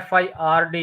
FIRD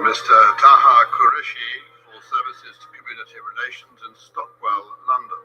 Mr. Taha Qureshi for Services to Community Relations in Stockwell, London.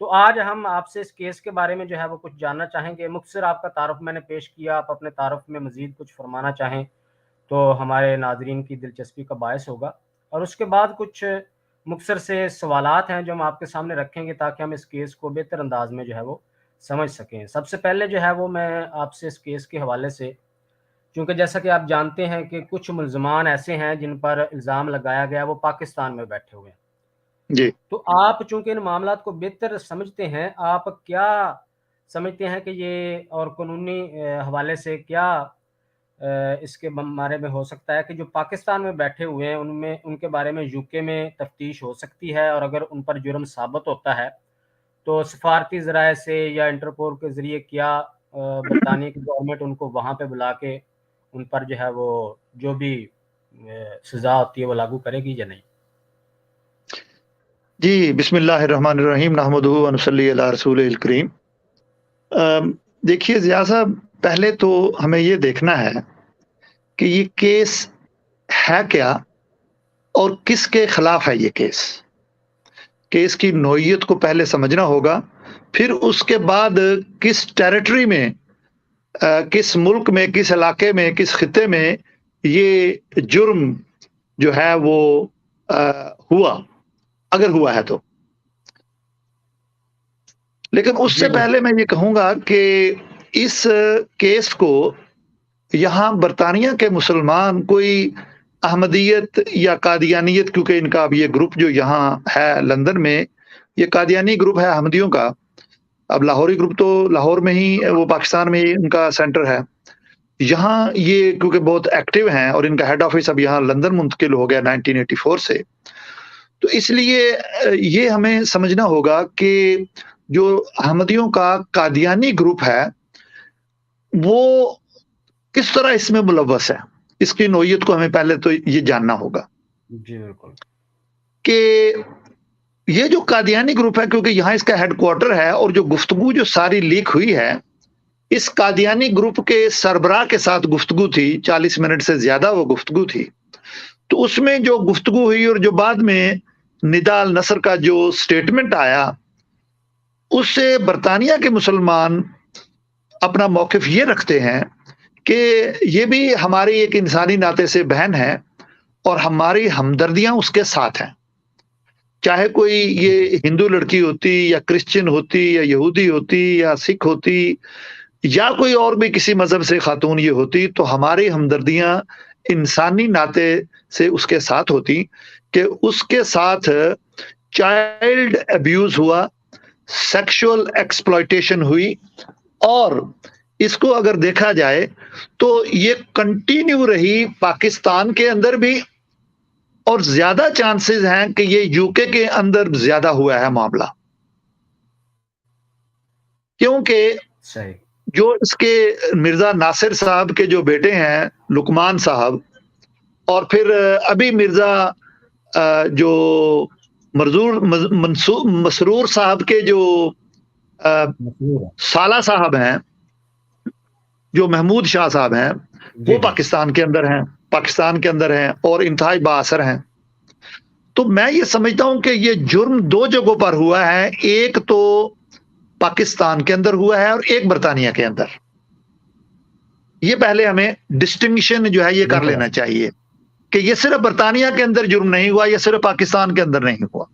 تو آج ہم آپ سے اس کیس کے بارے میں جو ہے وہ کچھ جاننا چاہیں گے. مختصر آپ کا تعارف میں نے پیش کیا, آپ اپنے تعارف میں مزید کچھ فرمانا چاہیں تو ہمارے ناظرین کی دلچسپی کا باعث ہوگا, اور اس کے بعد کچھ مختصر سے سوالات ہیں جو ہم آپ کے سامنے رکھیں گے تاکہ ہم اس کیس کو بہتر انداز میں جو ہے وہ سمجھ سکیں. سب سے پہلے جو ہے وہ میں آپ سے اس کیس کے حوالے سے, چونکہ جیسا کہ آپ جانتے ہیں کہ کچھ ملزمان ایسے ہیں جن پر الزام لگایا گیا وہ پاکستان میں بیٹھے ہوئے ہیں جی. تو آپ چونکہ ان معاملات کو بہتر سمجھتے ہیں, آپ کیا سمجھتے ہیں کہ یہ اور قانونی حوالے سے کیا اس کے بارے میں ہو سکتا ہے کہ جو پاکستان میں بیٹھے ہوئے ہیں ان کے بارے میں یو کے میں تفتیش ہو سکتی ہے, اور اگر ان پر جرم ثابت ہوتا ہے تو سفارتی ذرائع سے یا انٹرپول کے ذریعے کیا برطانیہ کی گورنمنٹ ان کو وہاں پہ بلا کے ان پر جو ہے وہ جو بھی سزا ہوتی ہے وہ لاگو کرے گی یا نہیں؟ جی, بسم اللہ الرحمن الرحیم, نحمدہ و نصلی علی رسول الکریم. دیکھیے ضیاء صاحب, پہلے تو ہمیں یہ دیکھنا ہے کہ یہ کیس ہے کیا اور کس کے خلاف ہے. یہ کیس کی نوعیت کو پہلے سمجھنا ہوگا, پھر اس کے بعد کس ٹیریٹری میں, کس ملک میں, کس علاقے میں, کس خطے میں یہ جرم جو ہے وہ ہوا, اگر ہوا ہے تو. لیکن اس سے پہلے میں یہ کہوں گا کہ اس کیس کو یہاں برطانیہ کے مسلمان کوئی احمدیت یا قادیانیت, کیونکہ ان کا اب یہ گروپ جو یہاں ہے لندن میں, یہ قادیانی گروپ ہے احمدیوں کا. اب لاہوری گروپ تو لاہور میں ہی, وہ پاکستان میں ہی ان کا سینٹر ہے. یہاں یہ کیونکہ بہت ایکٹیو ہیں اور ان کا ہیڈ آفس اب یہاں لندن منتقل ہو گیا 1984 سے, تو اس لیے یہ ہمیں سمجھنا ہوگا کہ جو احمدیوں کا قادیانی گروپ ہے وہ کس طرح اس میں ملوث ہے. اس کی نوعیت کو ہمیں پہلے تو یہ جاننا ہوگا. جی بالکل. کہ یہ جو قادیانی گروپ ہے, کیونکہ یہاں اس کا ہیڈ کوارٹر ہے, اور جو گفتگو جو ساری لیک ہوئی ہے اس قادیانی گروپ کے سربراہ کے ساتھ گفتگو تھی, 40 منٹ سے زیادہ وہ گفتگو تھی. تو اس میں جو گفتگو ہوئی اور جو بعد میں ندا النصر کا جو سٹیٹمنٹ آیا, اس سے برطانیہ کے مسلمان اپنا موقف یہ رکھتے ہیں کہ یہ بھی ہماری ایک انسانی ناطے سے بہن ہے اور ہماری ہمدردیاں اس کے ساتھ ہیں. چاہے کوئی یہ ہندو لڑکی ہوتی یا کرسچن ہوتی یا یہودی ہوتی یا سکھ ہوتی یا کوئی اور بھی کسی مذہب سے خاتون یہ ہوتی, تو ہماری ہمدردیاں انسانی ناطے سے اس کے ساتھ ہوتی کہ اس کے ساتھ چائلڈ ابیوز ہوا, سیکشول ایکسپلائٹیشن ہوئی, اور اس کو اگر دیکھا جائے تو یہ کنٹینیو رہی پاکستان کے اندر بھی, اور زیادہ چانسز ہیں کہ یہ یو کے اندر زیادہ ہوا ہے معاملہ, کیونکہ صحیح جو اس کے مرزا ناصر صاحب کے جو بیٹے ہیں لقمان صاحب, اور پھر ابھی مرزا جو مسرور صاحب کے جو سالہ صاحب ہیں, جو محمود شاہ صاحب ہیں, وہ پاکستان کے اندر ہیں اور انتہائی بااثر ہیں. تو میں یہ سمجھتا ہوں کہ یہ جرم دو جگہوں پر ہوا ہے, ایک تو پاکستان کے اندر ہوا ہے اور ایک برطانیہ کے اندر. یہ پہلے ہمیں ڈسٹنکشن جو ہے یہ کر لینا چاہیے کہ یہ صرف برطانیہ کے اندر جرم نہیں ہوا, یہ صرف پاکستان کے اندر نہیں ہوا.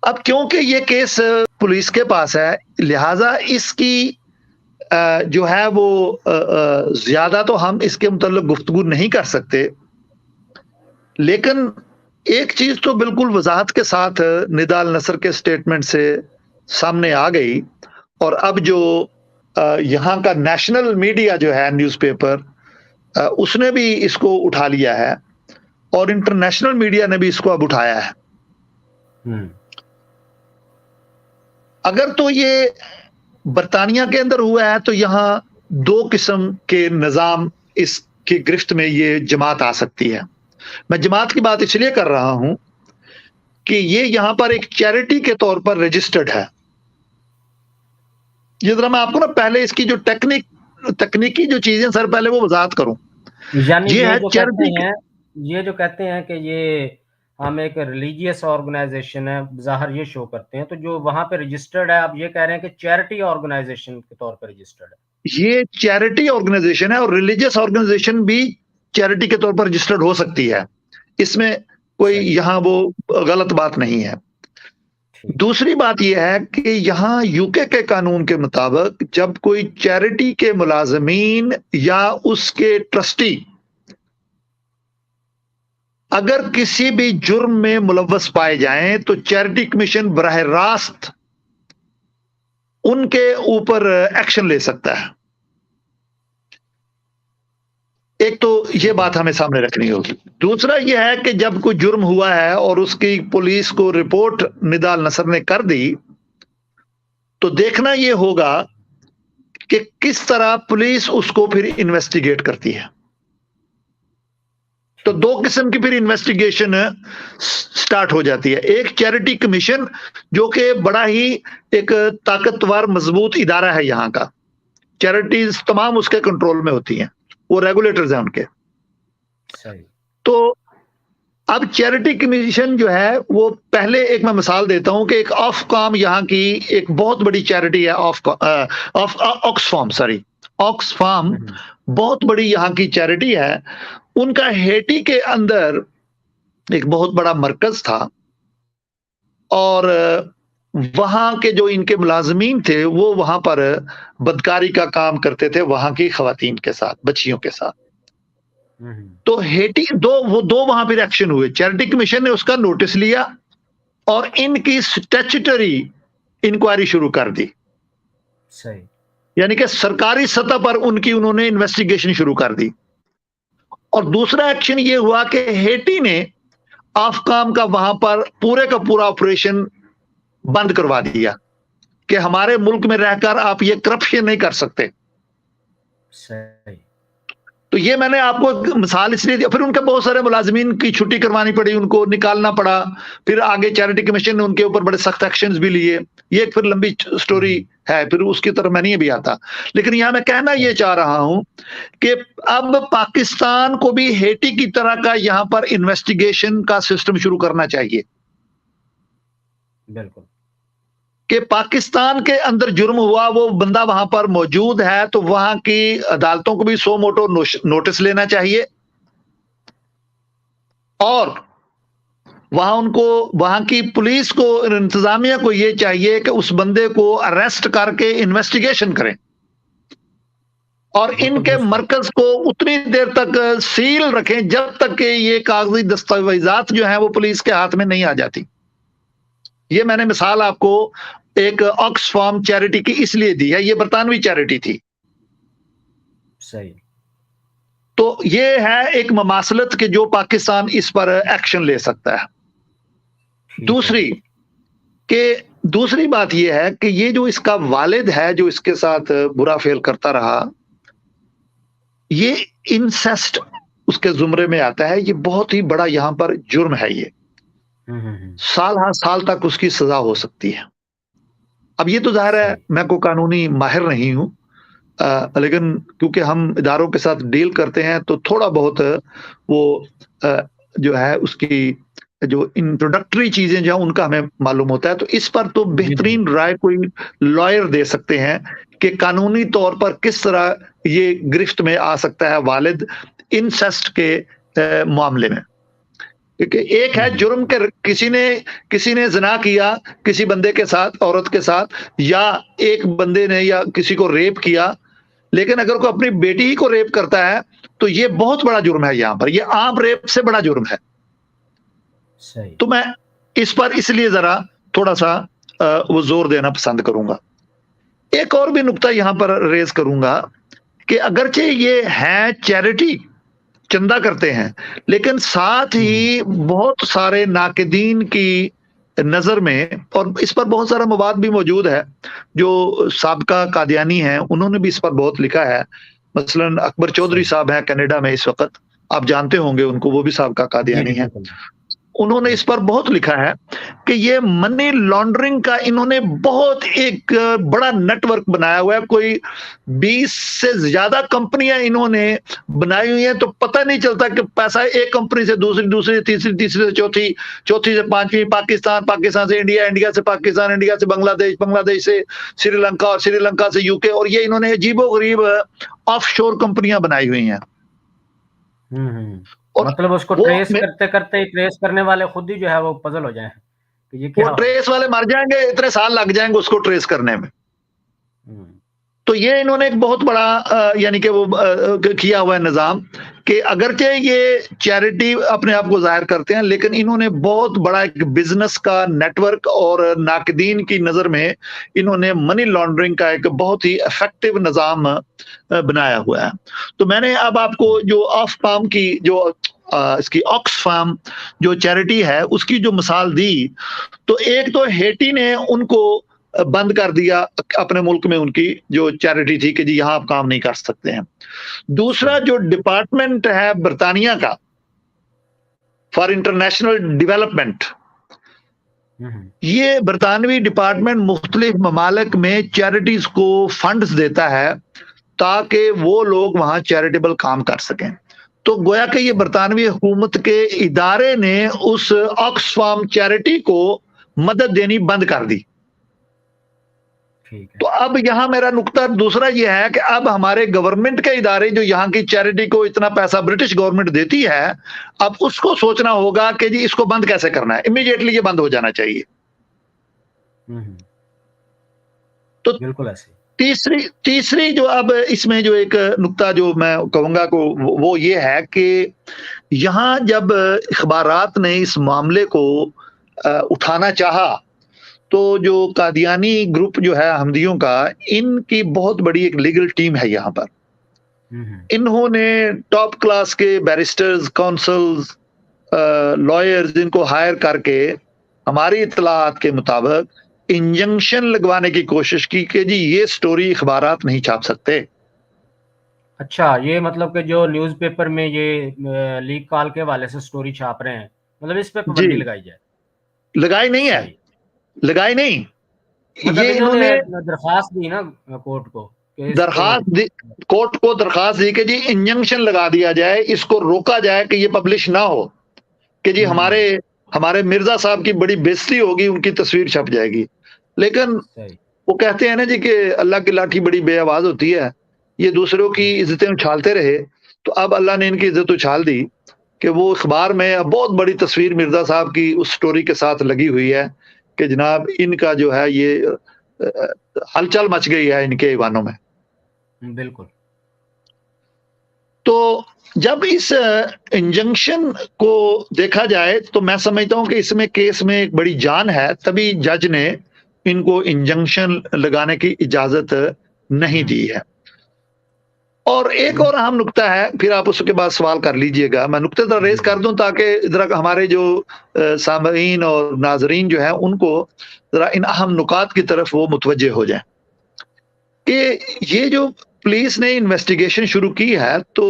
اب کیونکہ یہ کیس پولیس کے پاس ہے, لہذا اس کی جو ہے وہ زیادہ تو ہم اس کے متعلق گفتگو نہیں کر سکتے, لیکن ایک چیز تو بالکل وضاحت کے ساتھ ندا النصر کے سٹیٹمنٹ سے سامنے آ گئی, اور اب جو یہاں کا نیشنل میڈیا جو ہے نیوز پیپر, اس نے بھی اس کو اٹھا لیا ہے, اور انٹرنیشنل میڈیا نے بھی اس کو اب اٹھایا ہے. اگر تو یہ برطانیہ کے اندر ہوا ہے تو یہاں دو قسم کے نظام اس کی گرفت میں یہ جماعت آ سکتی ہے. میں جماعت کی بات اس لیے کر رہا ہوں کہ یہ یہاں پر ایک چیریٹی کے طور پر رجسٹرڈ ہے. یہ ذرا میں آپ کو نا پہلے اس کی جو تکنیکی جو چیزیں سر پہلے وہ وضاحت کروں. یعنی یہ جو کہتے ہیں کہ یہ ہم ایک ریلیجیس آرگنائزیشن ہے ظاہر یہ شو کرتے ہیں، تو جو وہاں پہ رجسٹرڈ ہے، آپ یہ کہہ رہے ہیں کہ چیریٹی آرگنائزیشن کے طور پہ رجسٹرڈ ہے؟ یہ چیریٹی آرگنائزیشن ہے اور ریلیجیس آرگنائزیشن بھی چیریٹی کے طور پر رجسٹرڈ ہو سکتی ہے، اس میں کوئی صحیح، یہاں وہ غلط بات نہیں ہے۔ ٹھیک، دوسری بات یہ ہے کہ یہاں یو کے قانون کے مطابق جب کوئی چیریٹی کے ملازمین یا اس کے ٹرسٹی اگر کسی بھی جرم میں ملوث پائے جائیں تو چیریٹی کمیشن براہ راست ان کے اوپر ایکشن لے سکتا ہے۔ ایک تو یہ بات ہمیں سامنے رکھنی ہوگی۔ دوسرا یہ ہے کہ جب کوئی جرم ہوا ہے اور اس کی پولیس کو رپورٹ ندا النصر نے کر دی تو دیکھنا یہ ہوگا کہ کس طرح پولیس اس کو پھر انویسٹیگیٹ کرتی ہے۔ تو دو قسم کی پھر انویسٹیگیشن سٹارٹ ہو جاتی ہے۔ ایک چیریٹی کمیشن جو کہ بڑا ہی ایک طاقتور مضبوط ادارہ ہے یہاں کا، چیریٹیز تمام اس کے کنٹرول میں ہوتی ہیں، وہ ریگولیٹرز ہیں ان کے۔ صحیح، تو اب چیریٹی کمیشن جو ہے وہ پہلے ایک میں مثال دیتا ہوں کہ ایک آف کام یہاں کی ایک بہت بڑی چیریٹی ہے، آکسفام بہت بڑی یہاں کی چیریٹی ہے۔ ان کا ہیٹی کے اندر ایک بہت بڑا مرکز تھا اور وہاں کے جو ان کے ملازمین تھے وہ وہاں پر بدکاری کا کام کرتے تھے وہاں کی خواتین کے ساتھ، بچیوں کے ساتھ۔ تو ہیٹی دو وہاں پہ ایکشن ہوئے، چیریٹی کمیشن نے اس کا نوٹس لیا اور ان کی سٹیچوٹری انکوائری شروع کر دی، صحیح، یعنی کہ سرکاری سطح پر انہوں نے انویسٹیگیشن شروع کر دی۔ اور دوسرا ایکشن یہ ہوا کہ ہیٹی نے آفکام کا وہاں پر پورے کا پورا آپریشن بند کروا دیا کہ ہمارے ملک میں رہ کر آپ یہ کرپشن نہیں کر سکتے۔ صحیح، تو یہ میں نے آپ کو ایک مثال اس لیے دیا۔ پھر ان کے بہت سارے ملازمین کی چھٹی کروانی پڑی، ان کو نکالنا پڑا، پھر آگے چیریٹی کمیشن نے ان کے اوپر بڑے سخت ایکشنز بھی لیے۔ یہ ایک پھر لمبی سٹوری ہے، پھر اس کی طرف میں نہیں بھی آتا، لیکن یہاں میں کہنا یہ چاہ رہا ہوں کہ اب پاکستان کو بھی ہیٹی کی طرح کا یہاں پر انویسٹیگیشن کا سسٹم شروع کرنا چاہیے بالکل، کہ پاکستان کے اندر جرم ہوا، وہ بندہ وہاں پر موجود ہے تو وہاں کی عدالتوں کو بھی سو موٹو نوٹس لینا چاہیے اور وہاں کی پولیس کو، انتظامیہ کو یہ چاہیے کہ اس بندے کو اریسٹ کر کے انویسٹیگیشن کریں اور ان کے مرکز کو اتنی دیر تک سیل رکھیں جب تک کہ یہ کاغذی دستاویزات جو ہیں وہ پولیس کے ہاتھ میں نہیں آ جاتی۔ یہ میں نے مثال آپ کو ایک آکسفام چیریٹی کی اس لیے دی ہے، یہ برطانوی چیریٹی تھی۔ صحیح، تو یہ ہے ایک مماثلت کہ جو پاکستان اس پر ایکشن لے سکتا ہے۔ دوسری بات یہ ہے کہ یہ جو اس کا والد ہے جو اس کے ساتھ برا فعل کرتا رہا، یہ انسیسٹ اس کے زمرے میں آتا ہے۔ یہ بہت ہی بڑا یہاں پر جرم ہے، یہ سال ہر سال تک اس کی سزا ہو سکتی ہے۔ اب یہ تو ظاہر ہے میں کو قانونی ماہر نہیں ہوں، لیکن کیونکہ ہم اداروں کے ساتھ ڈیل کرتے ہیں تو تھوڑا بہت وہ جو ہے اس کی جو انٹروڈکٹری چیزیں جو ہیں ان کا ہمیں معلوم ہوتا ہے۔ تو اس پر تو بہترین رائے کوئی لائر دے سکتے ہیں کہ قانونی طور پر کس طرح یہ گرفت میں آ سکتا ہے والد انسیسٹ کے معاملے میں۔ کیونکہ ایک ہے جرم کہ کسی نے زنا کیا کسی بندے کے ساتھ، عورت کے ساتھ، یا ایک بندے نے یا کسی کو ریپ کیا، لیکن اگر کوئی اپنی بیٹی ہی کو ریپ کرتا ہے تو یہ بہت بڑا جرم ہے، یہاں پر یہ عام ریپ سے بڑا جرم ہے۔ تو میں اس پر اس لیے ذرا تھوڑا سا وہ زور دینا پسند کروں گا۔ ایک اور بھی نقطہ یہاں پر ریز کروں گا کہ اگرچہ یہ ہے چیریٹی، چندہ کرتے ہیں، لیکن ساتھ ہی بہت سارے ناقدین کی نظر میں، اور اس پر بہت سارا مواد بھی موجود ہے، جو سابقہ قادیانی ہیں انہوں نے بھی اس پر بہت لکھا ہے۔ مثلا اکبر چودھری صاحب ہیں کینیڈا میں اس وقت، آپ جانتے ہوں گے ان کو، وہ بھی سابقہ قادیانی ہیں۔ انہوں نے اس پر بہت لکھا ہے کہ یہ منی لانڈرنگ کا انہوں نے بہت ایک بڑا نیٹ ورک بنایا ہوا ہے. کوئی 20 سے زیادہ کمپنیاں انہوں نے بنائی ہوئی ہیں, تو پتہ نہیں چلتا کہ پیسہ ایک کمپنی سے دوسری تیسری سے چوتھی سے پانچویں, پاکستان سے انڈیا سے پاکستان, انڈیا سے بنگلہ دیش سے سری لنکا, اور سری لنکا سے UK, اور یہ انہوں نے عجیب و غریب آف شور کمپنیاں بنائی ہوئی ہیں. اور مطلب اس کو ٹریس کرتے کرتے ٹریس کرنے والے خود ہی جو ہے وہ پزل ہو جائیں کہ یہ کیا, وہ ٹریس والے مر جائیں گے, اتنے سال لگ جائیں گے اس کو ٹریس کرنے میں. تو یہ انہوں نے ایک بہت بڑا یعنی کہ وہ کیا ہوا ہے نظام کہ اگرچہ یہ چیریٹی اپنے آپ کو ظاہر کرتے ہیں, لیکن انہوں نے بہت بڑا ایک بزنس کا نیٹ ورک اور ناقدین کی نظر میں انہوں نے منی لانڈرنگ کا ایک بہت ہی افیکٹو نظام بنایا ہوا ہے. تو میں نے اب آپ کو جو آف پام کی جو اس کی آکس فام جو چیریٹی ہے اس کی جو مثال دی, تو ایک تو ہیٹی نے ان کو بند کر دیا اپنے ملک میں, ان کی جو چیریٹی تھی کہ جی یہاں آپ کام نہیں کر سکتے ہیں. دوسرا جو ڈپارٹمنٹ ہے برطانیہ کا فار انٹرنیشنل ڈیولپمنٹ, یہ برطانوی ڈپارٹمنٹ مختلف ممالک میں چیریٹیز کو فنڈز دیتا ہے تاکہ وہ لوگ وہاں چیریٹیبل کام کر سکیں. تو گویا کہ یہ برطانوی حکومت کے ادارے نے اس آکسفام چیریٹی کو مدد دینی بند کر دی. تو اب یہاں میرا نقطہ دوسرا یہ ہے کہ اب ہمارے گورنمنٹ کے ادارے جو یہاں کی چیریٹی کو اتنا پیسہ برٹش گورنمنٹ دیتی ہے, اب اس کو سوچنا ہوگا کہ جی اس کو بند کیسے کرنا ہے. امیڈیٹلی یہ بند ہو جانا چاہیے. تو بالکل ایسے تیسری جو اب اس میں جو ایک نقطہ جو میں کہوں گا کو وہ یہ ہے کہ یہاں جب اخبارات نے اس معاملے کو اٹھانا چاہا تو جو قادیانی گروپ جو ہے احمدیوں کا, ان کی بہت بڑی ایک لیگل ٹیم ہے یہاں پر. انہوں نے ٹاپ کلاس کے بیرسٹرز, کونسلز, لائرز ان کو ہائر کر کے ہماری اطلاعات کے مطابق انجنکشن لگوانے کی کوشش کی کہ جی یہ سٹوری اخبارات نہیں چھاپ سکتے. اچھا, یہ مطلب کہ جو نیوز پیپر میں یہ لیک کال کے حوالے سے سٹوری چھاپ رہے ہیں, مطلب اس پہ پابندی لگائی جائے. لگائی نہیں ہے, لگائی نہیں. مطلب یہ انہوں نے درخواست دی نا کورٹ کو, کورٹ کو درخواست دی کہ جی انجنکشن لگا دیا جائے, اس کو روکا جائے کہ یہ پبلش نہ ہو, کہ جی ہمارے مرزا صاحب کی بڑی بےزتی ہوگی, ان کی تصویر چھپ جائے گی. لیکن وہ کہتے ہیں نا جی کہ اللہ کی لاٹھی بڑی بے آواز ہوتی ہے, یہ دوسروں کی عزتیں اچھالتے رہے. تو اب اللہ نے ان کی عزت اچھال دی کہ وہ اخبار میں بہت بڑی تصویر مرزا صاحب کی اس سٹوری کے ساتھ لگی ہوئی ہے کہ جناب ان کا جو ہے یہ ہلچل مچ گئی ہے ان کے ایوانوں میں. بالکل. تو جب اس انجنکشن کو دیکھا جائے تو میں سمجھتا ہوں کہ اس میں کیس میں ایک بڑی جان ہے, تبھی جج نے ان کو انجنکشن لگانے کی اجازت نہیں دی ہے. اور ایک اور اہم نقطہ ہے, پھر آپ اس کے بعد سوال کر لیجئے گا, میں نقطے در ریز کر دوں تاکہ ذرا ہمارے جو سامعین اور ناظرین جو ہیں ان کو ذرا ان اہم نکات کی طرف وہ متوجہ ہو جائیں کہ یہ جو پولیس نے انویسٹیگیشن شروع کی ہے تو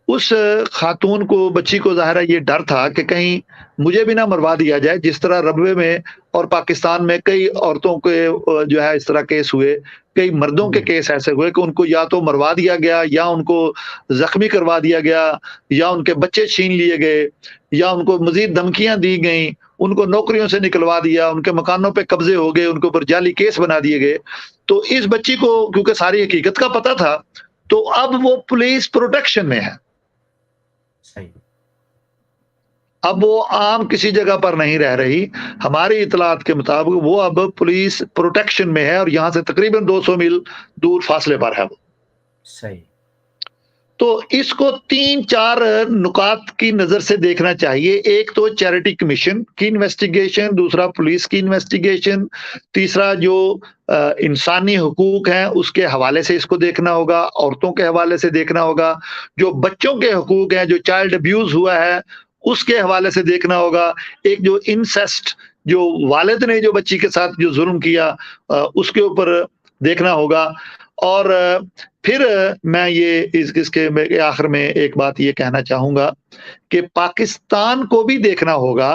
اس خاتون کو, بچی کو ظاہر ہے یہ ڈر تھا کہ کہیں مجھے بھی نہ مروا دیا جائے, جس طرح ربوے میں اور پاکستان میں کئی عورتوں کے جو ہے اس طرح کیس ہوئے, کئی مردوں کے کیس ایسے ہوئے کہ ان کو یا تو مروا دیا گیا, یا ان کو زخمی کروا دیا گیا, یا ان کے بچے چھین لیے گئے, یا ان کو مزید دھمکیاں دی گئیں, ان کو نوکریوں سے نکلوا دیا, ان کے مکانوں پہ قبضے ہو گئے, ان کے اوپر جعلی کیس بنا دیے گئے. تو اس بچی کو کیونکہ ساری حقیقت کا پتہ تھا تو اب وہ پولیس پروٹیکشن میں ہے. اب وہ عام کسی جگہ پر نہیں رہ رہی, ہماری اطلاعات کے مطابق وہ اب پولیس پروٹیکشن میں ہے اور یہاں سے تقریباً 200 میل دور فاصلے پر ہے وہ. صحیح. تو اس کو 3-4 نکات کی نظر سے دیکھنا چاہیے. ایک تو چیریٹی کمیشن کی انویسٹیگیشن, دوسرا پولیس کی انویسٹیگیشن, تیسرا جو انسانی حقوق ہیں اس کے حوالے سے اس کو دیکھنا ہوگا, عورتوں کے حوالے سے دیکھنا ہوگا, جو بچوں کے حقوق ہیں, جو چائلڈ ابیوز ہوا ہے اس کے حوالے سے دیکھنا ہوگا, ایک جو انسیسٹ جو والد نے جو بچی کے ساتھ جو ظلم کیا اس کے اوپر دیکھنا ہوگا, اور پھر میں یہ اس کے آخر میں ایک بات یہ کہنا چاہوں گا کہ پاکستان کو بھی دیکھنا ہوگا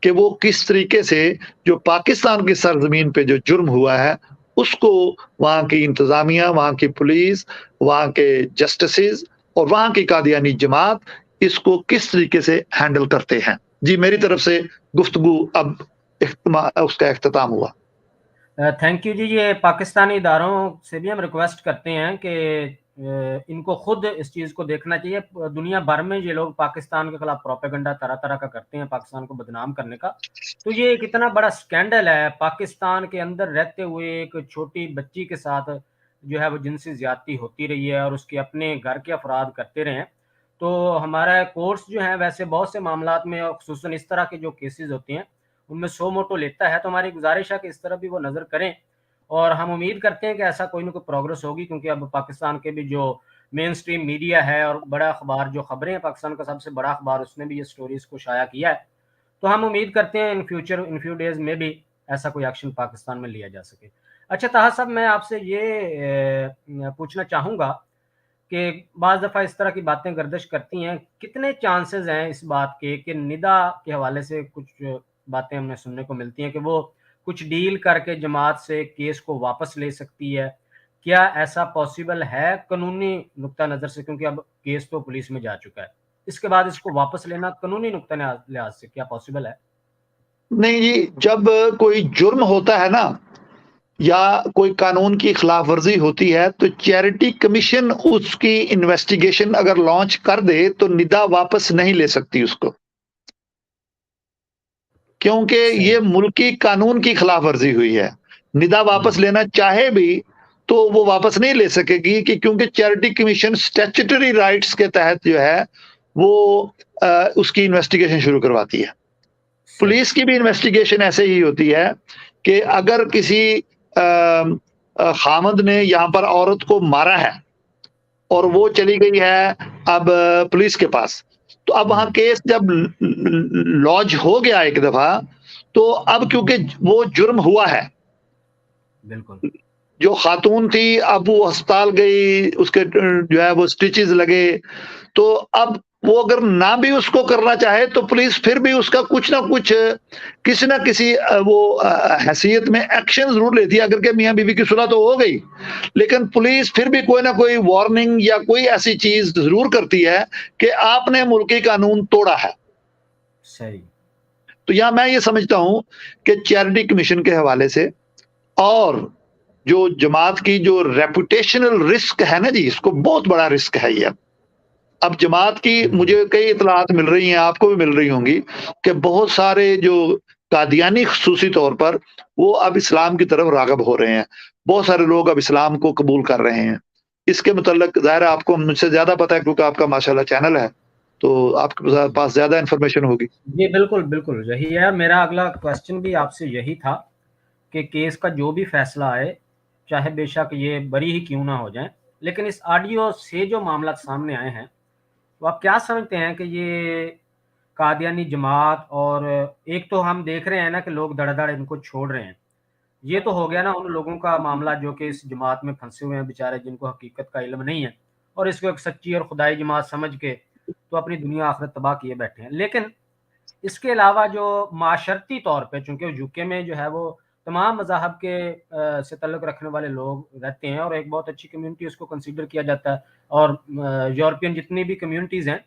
کہ وہ کس طریقے سے جو پاکستان کی سرزمین پہ جو جرم ہوا ہے اس کو وہاں کی انتظامیہ، وہاں کی پولیس، وہاں کے جسٹسز اور وہاں کی قادیانی جماعت اس کو کس طریقے سے ہینڈل کرتے ہیں۔ جی میری طرف سے گفتگو اب اس کا اختتام ہوا۔ تھینک یو جی۔ یہ پاکستانی اداروں سے بھی ہم ریکویسٹ کرتے ہیں کہ ان کو خود اس چیز کو دیکھنا چاہیے۔ دنیا بھر میں یہ لوگ پاکستان کے خلاف پروپیگنڈا طرح طرح کا کرتے ہیں پاکستان کو بدنام کرنے کا، تو یہ ایک اتنا بڑا سکینڈل ہے پاکستان کے اندر رہتے ہوئے ایک چھوٹی بچی کے ساتھ جو ہے وہ جنسی زیادتی ہوتی رہی ہے اور اس کے اپنے گھر کے افراد کرتے رہے ہیں۔ تو ہمارا کورس جو ہے ویسے بہت سے معاملات میں خصوصاً اس طرح کے جو کیسز ہوتے ہیں ان میں سو موٹو لیتا ہے، تو ہماری گزارش ہے کہ اس طرح بھی وہ نظر کریں، اور ہم امید کرتے ہیں کہ ایسا کوئی نہ کوئی پروگرس ہوگی، کیونکہ اب پاکستان کے بھی جو مین سٹریم میڈیا ہے اور بڑا اخبار جو خبریں ہیں، پاکستان کا سب سے بڑا اخبار، اس نے بھی یہ سٹوریز کو شائع کیا ہے، تو ہم امید کرتے ہیں in future in few days میں بھی ایسا کوئی ایکشن پاکستان میں لیا جا سکے۔ اچھا طاہر صاحب، میں آپ سے یہ پوچھنا چاہوں گا کہ بعض دفعہ اس طرح کی باتیں گردش کرتی ہیں، کتنے چانسز ہیں اس بات کے کہ ندا کے حوالے سے کچھ باتیں ہمیں سننے کو ملتی ہیں کہ وہ کچھ ڈیل کر کے جماعت سے کیس کو واپس لے سکتی ہے؟ کیا ایسا پاسبل ہے قانونی نقطہ نظر سے؟ کیونکہ اب کیس تو پولیس میں جا چکا ہے، اس کے بعد اس کو واپس لینا قانونی نقطہ لحاظ سے کیا پاسبل ہے؟ نہیں جی، جب کوئی جرم ہوتا ہے نا یا کوئی قانون کی خلاف ورزی ہوتی ہے تو چیریٹی کمیشن اس کی انویسٹیگیشن اگر لانچ کر دے تو ندا واپس نہیں لے سکتی اس کو، کیونکہ یہ ملکی قانون کی خلاف ورزی ہوئی ہے۔ ندا واپس لینا چاہے بھی تو وہ واپس نہیں لے سکے گی، کہ کیونکہ چیریٹی کمیشن اسٹیچوٹری رائٹس کے تحت جو ہے وہ اس کی انویسٹیگیشن شروع کرواتی ہے۔ پولیس کی بھی انویسٹیگیشن ایسے ہی ہوتی ہے کہ اگر کسی خامد نے یہاں پر عورت کو مارا ہے اور وہ چلی گئی ہے اب پولیس کے پاس، تو اب وہاں کیس جب لانچ ہو گیا ایک دفعہ، تو اب کیونکہ وہ جرم ہوا ہے، بالکل جو خاتون تھی اب وہ ہسپتال گئی، اس کے جو ہے وہ سٹیچز لگے، تو اب وہ اگر نہ بھی اس کو کرنا چاہے تو پولیس پھر بھی اس کا کچھ نہ کچھ کسی نہ کسی وہ حیثیت میں ایکشن ضرور لیتی ہے۔ اگر کہ میاں بیوی کی صلح تو ہو گئی، لیکن پولیس پھر بھی کوئی نہ کوئی وارننگ یا کوئی ایسی چیز ضرور کرتی ہے کہ آپ نے ملکی قانون توڑا ہے۔ صحیح۔ تو یہاں میں یہ سمجھتا ہوں کہ چیریٹی کمیشن کے حوالے سے اور جو جماعت کی جو ریپوٹیشنل رسک ہے نا جی، اس کو بہت بڑا رسک ہے یہ۔ اب جماعت کی مجھے کئی اطلاعات مل رہی ہیں، آپ کو بھی مل رہی ہوں گی، کہ بہت سارے جو قادیانی خصوصی طور پر وہ اب اسلام کی طرف راغب ہو رہے ہیں، بہت سارے لوگ اب اسلام کو قبول کر رہے ہیں۔ اس کے متعلق ظاہر ہے آپ کو مجھ سے زیادہ پتہ ہے، کیونکہ آپ کا ماشاءاللہ چینل ہے تو آپ کے پاس زیادہ انفارمیشن ہوگی۔ جی بالکل بالکل یہی ہے میرا اگلا کوسچن بھی آپ سے یہی تھا کہ کیس کا جو بھی فیصلہ آئے، چاہے بے شک یہ بری ہی کیوں نہ ہو جائیں، لیکن اس آڈیو سے جو معاملات سامنے آئے ہیں، تو آپ کیا سمجھتے ہیں کہ یہ قادیانی جماعت، اور ایک تو ہم دیکھ رہے ہیں نا کہ لوگ دڑ دڑ ان کو چھوڑ رہے ہیں، یہ تو ہو گیا نا ان لوگوں کا معاملہ جو کہ اس جماعت میں پھنسے ہوئے ہیں بیچارے، جن کو حقیقت کا علم نہیں ہے اور اس کو ایک سچی اور خدائی جماعت سمجھ کے تو اپنی دنیا آخرت تباہ کیے بیٹھے ہیں۔ لیکن اس کے علاوہ جو معاشرتی طور پہ، چونکہ یوکے میں جو ہے وہ تمام مذاہب کے سے تعلق رکھنے والے لوگ رہتے ہیں اور ایک بہت اچھی کمیونٹی اس کو کنسیڈر کیا جاتا ہے، اور یورپین جتنی بھی کمیونٹیز ہیں،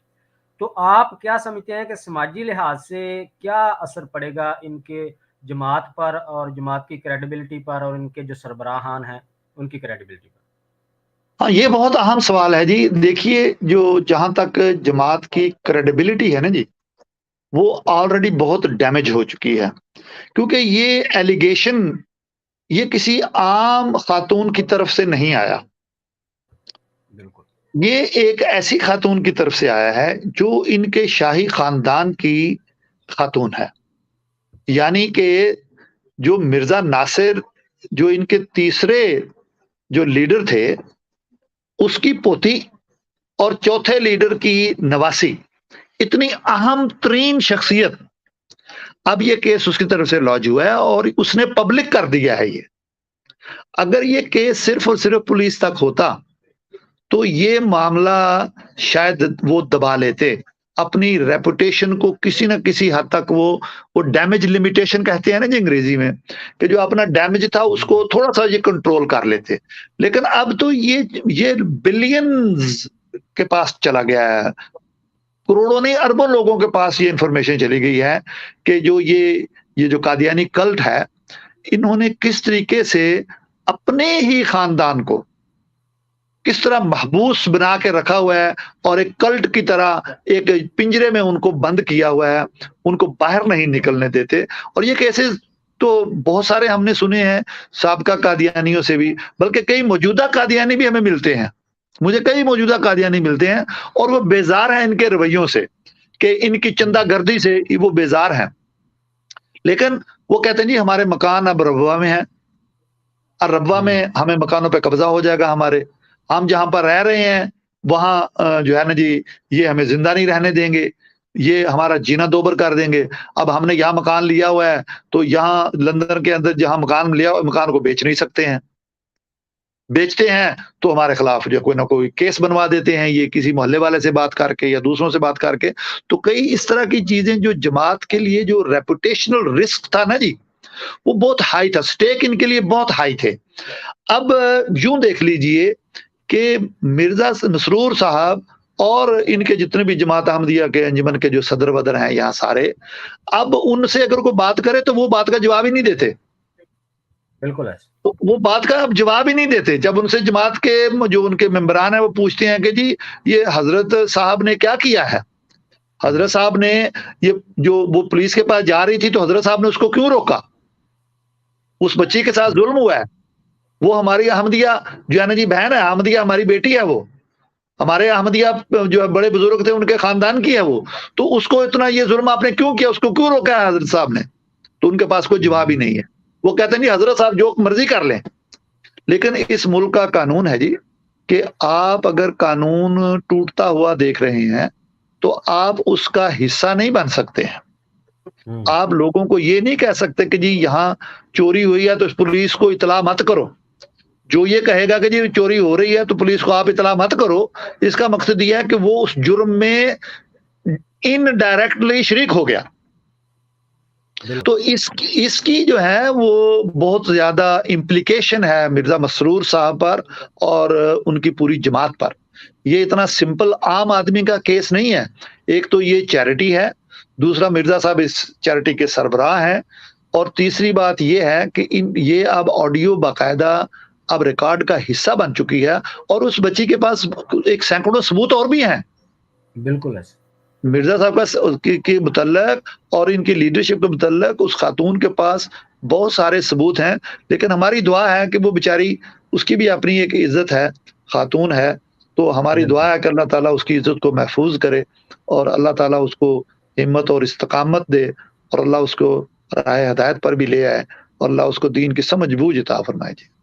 تو آپ کیا سمجھتے ہیں کہ سماجی لحاظ سے کیا اثر پڑے گا ان کے جماعت پر اور جماعت کی کریڈیبلٹی پر اور ان کے جو سربراہان ہیں ان کی کریڈیبلٹی پر؟ ہاں یہ بہت اہم سوال ہے جی۔ دیکھیے، جو جہاں تک جماعت کی کریڈیبلٹی ہے نا جی، وہ آلریڈی بہت ڈیمیج ہو چکی ہے، کیونکہ یہ ایلیگیشن یہ کسی عام خاتون کی طرف سے نہیں آیا، بالکل یہ ایک ایسی خاتون کی طرف سے آیا ہے جو ان کے شاہی خاندان کی خاتون ہے، یعنی کہ جو مرزا ناصر جو ان کے تیسرے جو لیڈر تھے اس کی پوتی اور چوتھے لیڈر کی نواسی، اتنی اہم ترین شخصیت، اب یہ کیس اس کی طرف سے لانچ ہوا ہے اور اس نے پبلک کر دیا ہے۔ یہ اگر یہ کیس صرف اور صرف پولیس تک ہوتا تو یہ معاملہ شاید وہ دبا لیتے، اپنی ریپوٹیشن کو کسی نہ کسی حد تک وہ ڈیمیج لمیٹیشن کہتے ہیں نا جی انگریزی میں، کہ جو اپنا ڈیمیج تھا اس کو تھوڑا سا یہ کنٹرول کر لیتے. لیکن اب تو یہ بلینز کے پاس چلا گیا ہے، کروڑوں نہیں اربوں لوگوں کے پاس یہ انفارمیشن چلی گئی ہے کہ جو یہ جو قادیانی کلٹ ہے، انہوں نے کس طریقے سے اپنے ہی خاندان کو کس طرح محبوس بنا کے رکھا ہوا ہے، اور ایک کلٹ کی طرح ایک پنجرے میں ان کو بند کیا ہوا ہے، ان کو باہر نہیں نکلنے دیتے. اور یہ کیسز تو بہت سارے ہم نے سنے ہیں سابقہ قادیانیوں سے بھی، بلکہ کئی موجودہ قادیانی بھی ہمیں ملتے ہیں. مجھے کئی موجودہ قادیانی ملتے ہیں اور وہ بیزار ہیں ان کے رویوں سے، کہ ان کی چندہ گردی سے وہ بیزار ہیں. لیکن وہ کہتے ہیں جی ہمارے مکان اب ربوہ میں ہیں، اور ربوہ میں ہمیں مکانوں پہ قبضہ ہو جائے گا، ہم جہاں پر رہ رہے ہیں وہاں جو ہے نا جی یہ ہمیں زندہ نہیں رہنے دیں گے، یہ ہمارا جینا دوبر کر دیں گے. اب ہم نے یہاں مکان لیا ہوا ہے تو یہاں لندن کے اندر جہاں مکان لیا ہوا مکان کو بیچ نہیں سکتے ہیں، بیچتے ہیں تو ہمارے خلاف جو کوئی نہ کوئی کیس بنوا دیتے ہیں، یہ کسی محلے والے سے بات کر کے یا دوسروں سے بات کر کے. تو کئی اس طرح کی چیزیں جو جماعت کے لیے جو ریپوٹیشنل رسک تھا نا جی، وہ بہت ہائی تھا، سٹیک ان کے لیے بہت ہائی تھے. اب یوں دیکھ لیجئے کہ مرزا مسرور صاحب اور ان کے جتنے بھی جماعت احمدیہ کے انجمن کے جو صدر ودر ہیں یہاں سارے، اب ان سے اگر کوئی بات کرے تو وہ بات کا جواب ہی نہیں دیتے. بالکل ایسے تو وہ بات کا اب جواب ہی نہیں دیتے. جب ان سے جماعت کے جو ان کے ممبران ہیں وہ پوچھتے ہیں کہ جی یہ حضرت صاحب نے کیا کیا ہے، حضرت صاحب نے یہ جو وہ پولیس کے پاس جا رہی تھی تو حضرت صاحب نے اس کو کیوں روکا، اس بچی کے ساتھ ظلم ہوا ہے، وہ ہماری احمدیہ جو ہے نا جی بہن ہے، احمدیہ ہماری بیٹی ہے، وہ ہمارے احمدیہ جو بڑے بزرگ تھے ان کے خاندان کی ہے وہ، تو اس کو اتنا یہ ظلم آپ نے کیوں کیا، اس کو کیوں روکا ہے حضرت صاحب نے؟ تو ان کے پاس کوئی جواب ہی نہیں ہے. وہ کہتے ہیں جی حضرت صاحب جو مرضی کر لیں. لیکن اس ملک کا قانون ہے جی کہ آپ اگر قانون ٹوٹتا ہوا دیکھ رہے ہیں تو آپ اس کا حصہ نہیں بن سکتے ہیں. آپ لوگوں کو یہ نہیں کہہ سکتے کہ جی یہاں چوری ہوئی ہے تو پولیس کو اطلاع مت کرو. جو یہ کہے گا کہ جی چوری ہو رہی ہے تو پولیس کو آپ اطلاع مت کرو، اس کا مقصد یہ ہے کہ وہ اس جرم میں انڈائریکٹلی شریک ہو گیا. تو اس کی جو ہے وہ بہت زیادہ امپلیکیشن ہے مرزا مسرور صاحب پر اور ان کی پوری جماعت پر. یہ اتنا سمپل عام آدمی کا کیس نہیں ہے. ایک تو یہ چیریٹی ہے، دوسرا مرزا صاحب اس چیریٹی کے سربراہ ہیں، اور تیسری بات یہ ہے کہ یہ اب آڈیو باقاعدہ اب ریکارڈ کا حصہ بن چکی ہے، اور اس بچی کے پاس ایک سینکڑوں ثبوت اور بھی ہیں. بالکل ایسے مرزا صاحب کے متعلق اور ان کی لیڈرشپ کے متعلق اس خاتون کے پاس بہت سارے ثبوت ہیں. لیکن ہماری دعا ہے کہ وہ بیچاری، اس کی بھی اپنی ایک عزت ہے، خاتون ہے، تو ہماری دعا ہے کہ اللہ تعالیٰ اس کی عزت کو محفوظ کرے، اور اللہ تعالیٰ اس کو ہمت اور استقامت دے، اور اللہ اس کو راہ ہدایت پر بھی لے آئے، اور اللہ اس کو دین کی سمجھ بوجھ عطا فرمائے. جی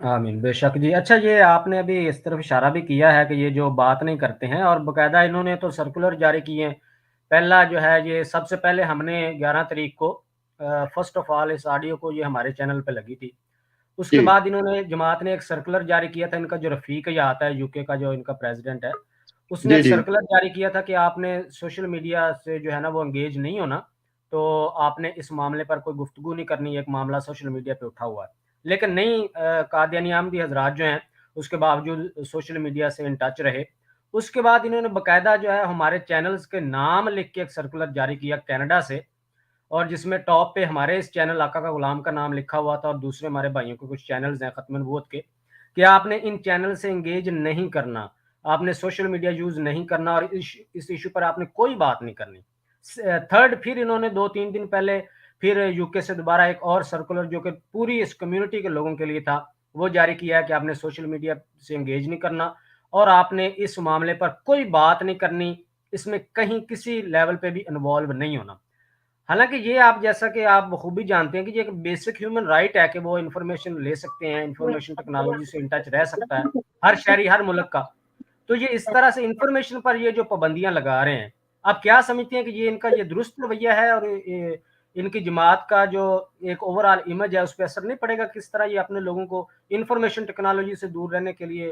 آمین، بے شک جی. اچھا، یہ آپ نے ابھی اس طرف اشارہ بھی کیا ہے کہ یہ جو بات نہیں کرتے ہیں، اور باقاعدہ انہوں نے تو سرکولر جاری کیے ہیں. پہلا جو ہے یہ سب سے پہلے ہم نے 11 تاریخ کو فرسٹ آف آل اس آڈیو کو یہ ہمارے چینل پہ لگی تھی. اس کے بعد انہوں نے جماعت نے ایک سرکولر جاری کیا تھا. ان کا جو رفیق یہ آتا ہے UK کا، جو ان کا پریزیڈنٹ ہے، اس نے ایک سرکولر جاری کیا تھا کہ آپ نے سوشل میڈیا سے جو ہے نا وہ انگیج نہیں ہونا، تو آپ نے اس معاملے پر کوئی گفتگو نہیں کرنی. ایک معاملہ سوشل میڈیا پہ اٹھا ہوا ہے، لیکن نہیں قادیانی احمدی حضرات جو ہیں اس کے باوجود سوشل میڈیا سے ان ٹچ رہے. اس کے بعد انہوں نے باقاعدہ جو ہے ہمارے چینلز کے نام لکھ کے ایک سرکولر جاری کیا کینیڈا سے، اور جس میں ٹاپ پہ ہمارے اس چینل آقا کا غلام کا نام لکھا ہوا تھا، اور دوسرے ہمارے بھائیوں کے کچھ چینلز ہیں ختم نبوت کے، کہ آپ نے ان چینل سے انگیج نہیں کرنا، آپ نے سوشل میڈیا یوز نہیں کرنا، اور اس ایشو پر آپ نے کوئی بات نہیں کرنی. تھرڈ، پھر انہوں نے 2-3 دن پہلے پھر UK سے دوبارہ ایک اور سرکولر جو کہ پوری اس کمیونٹی کے لوگوں کے لیے تھا وہ جاری کیا ہے کہ آپ نے سوشل میڈیا سے انگیج نہیں کرنا، اور آپ نے اس معاملے پر کوئی بات نہیں کرنی، اس میں کہیں کسی لیول پہ بھی انوالو نہیں ہونا. حالانکہ یہ آپ جیسا کہ آپ بخوبی جانتے ہیں کہ یہ ایک بیسک ہیومن رائٹ ہے کہ وہ انفارمیشن لے سکتے ہیں، انفارمیشن ٹیکنالوجی سے ان ٹچ رہ سکتا ہے ہر شہری ہر ملک کا. تو یہ اس طرح سے انفارمیشن پر یہ جو پابندیاں لگا رہے ہیں، آپ کیا سمجھتے ہیں کہ یہ ان کا یہ درست رویہ ہے، اور ان کی جماعت کا جو ایک اوور آل امیج ہے اس پہ اثر نہیں پڑے گا؟ کس طرح یہ اپنے لوگوں کو انفارمیشن ٹیکنالوجی سے دور رہنے کے لیے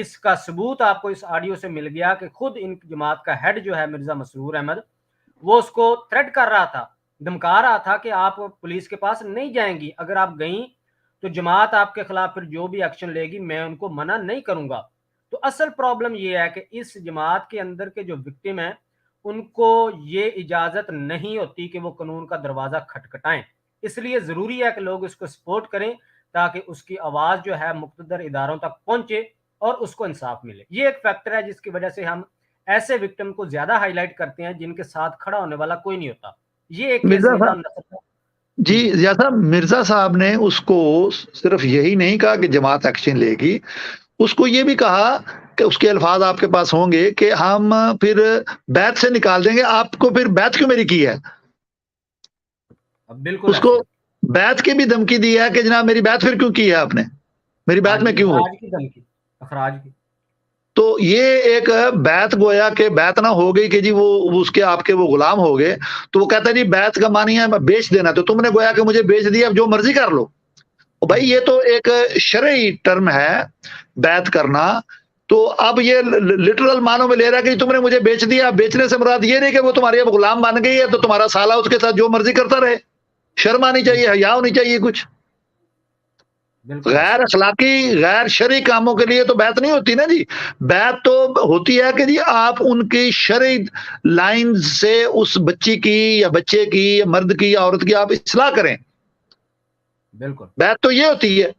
اس کا ثبوت آپ کو اس آڈیو سے مل گیا کہ خود ان جماعت کا ہیڈ جو ہے مرزا مسرور احمد، وہ اس کو تھریٹ کر رہا تھا، دھمکا رہا تھا کہ آپ پولیس کے پاس نہیں جائیں گی، اگر آپ گئیں تو جماعت آپ کے خلاف پھر جو بھی ایکشن لے گی میں ان کو منع نہیں کروں گا۔ تو اصل پرابلم یہ ہے کہ اس جماعت کے اندر کے جو وکٹم ہیں ان کو یہ اجازت نہیں ہوتی کہ وہ قانون کا دروازہ کھٹکھٹائیں، اس لیے ضروری ہے کہ لوگ اس کو سپورٹ کریں تاکہ اس کی آواز جو ہے مقتدر اداروں تک پہنچے اور اس کو انصاف ملے۔ یہ ایک فیکٹر ہے جس کی وجہ سے ہم ایسے وکٹم کو زیادہ ہائی لائٹ کرتے ہیں جن کے ساتھ کھڑا ہونے والا کوئی نہیں ہوتا۔ یہ ایک کیس مرزا نظام صاحب نصر کا۔ جی ضیاء صاحب، مرزا صاحب نے اس کو صرف یہی نہیں کہا کہ جماعت ایکشن لے گی، اس کو یہ بھی کہا کہ اس کے الفاظ آپ کے پاس ہوں گے کہ ہم پھر بیعت سے نکال دیں گے، آپ کو پھر بیعت کیوں میری کی ہے؟ بالکل اس کو بیعت کی بھی دھمکی دی ہے کہ جناب میری بیعت پھر کیوں کی ہے آپ نے، میری بیعت میں کیوں ہو؟ اخراج کی دھمکی، اخراج کی۔ تو یہ ایک بیعت گویا کہ بیعت نہ ہو گئی کہ جی وہ اس کے آپ کے وہ غلام ہو گئے، تو وہ کہتا ہے جی بیعت کا معنی ہے بیچ دینا، تو تم نے گویا کہ مجھے بیچ دیا، اب جو مرضی کر لو۔ بھائی یہ تو ایک شرعی ٹرم ہے بیعت کرنا، تو اب یہ لٹرل معنوں میں لے رہا ہے کہ تم نے مجھے بیچ دیا۔ بیچنے سے مراد یہ نہیں کہ وہ تمہاری اب غلام بن گئی ہے تو تمہارا سالہ اس کے ساتھ جو مرضی کرتا رہے۔ شرم آنی چاہیے، حیا ہونی چاہیے کچھ۔ غیر اخلاقی غیر شرعی کاموں کے لیے تو بیعت نہیں ہوتی نا جی، بیعت تو ہوتی ہے کہ جی آپ ان کی شرعی لائن سے اس بچی کی یا بچے کی یا مرد کی یا عورت کی آپ اصلاح کریں، بالکل بیعت تو یہ ہوتی ہے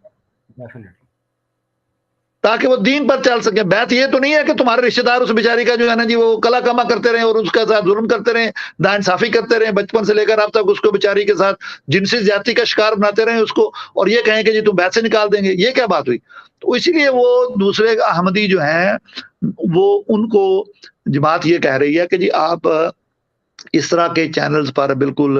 تاکہ وہ دین پر چل سکے۔ بیعت یہ تو نہیں ہے کہ تمہارے رشتہ دار اس بیچاری کا جو ہے نا جی وہ کلا کما کرتے رہے اور اس کے ساتھ ظلم کرتے رہے، ناانصافی کرتے رہے، بچپن سے لے کر اب تک اس کو بیچاری کے ساتھ جنسی زیادتی کا شکار بناتے رہے اس کو، اور یہ کہیں کہ جی تم بیعت سے نکال دیں گے، یہ کیا بات ہوئی؟ تو اسی لیے وہ دوسرے احمدی جو ہیں وہ ان کو جماعت یہ کہہ رہی ہے کہ جی آپ اس طرح کے چینلز پر بالکل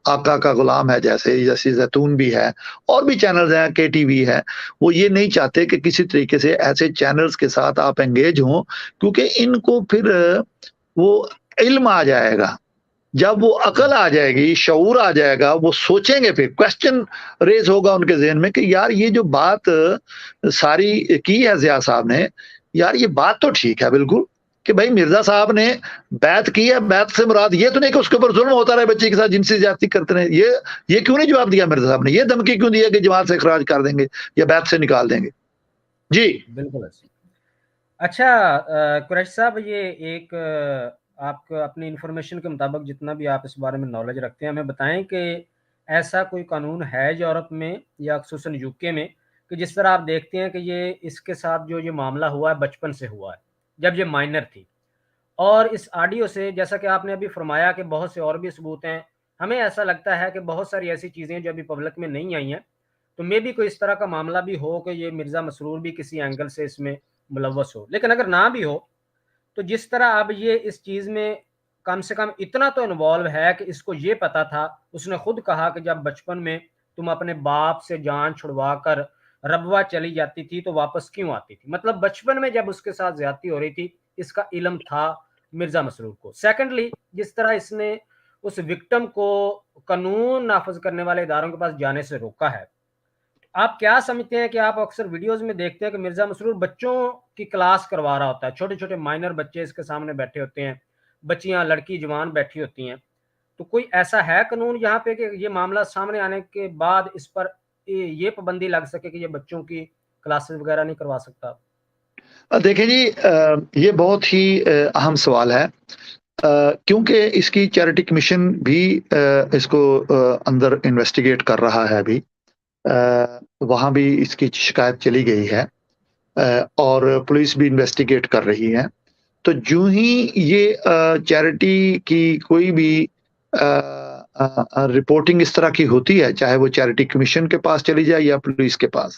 آقا کا غلام ہے، جیسے زیتون بھی ہے اور بھی چینلز ہیں، کے ٹی وی ہے، وہ یہ نہیں چاہتے کہ کسی طریقے سے ایسے چینلز کے ساتھ آپ انگیج ہوں، کیونکہ ان کو پھر وہ علم آ جائے گا، جب وہ عقل آ جائے گی، شعور آ جائے گا، وہ سوچیں گے، پھر کوسچن ریز ہوگا ان کے ذہن میں کہ یار یہ جو بات ساری کی ہے ضیاء صاحب نے، یار یہ بات تو ٹھیک ہے بالکل کہ بھائی مرزا صاحب نے بیعت کی ہے، بیعت سے مراد یہ تو نہیں کہ اس کے اوپر ظلم ہوتا رہے، بچے کے ساتھ جنسی زیادتی کرتے رہے۔ یہ کیوں نہیں جواب دیا مرزا صاحب نے؟ یہ دھمکی کیوں دی ہے کہ جماعت سے اخراج کر دیں گے یا بیعت سے نکال دیں گے؟ جی بالکل اچھا قریشی صاحب، یہ ایک آپ کو اپنی انفارمیشن کے مطابق جتنا بھی آپ اس بارے میں نالج رکھتے ہیں ہمیں بتائیں کہ ایسا کوئی قانون ہے یورپ میں یا خصوصاً یو کے میں کہ جس طرح آپ دیکھتے ہیں کہ یہ اس کے ساتھ جو یہ معاملہ ہوا ہے بچپن سے ہوا ہے جب یہ مائنر تھی، اور اس آڈیو سے جیسا کہ آپ نے ابھی فرمایا کہ بہت سے اور بھی ثبوت ہیں، ہمیں ایسا لگتا ہے کہ بہت ساری ایسی چیزیں جو ابھی پبلک میں نہیں آئی ہیں، تو مے بھی کوئی اس طرح کا معاملہ بھی ہو کہ یہ مرزا مسرور بھی کسی اینگل سے اس میں ملوث ہو۔ لیکن اگر نہ بھی ہو تو جس طرح اب یہ اس چیز میں کم سے کم اتنا تو انوالو ہے کہ اس کو یہ پتا تھا، اس نے خود کہا کہ جب بچپن میں تم اپنے باپ سے جان چھڑوا کر ربوہ چلی جاتی تھی تو واپس کیوں آتی تھی، مطلب بچپن میں جب اس کے ساتھ زیادتی ہو رہی تھی اس کا علم تھا مرزا مسرور کو۔ سیکنڈلی جس طرح اس نے اس وکٹم کو قانون نافذ کرنے والے اداروں کے پاس جانے سے روکا ہے، آپ کیا سمجھتے ہیں کہ آپ اکثر ویڈیوز میں دیکھتے ہیں کہ مرزا مسرور بچوں کی کلاس کروا رہا ہوتا ہے، چھوٹے چھوٹے مائنر بچے اس کے سامنے بیٹھے ہوتے ہیں، بچیاں لڑکی جوان بیٹھی ہوتی ہیں، تو کوئی ایسا ہے قانون یہاں پہ کہ یہ معاملہ سامنے آنے کے بعد اس پر یہ پابندی لگ سکے کہ یہ بچوں کی کلاسز وغیرہ نہیں کروا سکتا؟ دیکھیں جی یہ بہت ہی اہم سوال ہے، کیونکہ اس کی چیریٹی کمیشن بھی اس کو اندر انویسٹیگیٹ کر رہا ہے ابھی، وہاں بھی اس کی شکایت چلی گئی ہے اور پولیس بھی انویسٹیگیٹ کر رہی ہے۔ تو جو ہی یہ چیریٹی کی کوئی بھی رپورٹنگ اس طرح کی ہوتی ہے، چاہے وہ چیریٹی کمیشن کے پاس چلی جائے یا پولیس کے پاس،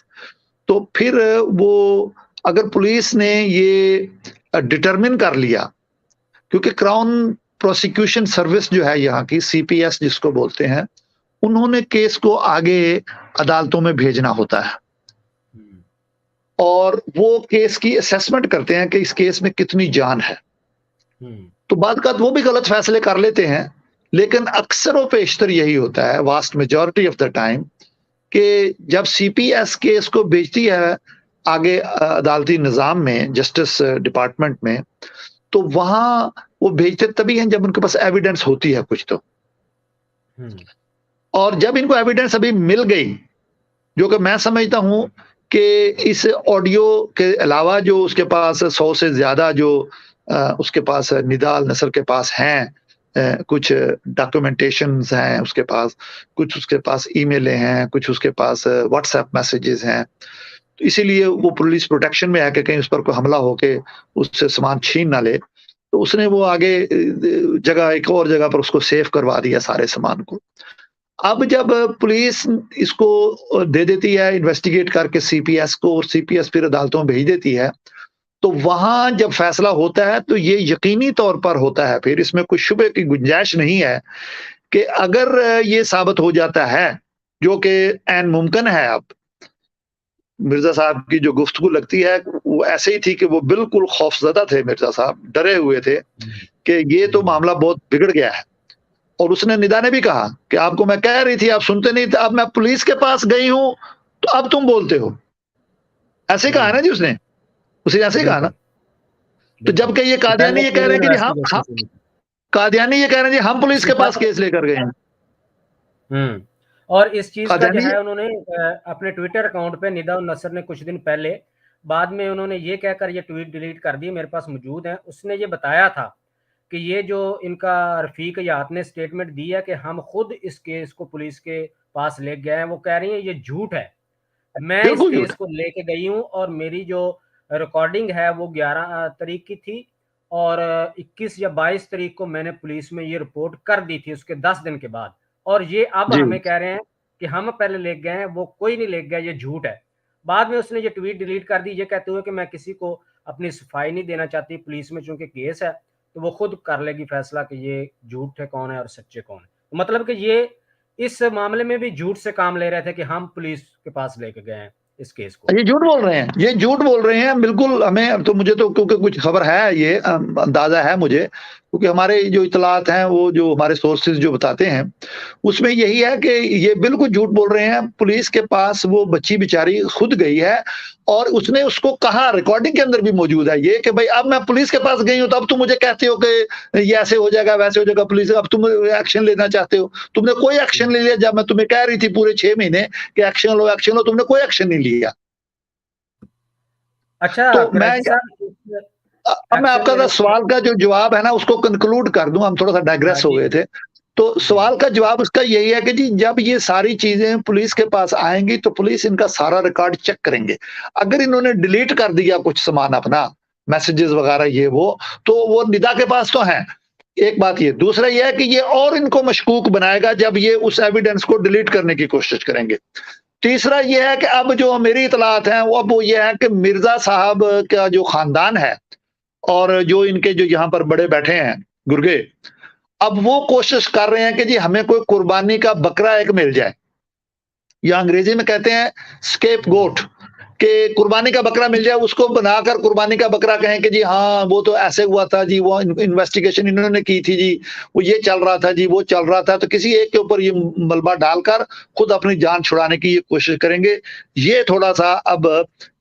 تو پھر وہ اگر پولیس نے یہ ڈٹرمن کر لیا، کیونکہ کراؤن پروسیکیوشن سروس جو ہے یہاں کی سی پی ایس جس کو بولتے ہیں، انہوں نے کیس کو آگے عدالتوں میں بھیجنا ہوتا ہے اور وہ کیس کی اسیسمنٹ کرتے ہیں کہ اس کیس میں کتنی جان ہے، تو بعد کا وہ بھی غلط فیصلے کر لیتے ہیں، لیکن اکثر و بیشتر یہی ہوتا ہے vast majority of the time کہ جب سی پی ایس کیس کو بھیجتی ہے آگے عدالتی نظام میں، جسٹس ڈپارٹمنٹ میں، تو وہاں وہ بھیجتے تبھی ہیں جب ان کے پاس ایویڈنس ہوتی ہے کچھ تو. اور جب ان کو ایویڈنس ابھی مل گئی، جو کہ میں سمجھتا ہوں کہ اس آڈیو کے علاوہ جو اس کے پاس 100 سے زیادہ جو اس کے پاس ندا النصر کے پاس ہیں، کچھ ڈاکومنٹیشنز ہیں اس کے پاس، کچھ اس کے پاس ای میلیں ہیں، کچھ اس کے پاس واٹس ایپ میسیجز ہیں، تو اسی لیے وہ پولیس پروٹیکشن میں ہے کہ کہیں اس پر کوئی حملہ ہو کے اس سے سامان چھین نہ لے، تو اس نے وہ آگے جگہ ایک اور جگہ پر اس کو سیف کروا دیا سارے سامان کو. اب جب پولیس اس کو دے دیتی ہے انویسٹیگیٹ کر کے سی پی ایس کو، اور سی پی ایس پھر عدالتوں میں بھیج دیتی ہے، تو وہاں جب فیصلہ ہوتا ہے تو یہ یقینی طور پر ہوتا ہے، پھر اس میں کوئی شبہ کی گنجائش نہیں ہے کہ اگر یہ ثابت ہو جاتا ہے، جو کہ عین ممکن ہے. اب مرزا صاحب کی جو گفتگو لگتی ہے وہ ایسے ہی تھی کہ وہ بالکل خوفزدہ تھے، مرزا صاحب ڈرے ہوئے تھے کہ یہ تو معاملہ بہت بگڑ گیا ہے. اور اس نے ندا نے بھی کہا کہ آپ کو میں کہہ رہی تھی، آپ سنتے نہیں تھے، اب میں پولیس کے پاس گئی ہوں تو اب تم بولتے ہو. ایسے کہا نا جی اس نے ایسے ہی کہا نا. تو جب کہ یہ قادیانی یہ کہہ رہے ہیں کہ جی قادیانی یہ کہہ رہے ہیں جی ہم پولیس کے پاس کیس لے کر گئے ہیں. اور اس چیز کا جو ہے انہوں نے اپنے ٹویٹر اکاؤنٹ پہ ندا النصر نے کچھ دن پہلے، بعد میں انہوں نے یہ کہہ کر یہ ٹویٹ ڈیلیٹ کر دی، میرے پاس موجود ہیں، اس نے یہ بتایا تھا کہ یہ جو ان کا رفیق یات نے سٹیٹمنٹ دی ہے کہ ہم خود اس کیس کو پولیس کے پاس لے گئے ہیں، وہ کہہ رہی ہیں یہ جھوٹ ہے. میں اس کیس کو لے کے گئی ہوں اور میری جو ریکارڈنگ ہے وہ 11 تاریخ کی تھی، اور 21 یا 22 تاریخ کو میں نے پولیس میں یہ رپورٹ کر دی تھی اس کے 10 دن کے بعد. اور یہ اب ہمیں کہہ رہے ہیں کہ ہم پہلے لے گئے ہیں، وہ کوئی نہیں لے گیا، یہ جھوٹ ہے. بعد میں اس نے یہ ٹویٹ ڈیلیٹ کر دی، یہ کہتے ہوئے کہ میں کسی کو اپنی صفائی نہیں دینا چاہتی پولیس میں، چونکہ کیس ہے تو وہ خود کر لے گی فیصلہ کہ یہ جھوٹ ہے کون ہے اور سچے کون ہے. مطلب کہ یہ اس معاملے میں بھی جھوٹ سے کام لے رہے تھے کہ ہم پولیس کے پاس لے کے گئے ہیں اس کیس کو. یہ جھوٹ بول رہے ہیں، یہ جھوٹ بول رہے ہیں بالکل. ہمیں تو مجھے تو کیونکہ کچھ خبر ہے، یہ اندازہ ہے مجھے، کیونکہ ہمارے جو اطلاعات ہیں وہ جو ہمارے سورسز جو بتاتے ہیں اس میں یہی ہے کہ یہ بالکل جھوٹ بول رہے ہیں. پولیس کے پاس وہ بچی بیچاری خود گئی ہے اور اس نے اس کو کہا، ریکارڈنگ کے اندر بھی موجود ہے یہ کہ بھائی اب میں پولیس کے پاس گئی ہوں تو اب تم مجھے کہتے ہو کہ یہ ایسے ہو جائے گا ویسے ہو جائے گا، پولیس اب تم ایکشن لینا چاہتے ہو. تم نے کوئی ایکشن نہیں لیا جب میں تمہیں کہہ رہی تھی پورے 6 مہینے کہ ایکشن لو ایکشن لو، تم نے کوئی ایکشن نہیں لیا. اچھا تو میں آپ کا سوال کا جو جواب ہے نا اس کو کنکلوڈ کر دوں، ہم تھوڑا سا ڈائگریس ہو گئے تھے. تو سوال کا جواب اس کا یہی ہے کہ جی جب یہ ساری چیزیں پولیس کے پاس آئیں گی تو پولیس ان کا سارا ریکارڈ چیک کریں گے. اگر انہوں نے ڈیلیٹ کر دیا کچھ سامان اپنا، میسیجز وغیرہ یہ وہ، تو وہ ندا کے پاس تو ہیں. ایک بات یہ، دوسرا یہ ہے کہ یہ اور ان کو مشکوک بنائے گا جب یہ اس ایویڈنس کو ڈیلیٹ کرنے کی کوشش کریں گے. تیسرا یہ ہے کہ اب جو میری اطلاعات ہیں وہ اب یہ ہے کہ مرزا صاحب کا جو خاندان ہے اور جو ان کے جو یہاں پر بڑے بیٹھے ہیں گرگے، اب وہ کوشش کر رہے ہیں کہ جی ہمیں کوئی قربانی کا بکرا ایک مل جائے، یا انگریزی میں کہتے ہیں اسکیپ گوٹ، کہ قربانی کا بکرا مل جائے، اس کو بنا کر قربانی کا بکرا کہیں کہ جی ہاں وہ تو ایسے ہوا تھا جی، وہ انویسٹیگیشن انہوں نے کی تھی جی، وہ یہ چل رہا تھا جی، وہ چل رہا تھا. تو کسی ایک کے اوپر یہ ملبہ ڈال کر خود اپنی جان چھڑانے کی یہ کوشش کریں گے. یہ تھوڑا سا اب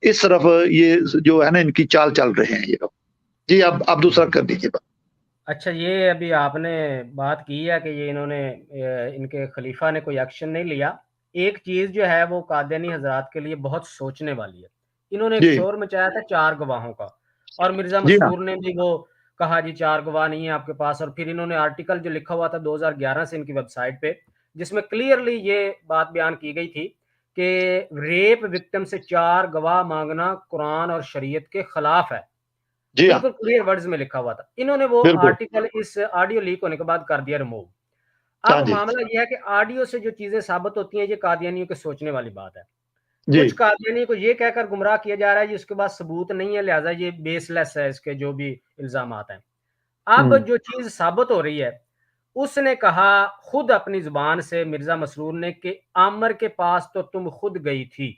اس طرف یہ جو ہے نا ان کی چال چل رہے ہیں یہ. جی اب دوسرا کر دیجیے بات. اچھا، یہ ابھی آپ نے بات کی ہے کہ یہ انہوں نے ان کے خلیفہ نے کوئی ایکشن نہیں لیا. ایک چیز جو ہے وہ قادیانی حضرات کے لیے بہت سوچنے والی ہے. انہوں نے ایک شور مچایا تھا 4 گواہوں کا، اور مرزا مسرور نے بھی وہ کہا جی 4 گواہ نہیں ہیں آپ کے پاس. اور پھر انہوں نے آرٹیکل جو لکھا ہوا تھا 2011 سے ان کی ویب سائٹ پہ، جس میں کلیئرلی یہ بات بیان کی گئی تھی کہ ریپ وکٹم سے 4 گواہ مانگنا قرآن اور شریعت کے خلاف ہے. بالکل کلیئر ورڈز میں لکھا ہوا تھا. انہوں نے وہ آرٹیکل اس آڈیو لیک ہونے کے بعد کر دیا ریموو. اب معاملہ یہ ہے کہ آڈیو سے جو چیزیں ثابت ہوتی ہیں یہ قادیانیوں کے سوچنے والی بات ہے. کچھ قادیانی کو یہ کہہ کر گمراہ کیا جا رہا ہے اس کے بعد ثبوت نہیں ہے، لہٰذا یہ بیس لیس ہے اس کے جو بھی الزامات ہیں. اب جو چیز ثابت ہو رہی ہے، اس نے کہا خود اپنی زبان سے مرزا مسرور نے کہ عامر کے پاس تو تم خود گئی تھی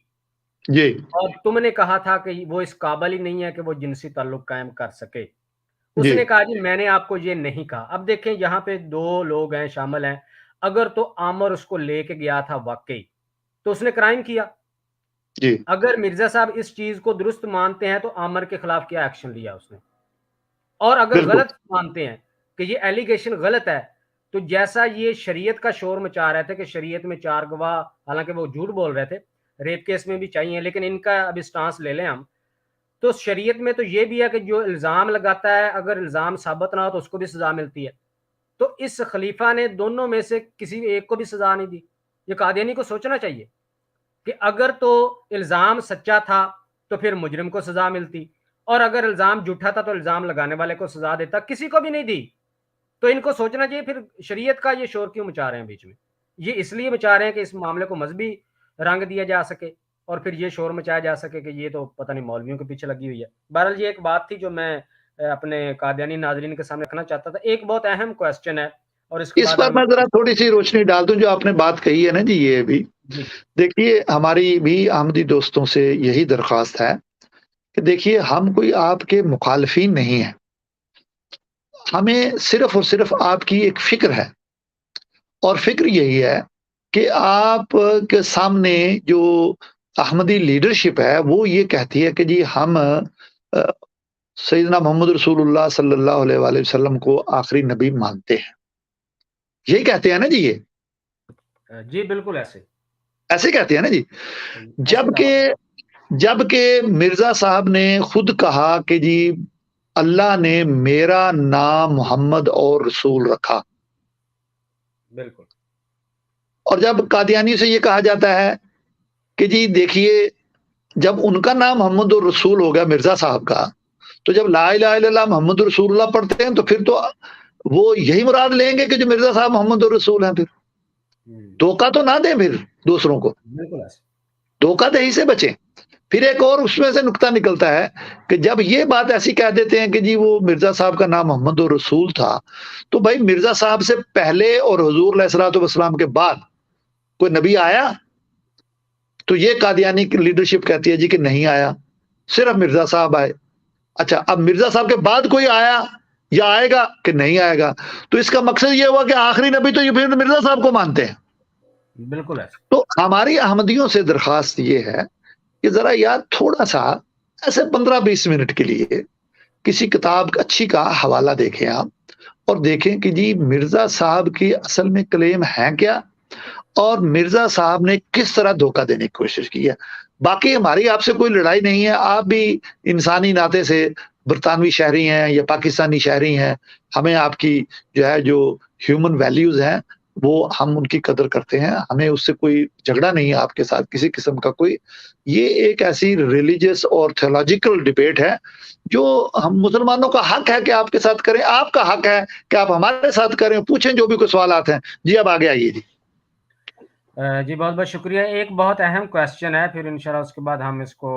جی، اور تم نے کہا تھا کہ وہ اس قابل ہی نہیں ہے کہ وہ جنسی تعلق قائم کر سکے. اس نے کہا جی میں نے آپ کو یہ نہیں کہا. اب دیکھیں یہاں پہ 2 لوگ ہیں شامل ہیں. اگر تو عامر اس کو لے کے گیا تھا واقعی تو اس نے کرائم کیا. جی اگر مرزا صاحب اس چیز کو درست مانتے ہیں تو عامر کے خلاف کیا ایکشن لیا اس نے، اور اگر بالکل غلط مانتے ہیں کہ یہ ایلیگیشن غلط ہے تو جیسا یہ شریعت کا شور مچا رہے تھے کہ شریعت میں 4 گواہ، حالانکہ وہ جھوٹ بول رہے تھے، ریپ کیس میں بھی چاہیے، لیکن ان کا اب اسٹانس لے لیں ہم، تو شریعت میں تو یہ بھی ہے کہ جو الزام لگاتا ہے اگر الزام ثابت نہ ہو تو اس کو بھی سزا ملتی ہے، تو اس خلیفہ نے دونوں میں سے کسی ایک کو بھی سزا نہیں دی۔ یہ قادیانی کو سوچنا چاہیے کہ اگر تو الزام سچا تھا تو پھر مجرم کو سزا ملتی، اور اگر الزام جھوٹا تھا تو الزام لگانے والے کو سزا دیتا، کسی کو بھی نہیں دی۔ تو ان کو سوچنا چاہیے پھر شریعت کا یہ شور کیوں مچا رہے ہیں بیچ میں؟ یہ اس لیے مچا رہے ہیں کہ اس معاملے کو مذہبی رنگ دیا جا سکے اور پھر یہ شور مچایا جا سکے کہ یہ تو پتہ نہیں مولویوں کے پیچھے لگی ہوئی ہے۔ بہرحال یہ ایک بات تھی جو میں اپنے قادیانی ناظرین کے سامنے رکھنا چاہتا تھا۔ ایک بہت اہم کوسچن ہے اور اس کے اس بعد پر ہم میں ذرا تھوڑی سی روشنی ڈال دوں جو آپ نے بات کہی ہے نا جی، یہ بھی جی دیکھیے ہماری بھی احمدی دوستوں سے یہی درخواست ہے کہ دیکھیے ہم کوئی آپ کے مخالفین نہیں ہیں، ہمیں صرف اور صرف آپ کی ایک فکر ہے، اور فکر یہی ہے کہ آپ کے سامنے جو احمدی لیڈرشپ ہے وہ یہ کہتی ہے کہ جی ہم سیدنا محمد رسول اللہ صلی اللہ علیہ وآلہ وسلم کو آخری نبی مانتے ہیں، یہی کہتے ہیں نا جی، یہ جی بالکل ایسے کہتے ہیں نا جی، ایسے جبکہ مرزا صاحب نے خود کہا کہ جی اللہ نے میرا نام محمد اور رسول رکھا، بالکل اور جب قادیانی سے یہ کہا جاتا ہے کہ جی دیکھیے جب ان کا نام محمد الرسول ہو گیا مرزا صاحب کا، تو جب لا الہ الا اللہ محمد رسول اللہ پڑھتے ہیں تو پھر تو وہ یہی مراد لیں گے کہ جو مرزا صاحب محمد الرسول ہیں، پھر دھوکہ تو نہ دیں پھر دوسروں کو، بالکل دھوکہ دہی سے بچیں۔ پھر ایک اور اس میں سے نقطہ نکلتا ہے کہ جب یہ بات ایسی کہہ دیتے ہیں کہ جی وہ مرزا صاحب کا نام محمد الرسول تھا، تو بھائی مرزا صاحب سے پہلے اور حضور علیہ الصلوۃ والسلام کے بعد کوئی نبی آیا؟ تو یہ قادیانی کی لیڈرشپ کہتی ہے جی کہ نہیں آیا، صرف مرزا صاحب آئے۔ اچھا اب مرزا صاحب کے بعد کوئی آیا یا آئے گا کہ نہیں آئے گا؟ تو اس کا مقصد یہ ہوا کہ آخری نبی تو یہ پھر مرزا صاحب کو مانتے ہیں۔ بالکل تو ہماری احمدیوں سے درخواست یہ ہے کہ ذرا یار تھوڑا سا ایسے 15-20 منٹ کے لیے کسی کتاب اچھی کا حوالہ دیکھیں آپ، اور دیکھیں کہ جی مرزا صاحب کی اصل میں کلیم ہے کیا، اور مرزا صاحب نے کس طرح دھوکہ دینے کی کوشش کی ہے۔ باقی ہماری آپ سے کوئی لڑائی نہیں ہے، آپ بھی انسانی ناطے سے برطانوی شہری ہیں یا پاکستانی شہری ہیں، ہمیں آپ کی جو ہے جو ہیومن ویلیوز ہیں وہ ہم ان کی قدر کرتے ہیں، ہمیں اس سے کوئی جھگڑا نہیں ہے آپ کے ساتھ کسی قسم کا کوئی۔ یہ ایک ایسی ریلیجس اور تھیولوجیکل ڈبیٹ ہے جو ہم مسلمانوں کا حق ہے کہ آپ کے ساتھ کریں، آپ کا حق ہے کہ آپ ہمارے ساتھ کریں، پوچھیں جو بھی کوئی سوالات ہیں۔ جی اب آگے آئیے جی۔ جی بہت بہت شکریہ۔ ایک بہت اہم کویسچن ہے، پھر انشاءاللہ اس کے بعد ہم اس کو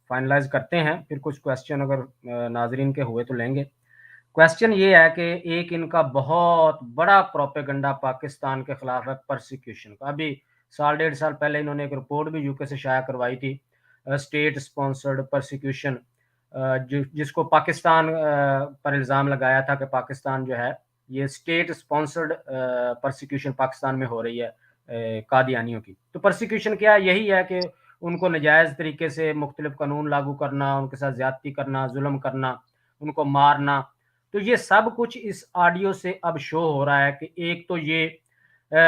فائنلائز کرتے ہیں، پھر کچھ کویسچن اگر ناظرین کے ہوئے تو لیں گے۔ کویسچن یہ ہے کہ ایک ان کا بہت بڑا پروپیگنڈا پاکستان کے خلاف ہے پرسیکیوشن کا۔ ابھی 1.5 سال پہلے انہوں نے ایک رپورٹ بھی یو کے سے شائع کروائی تھی، اسٹیٹ اسپانسرڈ پرسیکیوشن، جس کو پاکستان پر الزام لگایا تھا کہ پاکستان جو ہے یہ اسٹیٹ اسپانسرڈ پرسیکیوشن پاکستان میں ہو رہی ہے قادیانیوں کی۔ تو پرسیکیوشن کیا یہی ہے کہ ان کو نجائز طریقے سے مختلف قانون لاگو کرنا، ان کے ساتھ زیادتی کرنا، ظلم کرنا، ان کو مارنا۔ تو یہ سب کچھ اس آڈیو سے اب شو ہو رہا ہے کہ ایک تو یہ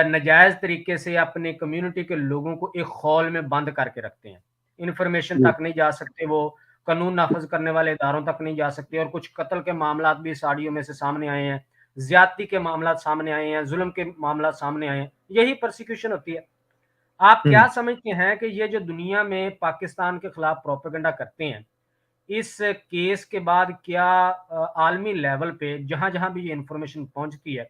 نجائز طریقے سے اپنے کمیونٹی کے لوگوں کو ایک خول میں بند کر کے رکھتے ہیں، انفارمیشن تک نہیں جا سکتے، وہ قانون نافذ کرنے والے اداروں تک نہیں جا سکتے، اور کچھ قتل کے معاملات بھی اس آڈیو میں سے سامنے آئے ہیں، زیادتی کے معاملات سامنے آئے ہیں، ظلم کے معاملات سامنے آئے ہیں۔ یہی پرسیکیوشن ہوتی ہے۔ آپ کیا سمجھتے ہیں کہ یہ جو دنیا میں پاکستان کے خلاف پروپیگنڈا کرتے ہیں، اس کیس کے بعد کیا عالمی لیول پہ جہاں جہاں بھی یہ انفارمیشن پہنچتی ہے،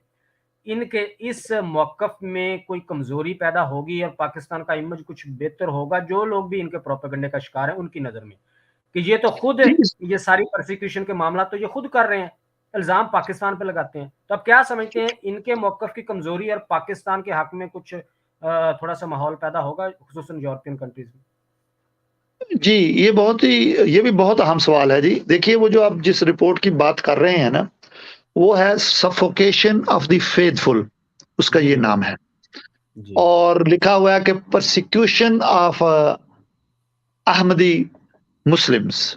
ان کے اس موقف میں کوئی کمزوری پیدا ہوگی اور پاکستان کا امیج کچھ بہتر ہوگا؟ جو لوگ بھی ان کے پروپیگنڈے کا شکار ہیں ان کی نظر میں کہ یہ تو خود یہ ساری پرسیکیوشن کے معاملات تو یہ خود کر رہے ہیں، الزام پاکستان پہ لگاتے ہیں، تو اب کیا سمجھتے ہیں ان کے موقف کی کمزوری اور پاکستان کے حق میں کچھ تھوڑا سا ماحول پیدا ہوگا خصوصاً یورپین کنٹریز میں؟ جی یہ بھی بہت اہم سوال ہے جی۔ دیکھیے وہ جو آپ جس رپورٹ کی بات کر رہے ہیں نا وہ ہے سفوکیشن آف دی فیتھفل، اس کا یہ نام ہے، اور لکھا ہوا ہے کہ پرسیکیوشن آف Ahmadi Muslims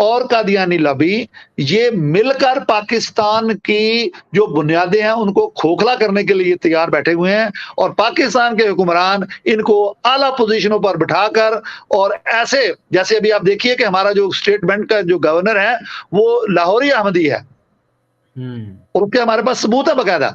اور قادیانی لابی یہ مل کر پاکستان کی جو بنیادیں ہیں ان کو کھوکھلا کرنے کے لیے تیار بیٹھے ہوئے ہیں، اور پاکستان کے حکمران ان کو اعلیٰ پوزیشنوں پر بٹھا کر، اور ایسے جیسے ابھی آپ دیکھیے کہ ہمارا جو اسٹیٹ بینک کا جو گورنر ہے وہ لاہوری احمدی ہے، اور ان کے ہمارے پاس ثبوت ہے باقاعدہ.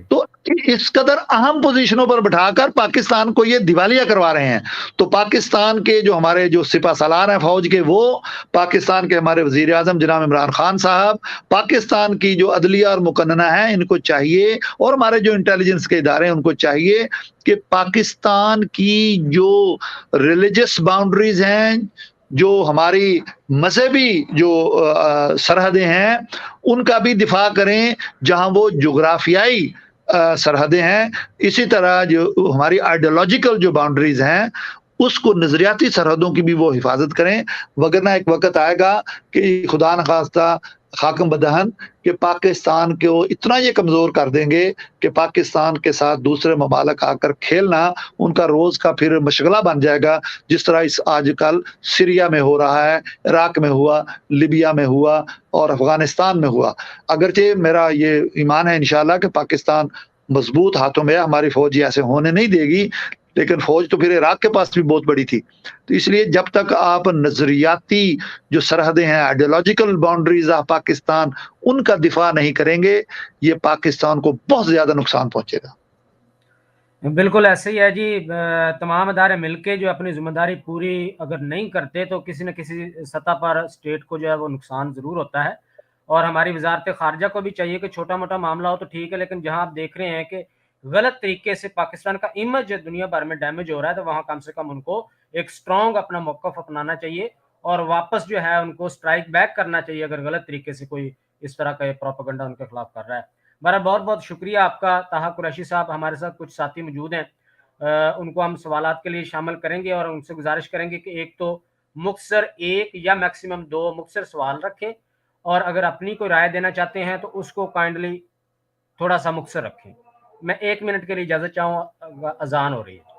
تو اس قدر اہم پوزیشنوں پر بٹھا کر پاکستان کو یہ دیوالیہ کروا رہے ہیں. تو پاکستان کے جو ہمارے جو سپہ سالار ہیں فوج کے، وہ پاکستان کے ہمارے وزیر اعظم جناب عمران خان صاحب، پاکستان کی جو عدلیہ اور مقننہ ہیں ان کو چاہیے، اور ہمارے جو انٹیلیجنس کے ادارے ہیں ان کو چاہیے کہ پاکستان کی جو ریلیجس باؤنڈریز ہیں، جو ہماری مذہبی جو سرحدیں ہیں ان کا بھی دفاع کریں جہاں وہ جغرافیائی سرحدیں ہیں. اسی طرح جو ہماری آئیڈیالوجیکل جو باؤنڈریز ہیں اس کو نظریاتی سرحدوں کی بھی وہ حفاظت کریں، وگرنہ ایک وقت آئے گا کہ خدا نخواستہ خاکم بدہن کہ پاکستان کو اتنا یہ کمزور کر دیں گے کہ پاکستان کے ساتھ دوسرے ممالک آ کر کھیلنا ان کا روز کا پھر مشغلہ بن جائے گا، جس طرح اس آج کل سیریا میں ہو رہا ہے، عراق میں ہوا، لیبیا میں ہوا اور افغانستان میں ہوا. اگرچہ میرا یہ ایمان ہے انشاءاللہ کہ پاکستان مضبوط ہاتھوں میں ہے، ہماری فوج ایسے ہونے نہیں دے گی، لیکن فوج تو پھر عراق کے پاس بھی بہت بڑی تھی. تو اس لیے جب تک آپ نظریاتی جو سرحدیں ہیں، آئیڈیالوجیکل باؤنڈریز آف پاکستان، ان کا دفاع نہیں کریں گے، یہ پاکستان کو بہت زیادہ نقصان پہنچے گا. بالکل ایسے ہی ہے جی. تمام ادارے مل کے جو اپنی ذمہ داری پوری اگر نہیں کرتے تو کسی نہ کسی سطح پر اسٹیٹ کو جو ہے وہ نقصان ضرور ہوتا ہے. اور ہماری وزارت خارجہ کو بھی چاہیے کہ چھوٹا موٹا معاملہ ہو تو ٹھیک ہے، لیکن جہاں آپ دیکھ رہے ہیں کہ غلط طریقے سے پاکستان کا امیج دنیا بھر میں ڈیمیج ہو رہا ہے، تو وہاں کم سے کم ان کو ایک اسٹرانگ اپنا موقف اپنانا چاہیے اور واپس جو ہے ان کو اسٹرائک بیک کرنا چاہیے اگر غلط طریقے سے کوئی اس طرح کا پروپیگنڈا ان کے خلاف کر رہا ہے. میرا بہت بہت شکریہ آپ کا طاہا قریشی صاحب. ہمارے ساتھ کچھ ساتھی موجود ہیں، ان کو ہم سوالات کے لیے شامل کریں گے اور ان سے گزارش کریں گے کہ ایک تو مختصر ایک یا میکسیمم 2 مختصر سوال رکھیں، اور اگر اپنی کوئی رائے دینا چاہتے ہیں تو اس کو کائنڈلی تھوڑا سا مختصر رکھیں. میں 1 منٹ کے لیے اجازت چاہوں، اذان ہو رہی ہے.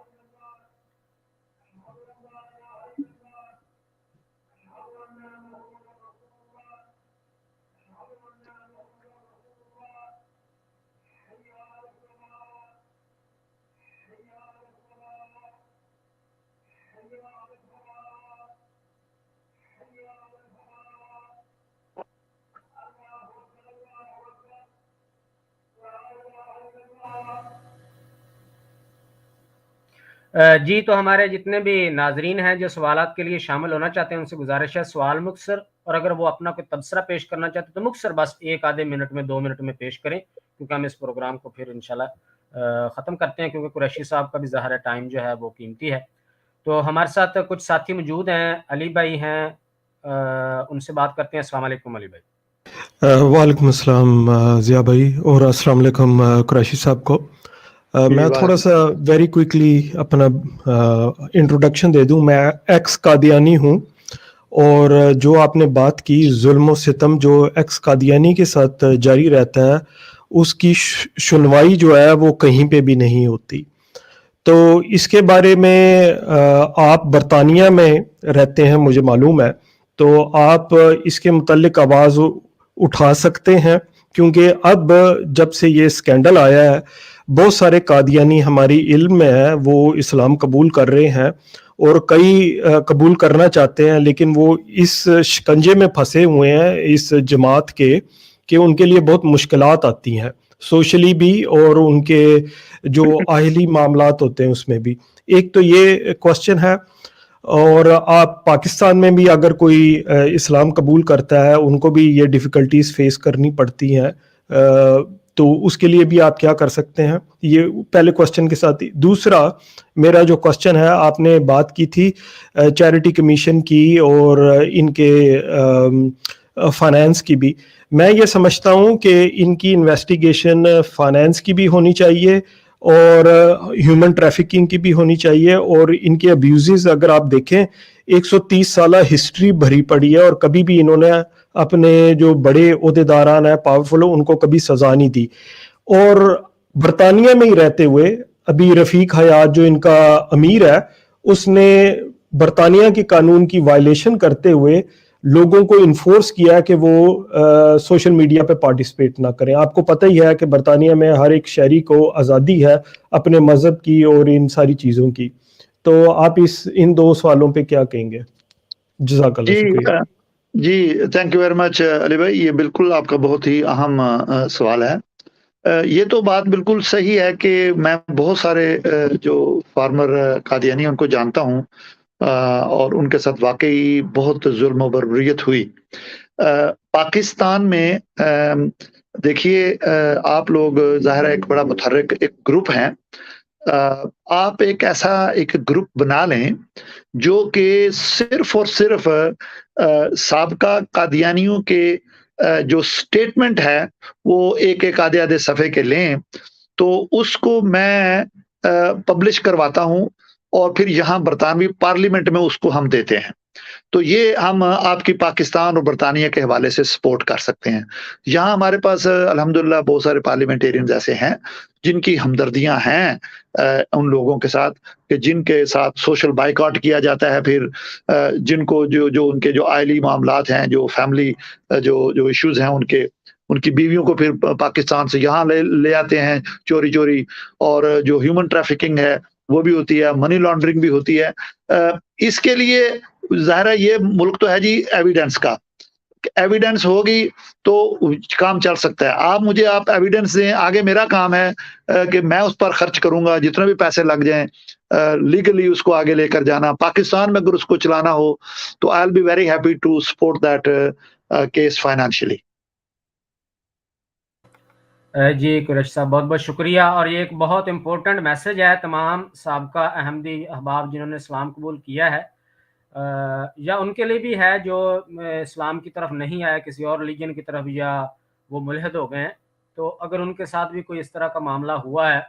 جی تو ہمارے جتنے بھی ناظرین ہیں جو سوالات کے لیے شامل ہونا چاہتے ہیں ان سے گزارش ہے سوال مختصر، اور اگر وہ اپنا کوئی تبصرہ پیش کرنا چاہتے ہیں تو مختصر بس 1 آدھے منٹ میں 2 منٹ میں پیش کریں، کیونکہ ہم اس پروگرام کو پھر انشاءاللہ ختم کرتے ہیں، کیونکہ قریشی صاحب کا بھی ظاہر ہے ٹائم جو ہے وہ قیمتی ہے. تو ہمارے ساتھ کچھ ساتھی موجود ہیں، علی بھائی ہیں، ان سے بات کرتے ہیں. السلام علیکم علی بھائی. وعلیکم السلام ضیاء بھائی، اور السلام علیکم قریشی صاحب کو. میں تھوڑا سا ویری کوئکلی اپنا انٹروڈکشن دے دوں. میں ایکس قادیانی ہوں، اور جو آپ نے بات کی ظلم و ستم جو ایکس قادیانی کے ساتھ جاری رہتا ہے، اس کی سنوائی جو ہے وہ کہیں پہ بھی نہیں ہوتی. تو اس کے بارے میں آپ برطانیہ میں رہتے ہیں مجھے معلوم ہے، تو آپ اس کے متعلق آواز اٹھا سکتے ہیں، کیونکہ اب جب سے یہ اسکینڈل آیا ہے بہت سارے قادیانی ہماری علم میں ہے وہ اسلام قبول کر رہے ہیں، اور کئی قبول کرنا چاہتے ہیں، لیکن وہ اس شکنجے میں پھنسے ہوئے ہیں اس جماعت کے کہ ان کے لیے بہت مشکلات آتی ہیں سوشلی بھی، اور ان کے جو اہلی معاملات ہوتے ہیں اس میں بھی. ایک تو یہ کوشچن ہے. اور آپ پاکستان میں بھی اگر کوئی اسلام قبول کرتا ہے ان کو بھی یہ ڈیفیکلٹیز فیس کرنی پڑتی ہیں، تو اس کے لیے بھی آپ کیا کر سکتے ہیں؟ یہ پہلے کوشچن کے ساتھ ہی. دوسرا میرا جو کوشچن ہے، آپ نے بات کی تھی چیریٹی کمیشن کی اور ان کے فائنانس کی بھی. میں یہ سمجھتا ہوں کہ ان کی انویسٹیگیشن فائنانس کی بھی ہونی چاہیے اور ہیومن ٹریفکنگ کی بھی ہونی چاہیے، اور ان کے ابیوزز اگر آپ دیکھیں 130 سالہ ہسٹری بھری پڑی ہے، اور کبھی بھی انہوں نے اپنے جو بڑے عہدیداران ہیں پاورفل ان کو کبھی سزا نہیں دی. اور برطانیہ میں ہی رہتے ہوئے ابھی رفیق حیات جو ان کا امیر ہے، اس نے برطانیہ کے قانون کی وائلیشن کرتے ہوئے لوگوں کو انفورس کیا کہ وہ سوشل میڈیا پہ پارٹیسپیٹ نہ کریں. آپ کو پتہ ہی ہے کہ برطانیہ میں ہر ایک شہری کو آزادی ہے اپنے مذہب کی اور ان ساری چیزوں کی. تو آپ ان دو سوالوں پہ کیا کہیں گے؟ جزاک اللہ. شکریہ جی تھینک یو ویری مچ علی بھائی. یہ بالکل آپ کا بہت ہی اہم سوال ہے. یہ تو بات بالکل صحیح ہے کہ میں بہت سارے جو فارمر قادیانی ان کو جانتا ہوں اور ان کے ساتھ واقعی بہت ظلم و بربریت ہوئی. پاکستان میں دیکھیے آپ لوگ ظاہر ایک بڑا متحرک ایک گروپ ہیں. آپ ایک ایسا ایک گروپ بنا لیں جو کہ صرف اور صرف سابقہ قادیانیوں کے جو سٹیٹمنٹ ہے وہ ایک آدھے صفحے کے لیں تو اس کو میں پبلش کرواتا ہوں اور پھر یہاں برطانوی پارلیمنٹ میں اس کو ہم دیتے ہیں. تو یہ ہم آپ کی پاکستان اور برطانیہ کے حوالے سے سپورٹ کر سکتے ہیں. یہاں ہمارے پاس الحمدللہ بہت سارے پارلیمنٹیرینز ایسے ہیں جن کی ہمدردیاں ہیں ان لوگوں کے ساتھ کہ جن کے ساتھ سوشل بائیکاٹ کیا جاتا ہے. پھر جن کو جو ان کے جو آئلی معاملات ہیں, جو فیملی جو ایشوز ہیں, ان کی بیویوں کو پھر پاکستان سے یہاں لے آتے ہیں چوری, اور جو ہیومن ٹریفکنگ ہے وہ بھی ہوتی ہے, منی لانڈرنگ بھی ہوتی ہے. اس کے لیے ظاہر ہے یہ ملک تو ہے جی ایویڈنس کا. ایویڈنس ہوگی تو کام چل سکتا ہے. آپ ایویڈنس دیں, آگے میرا کام ہے کہ میں اس پر خرچ کروں گا جتنے بھی پیسے لگ جائیں لیگلی اس کو آگے لے کر جانا. پاکستان میں اگر اس کو چلانا ہو تو I will be very happy to support that case financially. جی قریشی صاحب بہت بہت شکریہ. اور یہ ایک بہت امپورٹنٹ میسج ہے تمام سابقہ احمدی احباب جنہوں نے اسلام قبول کیا ہے, یا ان کے لیے بھی ہے جو اسلام کی طرف نہیں آیا, کسی اور ریلیجن کی طرف, یا وہ ملحد ہو گئے ہیں. تو اگر ان کے ساتھ بھی کوئی اس طرح کا معاملہ ہوا ہے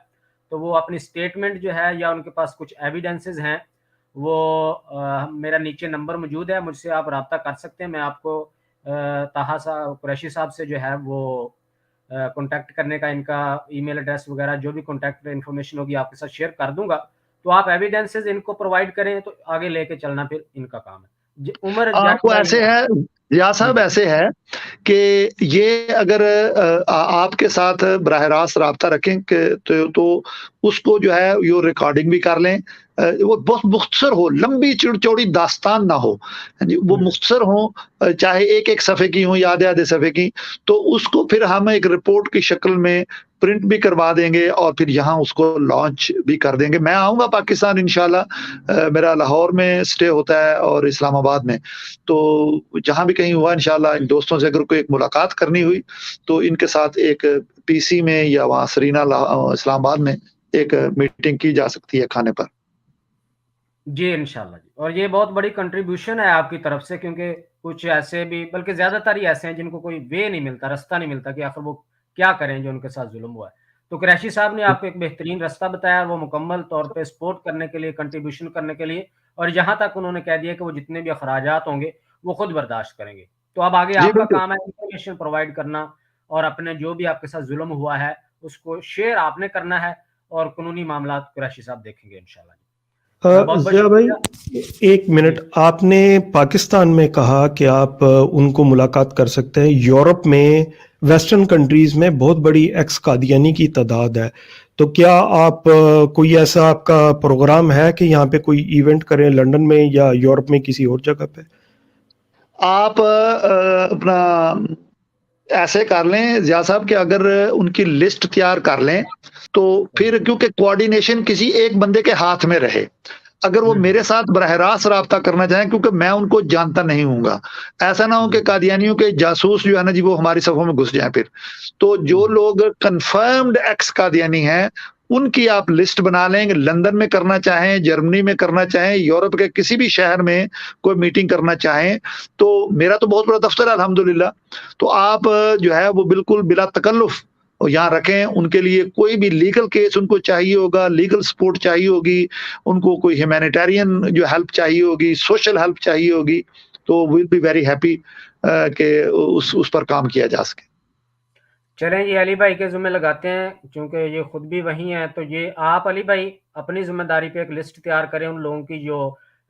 تو وہ اپنی سٹیٹمنٹ جو ہے یا ان کے پاس کچھ ایویڈنسز ہیں وہ میرا نیچے نمبر موجود ہے, مجھ سے آپ رابطہ کر سکتے ہیں. میں آپ کو طاہا صاحب قریشی صاحب سے جو ہے وہ کانٹیکٹ کرنے کا ان کا ای میل ایڈریس وغیرہ جو بھی کانٹیکٹ انفارمیشن ہوگی آپ کے ساتھ شیئر کر دوں گا. تو آپ ایویڈنسز ان کو پرووائڈ کریں تو آگے لے کے چلنا پھر ان کا کام ہے. عمر آپ کو ایسے ہے یا صاحب ایسے ہے کہ یہ اگر آپ کے ساتھ براہ راست رابطہ رکھیں تو اس کو جو ہے یہ ریکارڈنگ بھی کر لیں. وہ بہت مختصر ہو, لمبی چوڑی داستان نہ ہو, وہ مختصر ہو, چاہے ایک صفحے کی ہوں یا آدھے صفحے کی, تو اس کو پھر ہم ایک رپورٹ کی شکل میں پرنٹ بھی کروا دیں گے اور پھر یہاں اس کو لانچ بھی کر دیں گے. میں آؤں گا پاکستان انشاءاللہ, میرا لاہور میں سٹے ہوتا ہے اور اسلام آباد میں, تو جہاں بھی کہیں ہوا انشاءاللہ ان دوستوں سے اگر کوئی ایک ملاقات کرنی ہوئی تو ان کے ساتھ ایک پی سی میں یا وہاں سرینا اسلام آباد میں ایک میٹنگ کی جا سکتی ہے کھانے پر. جی انشاءاللہ جی. اور یہ بہت بڑی کنٹریبیوشن ہے آپ کی طرف سے, کیونکہ کچھ ایسے بھی, بلکہ زیادہ تر ہی ایسے ہیں جن کو کوئی وے نہیں ملتا, رستہ نہیں ملتا کہ آخر وہ کیا کریں جو ان کے ساتھ ظلم ہوا ہے. تو قریشی صاحب نے آپ کو ایک بہترین رستہ بتایا, وہ مکمل طور پہ سپورٹ کرنے کے لیے, کنٹریبیوشن کرنے کے لیے, اور یہاں تک انہوں نے کہہ دیا کہ وہ جتنے بھی اخراجات ہوں گے وہ خود برداشت کریں گے. تو اب آگے آپ کا کام ہے انفارمیشن پرووائڈ کرنا اور اپنے جو بھی آپ کے ساتھ ظلم ہوا ہے اس کو شیئر آپ نے کرنا ہے, اور قانونی معاملات قریشی صاحب دیکھیں گے انشاءاللہ. ضیاء بھائی ایک منٹ, آپ نے پاکستان میں کہا کہ آپ ان کو ملاقات کر سکتے ہیں. یورپ میں ویسٹرن کنٹریز میں بہت بڑی ایکس قادیانی کی تعداد ہے, تو کیا آپ کوئی ایسا آپ کا پروگرام ہے کہ یہاں پہ کوئی ایونٹ کریں لنڈن میں یا یورپ میں کسی اور جگہ پہ؟ آپ اپنا ایسے کر لیں ضیاء صاحب کہ اگر ان کی لسٹ تیار کر لیں تو پھر کیونکہ کوآرڈینیشن کسی ایک بندے کے ہاتھ میں رہے. اگر وہ میرے ساتھ براہ راست رابطہ کرنا چاہیں, کیونکہ میں ان کو جانتا نہیں ہوں گا, ایسا نہ ہو کہ قادیانیوں کے جاسوس جو ہے نا جی وہ ہماری صفوں میں گھس جائیں پھر. تو جو لوگ کنفرمڈ ایکس قادیانی ہیں ان کی آپ لسٹ بنا لیں. لندن میں کرنا چاہیں, جرمنی میں کرنا چاہیں, یورپ کے کسی بھی شہر میں کوئی میٹنگ کرنا چاہیں, تو میرا تو بہت بڑا دفتر ہے الحمدللہ, تو آپ جو ہے وہ بالکل بلا تکلف یہاں رکھیں. ان کے لیے کوئی بھی لیگل کیس ان کو چاہیے ہوگا, لیگل سپورٹ چاہیے ہوگی, ان کو کوئی ہیومینیٹیرین جو ہیلپ چاہیے ہوگی, سوشل ہیلپ چاہیے ہوگی, تو ویل بی ویری ہیپی کہ اس پر کام کیا جا سکے. چلیں یہ علی بھائی کے ذمہ لگاتے ہیں, چونکہ یہ خود بھی وہی ہیں, تو یہ آپ علی بھائی اپنی ذمہ داری پہ ایک لسٹ تیار کریں ان لوگوں کی جو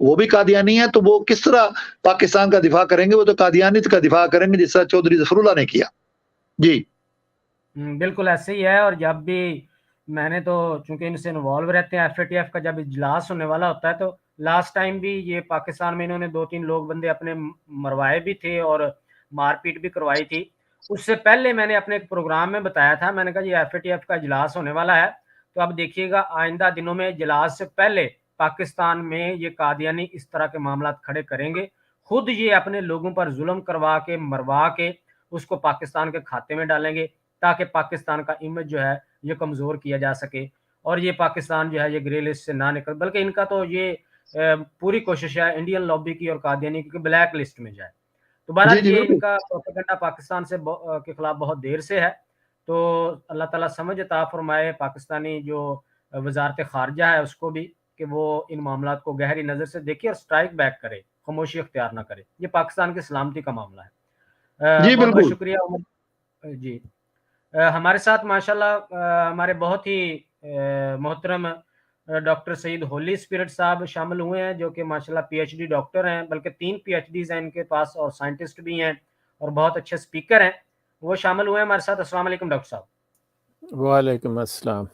وہ بھی قادیانی ہے، تو وہ کس طرح پاکستان کا دفاع کریں گے؟ وہ تو قادیانیت کا دفاع کریں گے جس طرح چودھری ظفر اللہ نے کیا. جی بالکل ایسے ہی ہے. اور جب بھی میں نے تو چونکہ ان سے انوالو رہتے ہیں، ایف اے ٹی ایف کا جب اجلاس ہونے والا ہوتا ہے تو لاسٹ ٹائم بھی یہ پاکستان میں انہوں نے 2-3 لوگ بندے اپنے مروائے بھی تھے اور مار پیٹ بھی کروائی تھی. اس سے پہلے میں نے اپنے ایک پروگرام میں بتایا تھا، میں نے کہا یہ ایف اے ٹی ایف کا اجلاس ہونے والا ہے، تو اب دیکھیے گا آئندہ دنوں میں اجلاس سے پہلے پاکستان میں یہ قادیانی اس طرح کے معاملات کھڑے کریں گے، خود یہ اپنے لوگوں پر ظلم کروا کے مروا کے اس کو پاکستان کے کھاتے میں ڈالیں گے تاکہ پاکستان کا امیج جو ہے یہ کمزور کیا جا سکے اور یہ پاکستان جو ہے یہ گرے لسٹ سے نہ نکل، بلکہ ان کا تو یہ پوری کوشش ہے انڈین لابی کی اور قادیانی کی بلیک لسٹ میں جائے. تو جی بہرحال جی یہ ان بالکل. کا پروپیگنڈا پاکستان سے کے خلاف بہت دیر سے ہے. تو اللہ تعالیٰ سمجھ عطا فرمائے پاکستانی جو وزارت خارجہ ہے اس کو بھی کہ وہ ان معاملات کو گہری نظر سے دیکھے اور سٹرائک بیک کرے، خاموشی اختیار نہ کرے. یہ پاکستان کی سلامتی کا معاملہ ہے. جی بہت بہت بالکل. شکریہ عمر جی. ہمارے ساتھ ماشاءاللہ ہمارے بہت ہی محترم ڈاکٹر سعید ہولی اسپرٹ صاحب شامل ہوئے ہیں، جو کہ ماشاءاللہ پی ایچ ڈی ڈاکٹر ہیں، بلکہ 3 پی ایچ ڈیز ہیں ان کے پاس اور سائنٹسٹ بھی ہیں اور بہت اچھے اسپیکر ہیں. وہ شامل ہوئے ہیں ہمارے ساتھ. السلام علیکم ڈاکٹر صاحب. وعلیکم السلام.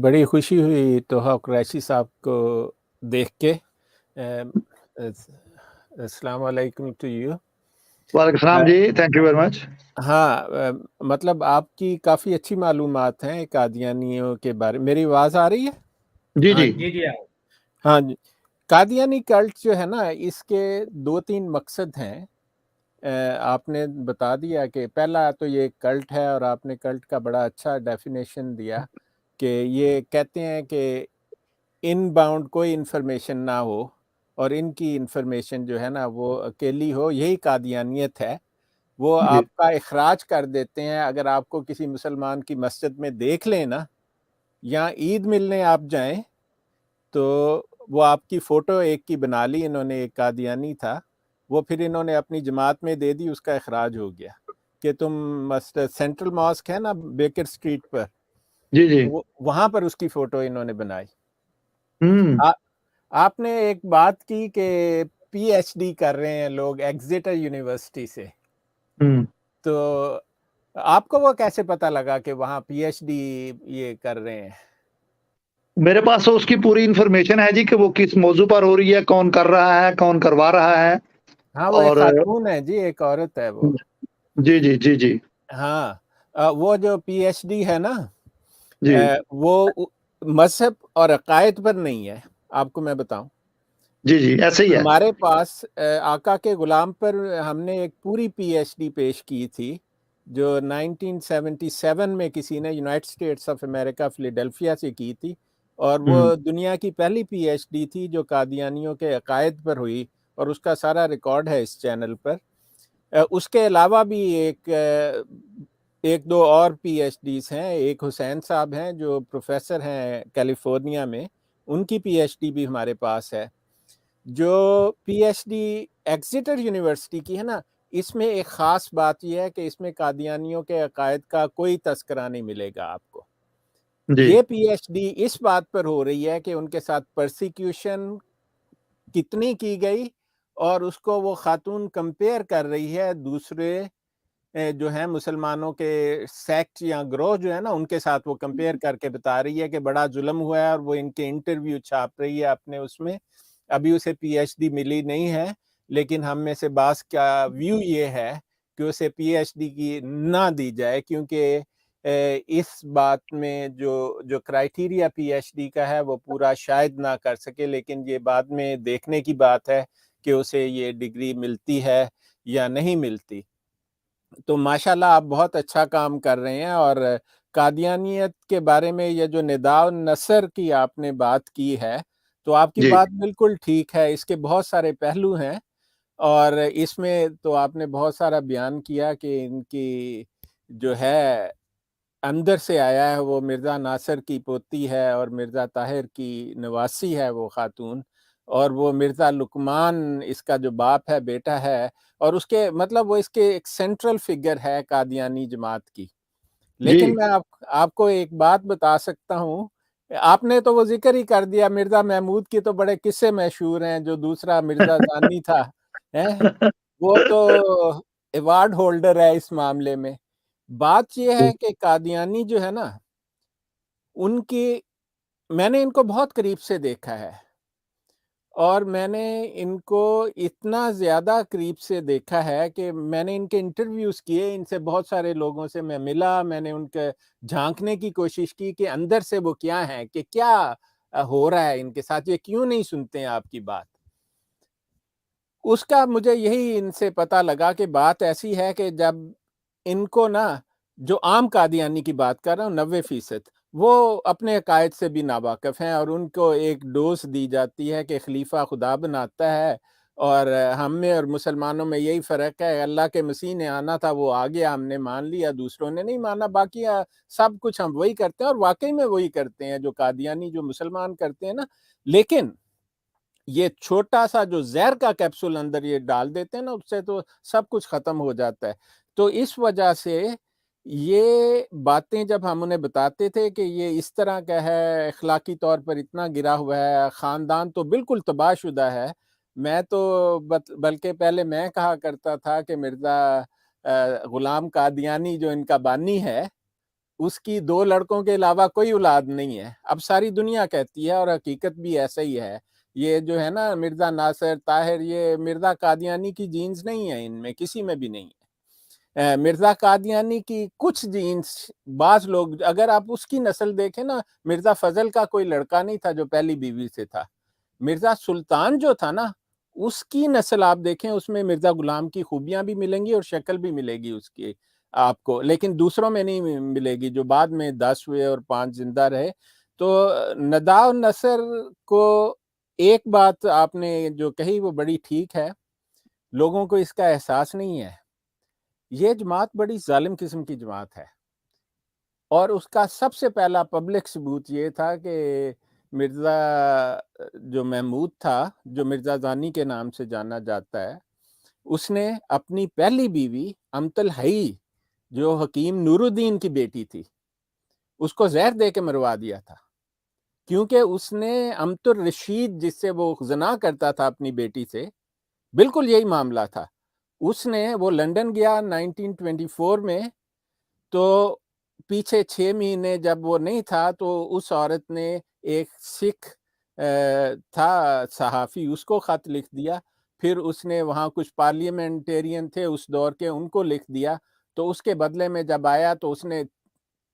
بڑی خوشی ہوئی توحا قریشی صاحب کو دیکھ کے. السلام علیکم ٹو یو. وعلیکم السلام جی، تھینک یو ویری مچ. ہاں مطلب آپ کی کافی اچھی معلومات ہیں قادیانیوں کے بارے. میری آواز آ رہی ہے؟ جی ہاں جی جی جی ہاں جی. قادیانی کلٹ جو ہے نا اس کے 2-3 مقصد ہیں. آپ نے بتا دیا کہ پہلا تو یہ کلٹ ہے، اور آپ نے کلٹ کا بڑا اچھا ڈیفینیشن دیا کہ یہ کہتے ہیں کہ ان باؤنڈ کوئی انفارمیشن نہ ہو اور ان کی انفارمیشن جو ہے نا وہ اکیلی ہو، یہی قادیانیت ہے. وہ جی آپ کا اخراج کر دیتے ہیں. اگر آپ کو کسی مسلمان کی مسجد میں دیکھ لیں نا، یا عید ملنے آپ جائیں تو وہ آپ کی فوٹو ایک کی بنا لی انہوں نے، ایک قادیانی تھا، وہ پھر انہوں نے اپنی جماعت میں دے دی، اس کا اخراج ہو گیا کہ تم سینٹرل ماسک ہے نا بیکر سٹریٹ پر، جی جی. وہاں پر اس کی فوٹو انہوں نے بنائی. ہوں. آپ نے ایک بات کی کہ پی ایچ ڈی کر رہے ہیں لوگ ایگزیٹر یونیورسٹی سے، تو آپ کو وہ کیسے پتہ لگا کہ وہاں پی ایچ ڈی یہ کر رہے ہیں؟ میرے پاس تو اس کی پوری انفارمیشن ہے جی کہ وہ کس موضوع پر ہو رہی ہے، کون کر رہا ہے، کون کروا رہا ہے. ہاں وہ ایک اور خاتون ہے جی، ایک عورت ہے وہ. جی جی جی جی ہاں وہ جو پی ایچ ڈی ہے نا جی وہ مذہب اور عقائد پر نہیں ہے. آپ کو میں بتاؤں، جی جی ایسے ہی ہے. ہمارے پاس آقا کے غلام پر ہم نے ایک پوری پی ایچ ڈی پیش کی تھی جو 1977 میں کسی نے United States of America Philadelphia سے کی تھی، اور وہ دنیا کی پہلی پی ایچ ڈی تھی جو قادیانیوں کے عقائد پر ہوئی، اور اس کا سارا ریکارڈ ہے اس چینل پر. اس کے علاوہ بھی ایک دو اور پی ایچ ڈیز ہیں. ایک حسین صاحب ہیں جو پروفیسر ہیں کیلیفورنیا میں، ان کی پی ایچ ڈی بھی ہمارے پاس ہے. جو پی ایچ ڈی ایگزیٹر یونیورسٹی کی ہے نا، اس میں ایک خاص بات یہ ہے کہ اس میں قادیانیوں کے عقائد کا کوئی تذکرہ نہیں ملے گا آپ کو. جی یہ پی ایچ ڈی اس بات پر ہو رہی ہے کہ ان کے ساتھ پرسیکیوشن کتنی کی گئی، اور اس کو وہ خاتون کمپیئر کر رہی ہے دوسرے جو ہیں مسلمانوں کے سیکٹ یا گروہ جو ہے نا ان کے ساتھ وہ کمپیئر کر کے بتا رہی ہے کہ بڑا ظلم ہوا ہے، اور وہ ان کے انٹرویو چھاپ رہی ہے اپنے اس میں. ابھی اسے پی ایچ ڈی ملی نہیں ہے، لیکن ہم میں سے بعض کا ویو یہ ہے کہ اسے پی ایچ ڈی کی نہ دی جائے، کیونکہ اس بات میں جو کرائیٹیریا پی ایچ ڈی کا ہے وہ پورا شاید نہ کر سکے، لیکن یہ بعد میں دیکھنے کی بات ہے کہ اسے یہ ڈگری ملتی ہے یا نہیں ملتی. تو ماشاءاللہ آپ بہت اچھا کام کر رہے ہیں. اور قادیانیت کے بارے میں یہ جو نداء النصر کی آپ نے بات کی ہے، تو آپ کی جی بات بالکل ٹھیک ہے. اس کے بہت سارے پہلو ہیں، اور اس میں تو آپ نے بہت سارا بیان کیا کہ ان کی جو ہے اندر سے آیا ہے، وہ مرزا ناصر کی پوتی ہے اور مرزا طاہر کی نواسی ہے وہ خاتون، اور وہ مرزا لقمان اس کا جو باپ ہے، بیٹا ہے، اور اس کے مطلب وہ اس کے ایک سینٹرل فگر ہے قادیانی جماعت کی. جی لیکن میں آپ کو ایک بات بتا سکتا ہوں آپ نے تو وہ ذکر ہی کر دیا، مرزا محمود کی تو بڑے قصے مشہور ہیں، جو دوسرا مرزا زانی تھا وہ تو ایوارڈ ہولڈر ہے اس معاملے میں۔ بات یہ ہے کہ قادیانی جو ہے نا، ان کی میں نے ان کو بہت قریب سے دیکھا ہے، اور میں نے ان کو اتنا زیادہ قریب سے دیکھا ہے کہ میں نے ان کے انٹرویوز کیے، ان سے بہت سارے لوگوں سے میں ملا، میں نے ان کے جھانکنے کی کوشش کی کہ اندر سے وہ کیا ہیں، کہ کیا ہو رہا ہے ان کے ساتھ، یہ کیوں نہیں سنتے ہیں آپ کی بات۔ اس کا مجھے یہی ان سے پتہ لگا کہ بات ایسی ہے کہ جب ان کو نا، جو عام قادیانی کی بات کر رہا ہوں 90%، وہ اپنے عقائد سے بھی ناواقف ہیں، اور ان کو ایک ڈوز دی جاتی ہے کہ خلیفہ خدا بناتا ہے، اور ہم میں اور مسلمانوں میں یہی فرق ہے، اللہ کے مسیح نے آنا تھا، وہ آ گیا، ہم نے مان لیا، دوسروں نے نہیں مانا، باقی سب کچھ ہم وہی کرتے ہیں، اور واقعی میں وہی کرتے ہیں جو قادیانی، جو مسلمان کرتے ہیں نا۔ لیکن یہ چھوٹا سا جو زہر کا کیپسول اندر یہ ڈال دیتے ہیں نا، اس سے تو سب کچھ ختم ہو جاتا ہے۔ تو اس وجہ سے یہ باتیں جب ہم انہیں بتاتے تھے کہ یہ اس طرح کا ہے، اخلاقی طور پر اتنا گرا ہوا ہے، خاندان تو بالکل تباہ شدہ ہے، میں تو بلکہ پہلے میں کہا کرتا تھا کہ مرزا غلام قادیانی جو ان کا بانی ہے، اس کی 2 لڑکوں کے علاوہ کوئی اولاد نہیں ہے۔ اب ساری دنیا کہتی ہے، اور حقیقت بھی ایسا ہی ہے۔ یہ جو ہے نا مرزا ناصر، طاہر، یہ مرزا قادیانی کی جینز نہیں ہے، ان میں کسی میں بھی نہیں ہے۔ مرزا قادیانی کی کچھ جینز، بعض لوگ، اگر آپ اس کی نسل دیکھیں نا، مرزا فضل کا کوئی لڑکا نہیں تھا جو پہلی بیوی سے تھا۔ مرزا سلطان جو تھا نا، اس کی نسل آپ دیکھیں، اس میں مرزا غلام کی خوبیاں بھی ملیں گی اور شکل بھی ملے گی اس کی آپ کو، لیکن دوسروں میں نہیں ملے گی، جو بعد میں 10 ہوئے اور 5 زندہ رہے۔ تو ندا نصر کو ایک بات آپ نے جو کہی وہ بڑی ٹھیک ہے، لوگوں کو اس کا احساس نہیں ہے۔ یہ جماعت بڑی ظالم قسم کی جماعت ہے، اور اس کا سب سے پہلا پبلک ثبوت یہ تھا کہ مرزا جو محمود تھا، جو مرزا زانی کے نام سے جانا جاتا ہے، اس نے اپنی پہلی بیوی امت الحی، جو حکیم نور الدین کی بیٹی تھی، اس کو زہر دے کے مروا دیا تھا، کیونکہ اس نے امت الرشید، جس سے وہ زنا کرتا تھا اپنی بیٹی سے، بالکل یہی معاملہ تھا۔ اس نے، وہ لنڈن گیا 1924 میں، تو پیچھے 6 مہینے جب وہ نہیں تھا، تو اس عورت نے ایک سکھ تھا صحافی، اس کو خط لکھ دیا، پھر اس نے وہاں کچھ پارلیمنٹیرین تھے اس دور کے، ان کو لکھ دیا، تو اس کے بدلے میں جب آیا تو اس نے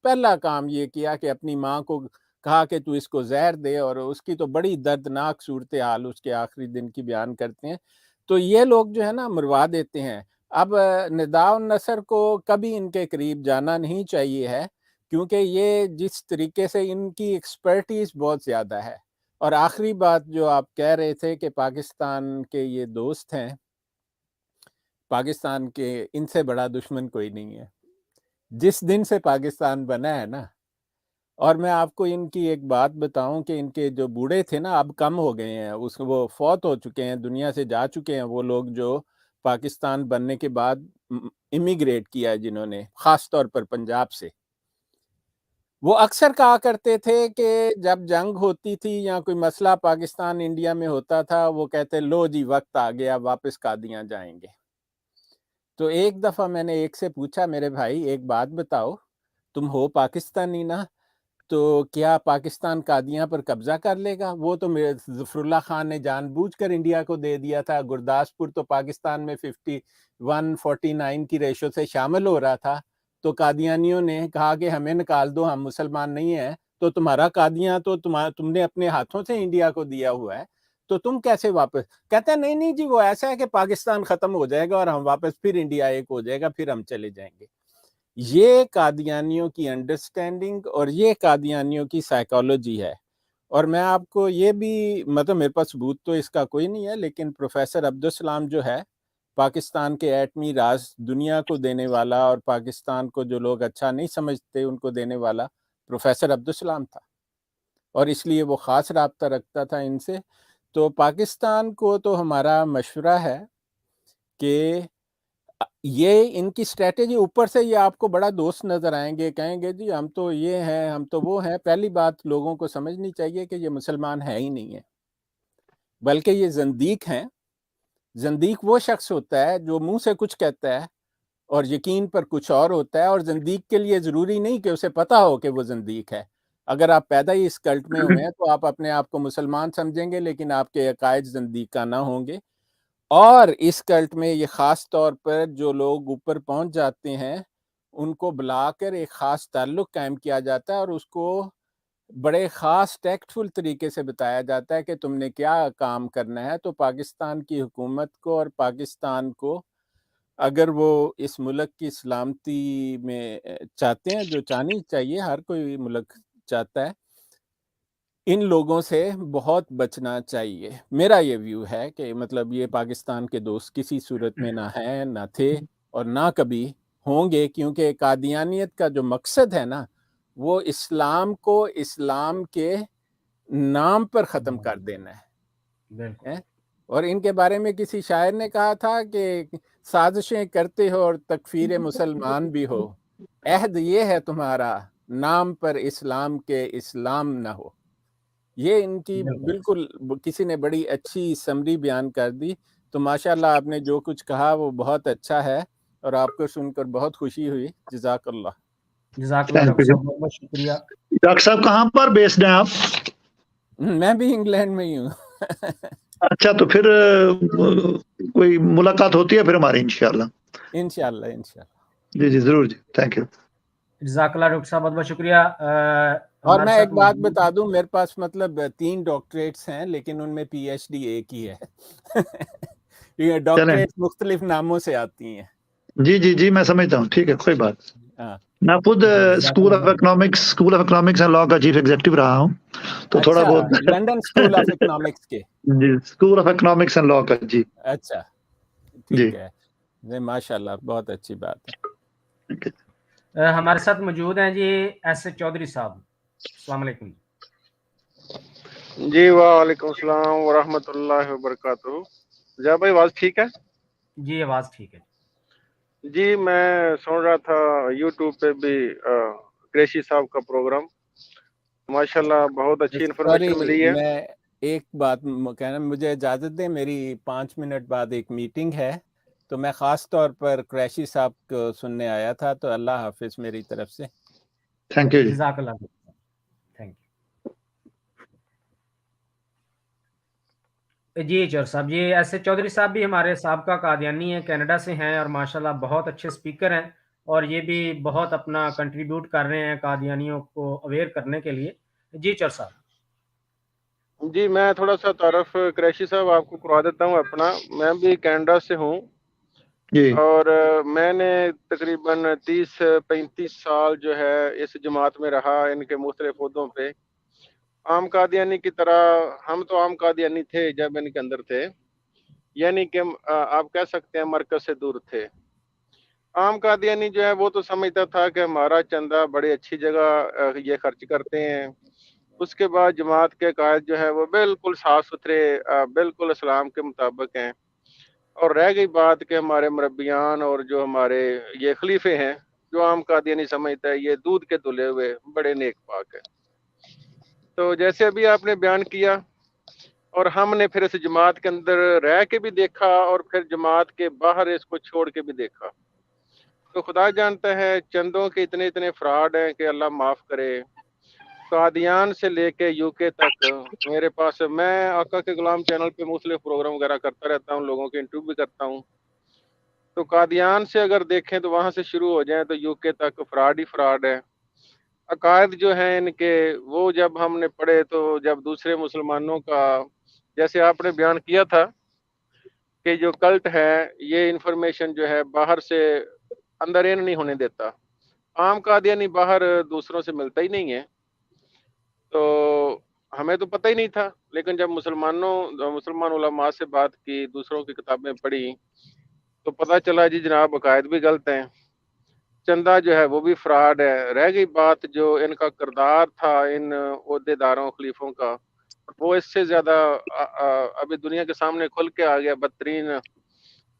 پہلا کام یہ کیا کہ اپنی ماں کو کہا کہ تو اس کو زہر دے، اور اس کی تو بڑی دردناک صورتحال اس کے آخری دن کی بیان کرتے ہیں۔ تو یہ لوگ جو ہے نا مروا دیتے ہیں۔ اب ندا النصر کو کبھی ان کے قریب جانا نہیں چاہیے ہے، کیونکہ یہ جس طریقے سے ان کی ایکسپرٹیز بہت زیادہ ہے۔ اور آخری بات جو آپ کہہ رہے تھے کہ پاکستان کے یہ دوست ہیں، پاکستان کے ان سے بڑا دشمن کوئی نہیں ہے۔ جس دن سے پاکستان بنا ہے نا، اور میں آپ کو ان کی ایک بات بتاؤں کہ ان کے جو بوڑھے تھے نا، اب کم ہو گئے ہیں، وہ فوت ہو چکے ہیں، دنیا سے جا چکے ہیں، وہ لوگ جو پاکستان بننے کے بعد امیگریٹ کیا ہے، جنہوں نے خاص طور پر پنجاب سے، وہ اکثر کہا کرتے تھے کہ جب جنگ ہوتی تھی یا کوئی مسئلہ پاکستان انڈیا میں ہوتا تھا، وہ کہتے لو جی وقت آ گیا، واپس قادیاں جائیں گے۔ تو ایک دفعہ میں نے ایک سے پوچھا، میرے بھائی ایک بات بتاؤ، تم ہو پاکستانی نا، تو کیا پاکستان قادیاں پر قبضہ کر لے گا؟ وہ تو ظفر اللہ خان نے جان بوجھ کر انڈیا کو دے دیا تھا، گرداسپور تو پاکستان میں 51-49 کی ریشو سے شامل ہو رہا تھا، تو قادیانیوں نے کہا کہ ہمیں نکال دو، ہم مسلمان نہیں ہیں، تو تمہارا قادیاں تو تم نے اپنے ہاتھوں سے انڈیا کو دیا ہوا ہے، تو تم کیسے واپس؟ کہتے ہیں نہیں جی، وہ ایسا ہے کہ پاکستان ختم ہو جائے گا اور ہم واپس پھر انڈیا ایک ہو جائے گا، پھر ہم چلے جائیں گے۔ یہ قادیانیوں کی انڈرسٹینڈنگ اور یہ قادیانیوں کی سائیکالوجی ہے۔ اور میں آپ کو یہ بھی، مطلب میرے پاس ثبوت تو اس کا کوئی نہیں ہے، لیکن پروفیسر عبدالسلام جو ہے، پاکستان کے ایٹمی راز دنیا کو دینے والا، اور پاکستان کو جو لوگ اچھا نہیں سمجھتے ان کو دینے والا پروفیسر عبدالسلام تھا، اور اس لیے وہ خاص رابطہ رکھتا تھا ان سے۔ تو پاکستان کو تو ہمارا مشورہ ہے کہ یہ ان کی اسٹریٹجی اوپر سے یہ آپ کو بڑا دوست نظر آئیں گے, کہیں گے جی ہم تو یہ ہیں, ہم تو وہ ہیں. پہلی بات لوگوں کو سمجھنی چاہیے کہ یہ مسلمان ہے ہی نہیں ہے, بلکہ یہ زندیق ہیں. زندیق وہ شخص ہوتا ہے جو منہ سے کچھ کہتا ہے اور یقین پر کچھ اور ہوتا ہے, اور زندیق کے لیے ضروری نہیں کہ اسے پتہ ہو کہ وہ زندیق ہے. اگر آپ پیدا ہی اس کلٹ میں ہوئے ہیں تو آپ اپنے آپ کو مسلمان سمجھیں گے, لیکن آپ کے عقائد زندیقانہ ہوں گے. اور اس کلٹ میں یہ خاص طور پر جو لوگ اوپر پہنچ جاتے ہیں ان کو بلا کر ایک خاص تعلق قائم کیا جاتا ہے, اور اس کو بڑے خاص ٹیکٹفل طریقے سے بتایا جاتا ہے کہ تم نے کیا کام کرنا ہے. تو پاکستان کی حکومت کو اور پاکستان کو اگر وہ اس ملک کی سلامتی میں چاہتے ہیں, جو چاہنی چاہیے, ہر کوئی ملک چاہتا ہے, ان لوگوں سے بہت بچنا چاہیے. میرا یہ ویو ہے کہ مطلب یہ پاکستان کے دوست کسی صورت میں نہ ہیں, نہ تھے, اور نہ کبھی ہوں گے, کیونکہ قادیانیت کا جو مقصد ہے نا وہ اسلام کو اسلام کے نام پر ختم کر دینا بالکل. ہے. اور ان کے بارے میں کسی شاعر نے کہا تھا کہ سازشیں کرتے ہو اور تکفیر مسلمان بھی ہو, عہد یہ ہے تمہارا نام پر اسلام کے اسلام نہ ہو. یہ ان کی بالکل کسی نے بڑی اچھی سمری بیان کر دی. تو ماشاءاللہ آپ نے جو کچھ کہا وہ بہت اچھا ہے, اور آپ کو سن کر بہت خوشی ہوئی. جزاک اللہ. جزاک اللہ ڈاکٹر صاحب, بہت بہت شکریہ. ڈاکٹر صاحب کہاں پر بیسڈ ہیں آپ؟ میں بھی انگلینڈ میں ہی ہوں. اچھا, تو پھر کوئی ملاقات ہوتی ہے پھر ہماری انشاءاللہ. انشاءاللہ. جی جی ضرور جی, تھینک یو. جزاک اللہ ڈاکٹر صاحب, بہت بہت شکریہ. اور میں ایک بات بتا دوں, میرے پاس مطلب 3 ڈاکٹریٹس ہیں, لیکن ان میں پی ایچ ڈی ایک ہی ہے. ڈاکٹریٹ مختلف ناموں سے آتی ہیں. جی جی جی میں سمجھتا ہوں, ٹھیک ہے, کوئی بات. میں خود اسکول آف اکنامکس اینڈ لا کا چیف ایگزیکٹو رہا ہوں, تو تھوڑا بہت لنڈن اسکول آف اکنامکس کے. جی, اسکول آف اکنامکس اینڈ لا کا. جی اچھا, ٹھیک ہے, ماشاء اللہ, بہت اچھی بات ہے. ہمارے ساتھ موجود ہیں جی ایس اے چودھری صاحب. السلام علیکم. جی وعلیکم السلام ورحمۃ اللہ وبرکاتہ. جا بھائی آواز ٹھیک ہے؟ جی آواز ٹھیک ہے. جی میں سن رہا تھا یوٹیوب پہ بھی قریشی صاحب کا پروگرام, ماشاءاللہ بہت اچھی انفارمیشن ملی ہے. میں ایک بات کہنا, مجھے اجازت دیں, میری 5 منٹ بعد ایک میٹنگ ہے, تو میں خاص طور پر قریشی صاحب کو سننے آیا تھا. تو اللہ حافظ میری طرف سے. Thank you. جزاک اللہ, تھینک یو. جی چور صاحب, یہ ایس اے چودھری صاحب بھی ہمارے سابقہ قادیانی ہیں, کینیڈا سے ہیں, اور ماشاءاللہ بہت اچھے سپیکر ہیں, اور یہ بھی بہت اپنا کنٹریبیوٹ کر رہے ہیں قادیانیوں کو اویئر کرنے کے لیے. جی چور صاحب. جی میں تھوڑا سا تعارف قریشی صاحب آپ کو کروا دیتا ہوں اپنا. میں بھی کینیڈا سے ہوں, اور میں نے تقریباً 30-35 سال جو ہے اس جماعت میں رہا, ان کے مختلف عہدوں پہ. عام قادیانی کی طرح ہم تو عام قادیانی تھے جب ان کے اندر تھے, یعنی کہ آپ کہہ سکتے ہیں مرکز سے دور تھے. عام قادیانی جو ہے وہ تو سمجھتا تھا کہ ہمارا چندہ بڑی اچھی جگہ یہ خرچ کرتے ہیں. اس کے بعد جماعت کے قائد جو ہے وہ بالکل صاف ستھرے, بالکل اسلام کے مطابق ہیں. اور رہ گئی بات کہ ہمارے مربیان اور جو ہمارے یہ خلیفے ہیں, جو عام قادیانی سمجھتا ہے یہ دودھ کے دھلے ہوئے بڑے نیک پاک ہیں. تو جیسے ابھی آپ نے بیان کیا, اور ہم نے پھر اس جماعت کے اندر رہ کے بھی دیکھا, اور پھر جماعت کے باہر اس کو چھوڑ کے بھی دیکھا, تو خدا جانتا ہے چندوں کے اتنے فراڈ ہیں کہ اللہ معاف کرے. قادیان سے لے کے یو کے تک میرے پاس, میں آقا کے غلام چینل پہ مختلف پروگرام وغیرہ کرتا رہتا ہوں, لوگوں کے انٹرویو بھی کرتا ہوں. تو قادیان سے اگر دیکھیں تو وہاں سے شروع ہو جائیں تو یو کے تک فراڈ ہی فراڈ ہے. عقائد جو ہیں ان کے وہ جب ہم نے پڑھے, تو جب دوسرے مسلمانوں کا, جیسے آپ نے بیان کیا تھا کہ جو کلٹ ہے یہ انفارمیشن جو ہے باہر سے اندر ان نہیں ہونے دیتا. عام قادیانی باہر دوسروں سے ملتا ہی نہیں ہے, تو ہمیں تو پتہ ہی نہیں تھا. لیکن جب مسلمان علماء سے بات کی, دوسروں کی کتابیں پڑھی, تو پتہ چلا جی جناب عقائد بھی غلط ہیں, چندہ جو ہے وہ بھی فراڈ ہے. رہ گئی بات جو ان کا کردار تھا ان عہدے داروں خلیفوں کا, وہ اس سے زیادہ ابھی دنیا کے سامنے کھل کے آ گیا, بدترین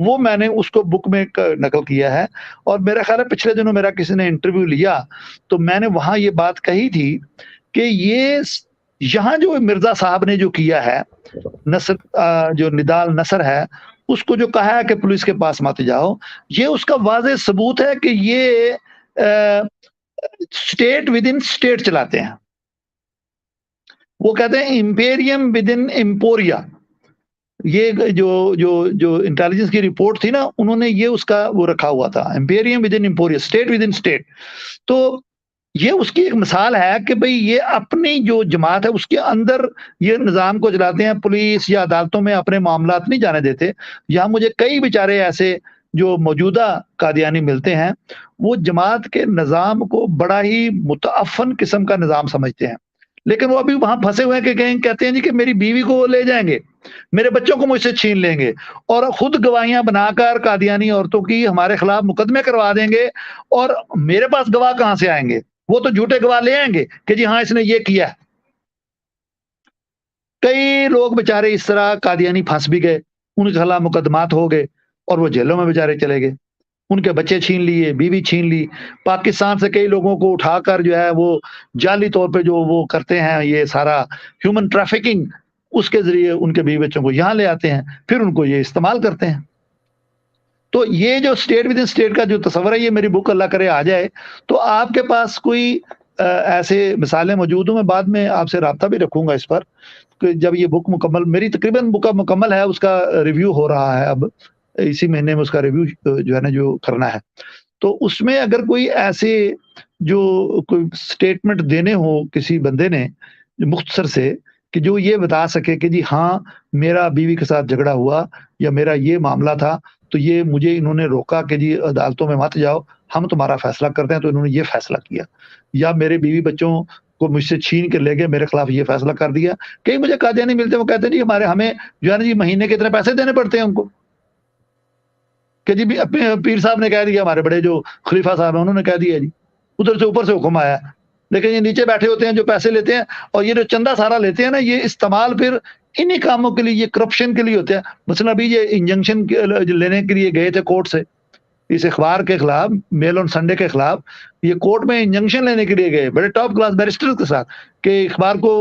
وہ میں نے اس کو بک میں نقل کیا ہے. اور میرا خیال ہے پچھلے دنوں میرا کسی نے انٹرویو لیا تو میں نے وہاں یہ بات کہی تھی کہ یہ یہاں جو مرزا صاحب نے جو کیا ہے نصر جو نضال نصر ہے اس کو جو کہا ہے کہ پولیس کے پاس مت جاؤ, یہ اس کا واضح ثبوت ہے کہ یہ اسٹیٹ ود ان اسٹیٹ چلاتے ہیں. وہ کہتے ہیں امپیریم ود ان امپوریا. یہ جو انٹیلیجنس کی رپورٹ تھی نا انہوں نے یہ اس کا وہ رکھا ہوا تھا, imperium within imperio, state within state. تو یہ اس کی ایک مثال ہے کہ بھئی یہ اپنی جو جماعت ہے اس کے اندر یہ نظام کو چلاتے ہیں, پولیس یا عدالتوں میں اپنے معاملات نہیں جانے دیتے. یہاں مجھے کئی بیچارے ایسے جو موجودہ قادیانی ملتے ہیں وہ جماعت کے نظام کو بڑا ہی متعفن قسم کا نظام سمجھتے ہیں, لیکن وہ ابھی وہاں پھنسے ہوئے ہیں کہ کہتے ہیں جی کہ میری بیوی کو لے جائیں گے, میرے بچوں کو مجھ سے چھین لیں گے, اور خود گواہیاں بنا کر قادیانی عورتوں کی ہمارے خلاف مقدمے کروا دیں گے, اور میرے پاس گواہ کہاں سے آئیں گے؟ وہ تو جھوٹے گواہ لے آئیں گے کہ جی ہاں اس نے یہ کیا. کئی لوگ بیچارے اس طرح قادیانی پھنس بھی گئے, ان کے خلاف مقدمات ہو گئے اور وہ جیلوں میں بیچارے چلے گئے, ان کے بچے چھین لیے, بیوی چھین لی. پاکستان سے کئی لوگوں کو اٹھا کر جو ہے وہ جعلی طور پہ جو وہ کرتے ہیں یہ سارا ہیومن ٹریفکنگ, اس کے ذریعے ان کے بیوی بچوں کو یہاں لے آتے ہیں, پھر ان کو یہ استعمال کرتے ہیں. تو یہ جو اسٹیٹ ود ان اسٹیٹ کا جو تصور ہے یہ میری بک اللہ کرے آ جائے تو آپ کے پاس کوئی ایسے مثالیں موجود ہوں. میں بعد میں آپ سے رابطہ بھی رکھوں گا اس پر کہ جب یہ بک مکمل, میری تقریباً بک مکمل ہے, اس کا ریویو ہو رہا ہے, اب اسی مہینے میں اس کا ریویو جو ہے نا جو کرنا ہے. تو اس میں اگر کوئی ایسے جو کوئی سٹیٹمنٹ دینے ہو کسی بندے نے مختصر سے کہ جو یہ بتا سکے کہ جی ہاں میرا بیوی کے ساتھ جھگڑا ہوا یا میرا یہ معاملہ تھا تو یہ مجھے انہوں نے روکا کہ جی عدالتوں میں مت جاؤ, ہم تمہارا فیصلہ کرتے ہیں, تو انہوں نے یہ فیصلہ کیا, یا میرے بیوی بچوں کو مجھ سے چھین کے لے گئے, میرے خلاف یہ فیصلہ کر دیا. کئی مجھے قادیانی ملتے ہیں وہ کہتے ہیں جی ہمیں جو ہے نا جی مہینے کے اتنے پیسے دینے پڑتے ہیں ان کو, کہ جی اپنے پیر صاحب نے کہہ دیا, ہمارے بڑے جو خلیفہ صاحب ہیں انہوں نے کہہ دیا جی, ادھر سے اوپر سے حکم آیا, لیکن یہ نیچے بیٹھے ہوتے ہیں جو پیسے لیتے ہیں اور یہ جو چندہ سارا لیتے ہیں نا یہ استعمال پھر انہی کاموں کے لیے, یہ کرپشن کے لیے ہوتے ہیں. مثلا ابھی یہ انجنکشن لینے کے لیے گئے تھے کورٹ سے اس اخبار کے خلاف, میل آن سنڈے کے خلاف, یہ کورٹ میں انجنکشن لینے کے لیے گئے بڑے ٹاپ کلاس بیرسٹر کے ساتھ کہ اخبار کو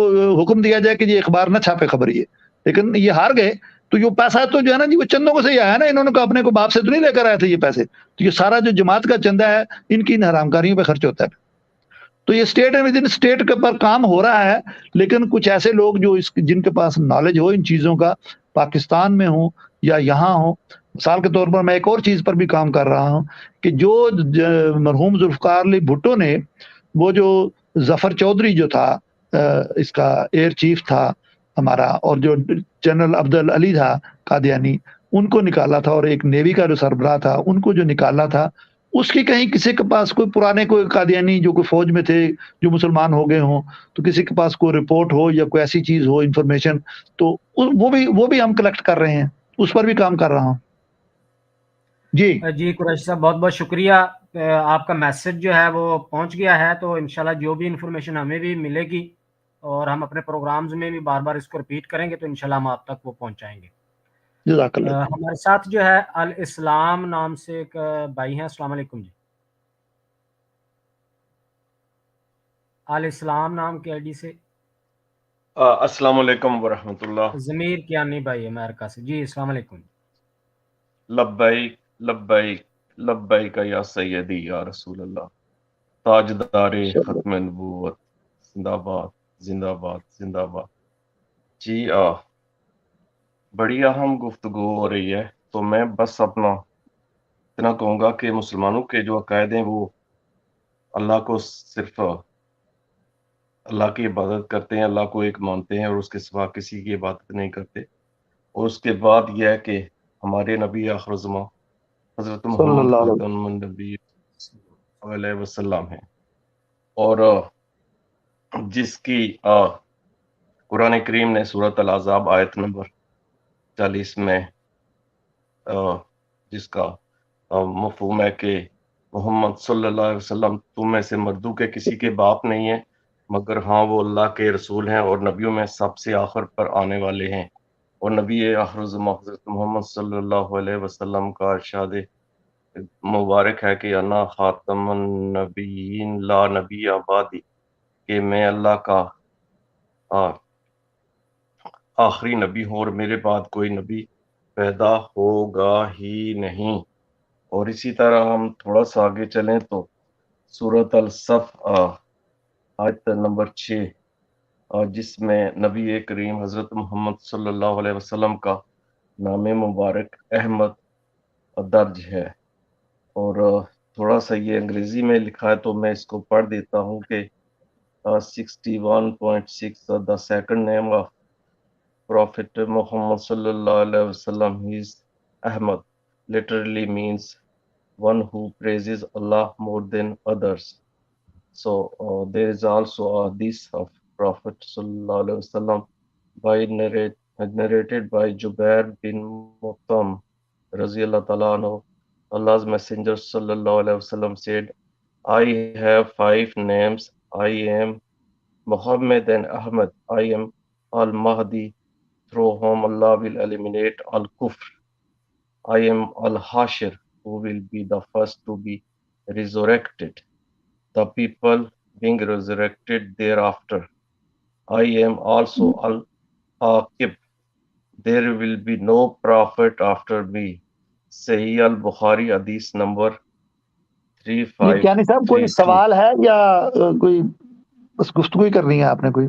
حکم دیا جائے کہ یہ اخبار نہ چھاپے خبر یہ, لیکن یہ ہار گئے. تو یہ پیسہ تو جو ہے نا جی وہ چندوں کو سے ہی آیا نا, انہوں نے اپنے کو باپ سے تو نہیں لے کر آئے تھے یہ پیسے, تو یہ سارا جو جماعت کا چندہ ہے ان کی حرام کاریوں پہ خرچ ہوتا ہے. تو یہ اسٹیٹ ود ان اسٹیٹ کے پر کام ہو رہا ہے, لیکن کچھ ایسے لوگ جو جن کے پاس نالج ہو ان چیزوں کا, پاکستان میں ہوں یا یہاں ہوں. مثال کے طور پر میں ایک اور چیز پر بھی کام کر رہا ہوں کہ جو مرحوم ذوالفقار علی بھٹو نے وہ جو ظفر چودھری جو تھا اس کا ایئر چیف تھا ہمارا, اور جو جنرل عبدال علی تھا قادیانی, ان کو نکالا تھا, اور ایک نیوی کا جو سربراہ تھا ان کو جو نکالا تھا, اس کی کہیں کسی کے پاس کوئی پرانے کوئی قادیانی جو کوئی فوج میں تھے جو مسلمان ہو گئے ہوں تو کسی کے پاس کوئی رپورٹ ہو یا کوئی ایسی چیز ہو انفارمیشن, تو وہ بھی ہم کلیکٹ کر رہے ہیں, اس پر بھی کام کر رہا ہوں. جی قریشی صاحب بہت بہت شکریہ, آپ کا میسج جو ہے وہ پہنچ گیا ہے, تو انشاءاللہ جو بھی انفارمیشن ہمیں بھی ملے گی اور ہم اپنے پروگرامز میں بھی بار بار اس کو ریپیٹ کریں گے تو انشاءاللہ ہم آپ تک وہ پہنچائیں گے. ہمارے ساتھ جو ہے الاسلام نام سے ایک بھائی ہیں. السلام علیکم جی. الاسلام نام کے آئی ڈی سے. السلام علیکم ورحمۃ اللہ. ضمیر کیانی بھائی امریکہ سے. جی السلام علیکم. لبیک لبیک لبیک یا سیدی یا رسول اللہ, تاجدار ختم نبوت, زندہ باد زندہ باد زندہ باد. جی بڑی اہم گفتگو ہو رہی ہے, تو میں بس اپنا اتنا کہوں گا کہ مسلمانوں کے جو عقائد ہیں وہ اللہ کو صرف اللہ کی عبادت کرتے ہیں, اللہ کو ایک مانتے ہیں اور اس کے سوا کسی کی عبادت نہیں کرتے. اور اس کے بعد یہ ہے کہ ہمارے نبی آخر الزمان حضرت محمد خاتم النبی علیہ وسلم ہیں, اور جس کی قرآن کریم نے سورۃ الاحزاب آیت نمبر 40 میں جس کا مفہوم ہے کہ محمد صلی اللہ علیہ وسلم تم میں سے مردوں کے کسی کے باپ نہیں ہیں مگر ہاں وہ اللہ کے رسول ہیں اور نبیوں میں سب سے آخر پر آنے والے ہیں, اور نبی آخر زمان حضرت محمد صلی اللہ علیہ وسلم کا ارشاد مبارک ہے کہ انا خاتم النبیین لا نبی آبادی، کہ میں اللہ کا آخری نبی ہوں اور میرے بعد کوئی نبی پیدا ہوگا ہی نہیں۔ اور اسی طرح ہم تھوڑا سا آگے چلیں تو سورۃ الصف آیت نمبر 6 جس میں نبی کریم حضرت محمد صلی اللہ علیہ وسلم کا نام مبارک احمد درج ہے، اور تھوڑا سا یہ انگریزی میں لکھا ہے تو میں اس کو پڑھ دیتا ہوں کہ 61.6 the second name of Prophet Muhammad sallallahu alaihi wasallam is Ahmad, literally means one who praises Allah more than others. So there is also a hadith of Prophet sallallahu alaihi wasallam narrated by Jubair bin Mut'im radiyallahu ta'ala anhu. Allah's Messenger sallallahu alaihi wasallam said, I have 5 names. I am Muhammad and Ahmad. I am Al-Mahdi, through whom Allah will eliminate Al-Kufr. I am Al-Hashir, who will be the first to be resurrected, the people being resurrected thereafter. I am also Al-Aqib. There will be no prophet after me. Sahih al-Bukhari, hadith number 35. کیا نہیں صاحب کوئی سوال ہے یا کوئی بس گفتگو ہی کرنی ہے آپ نے کوئی؟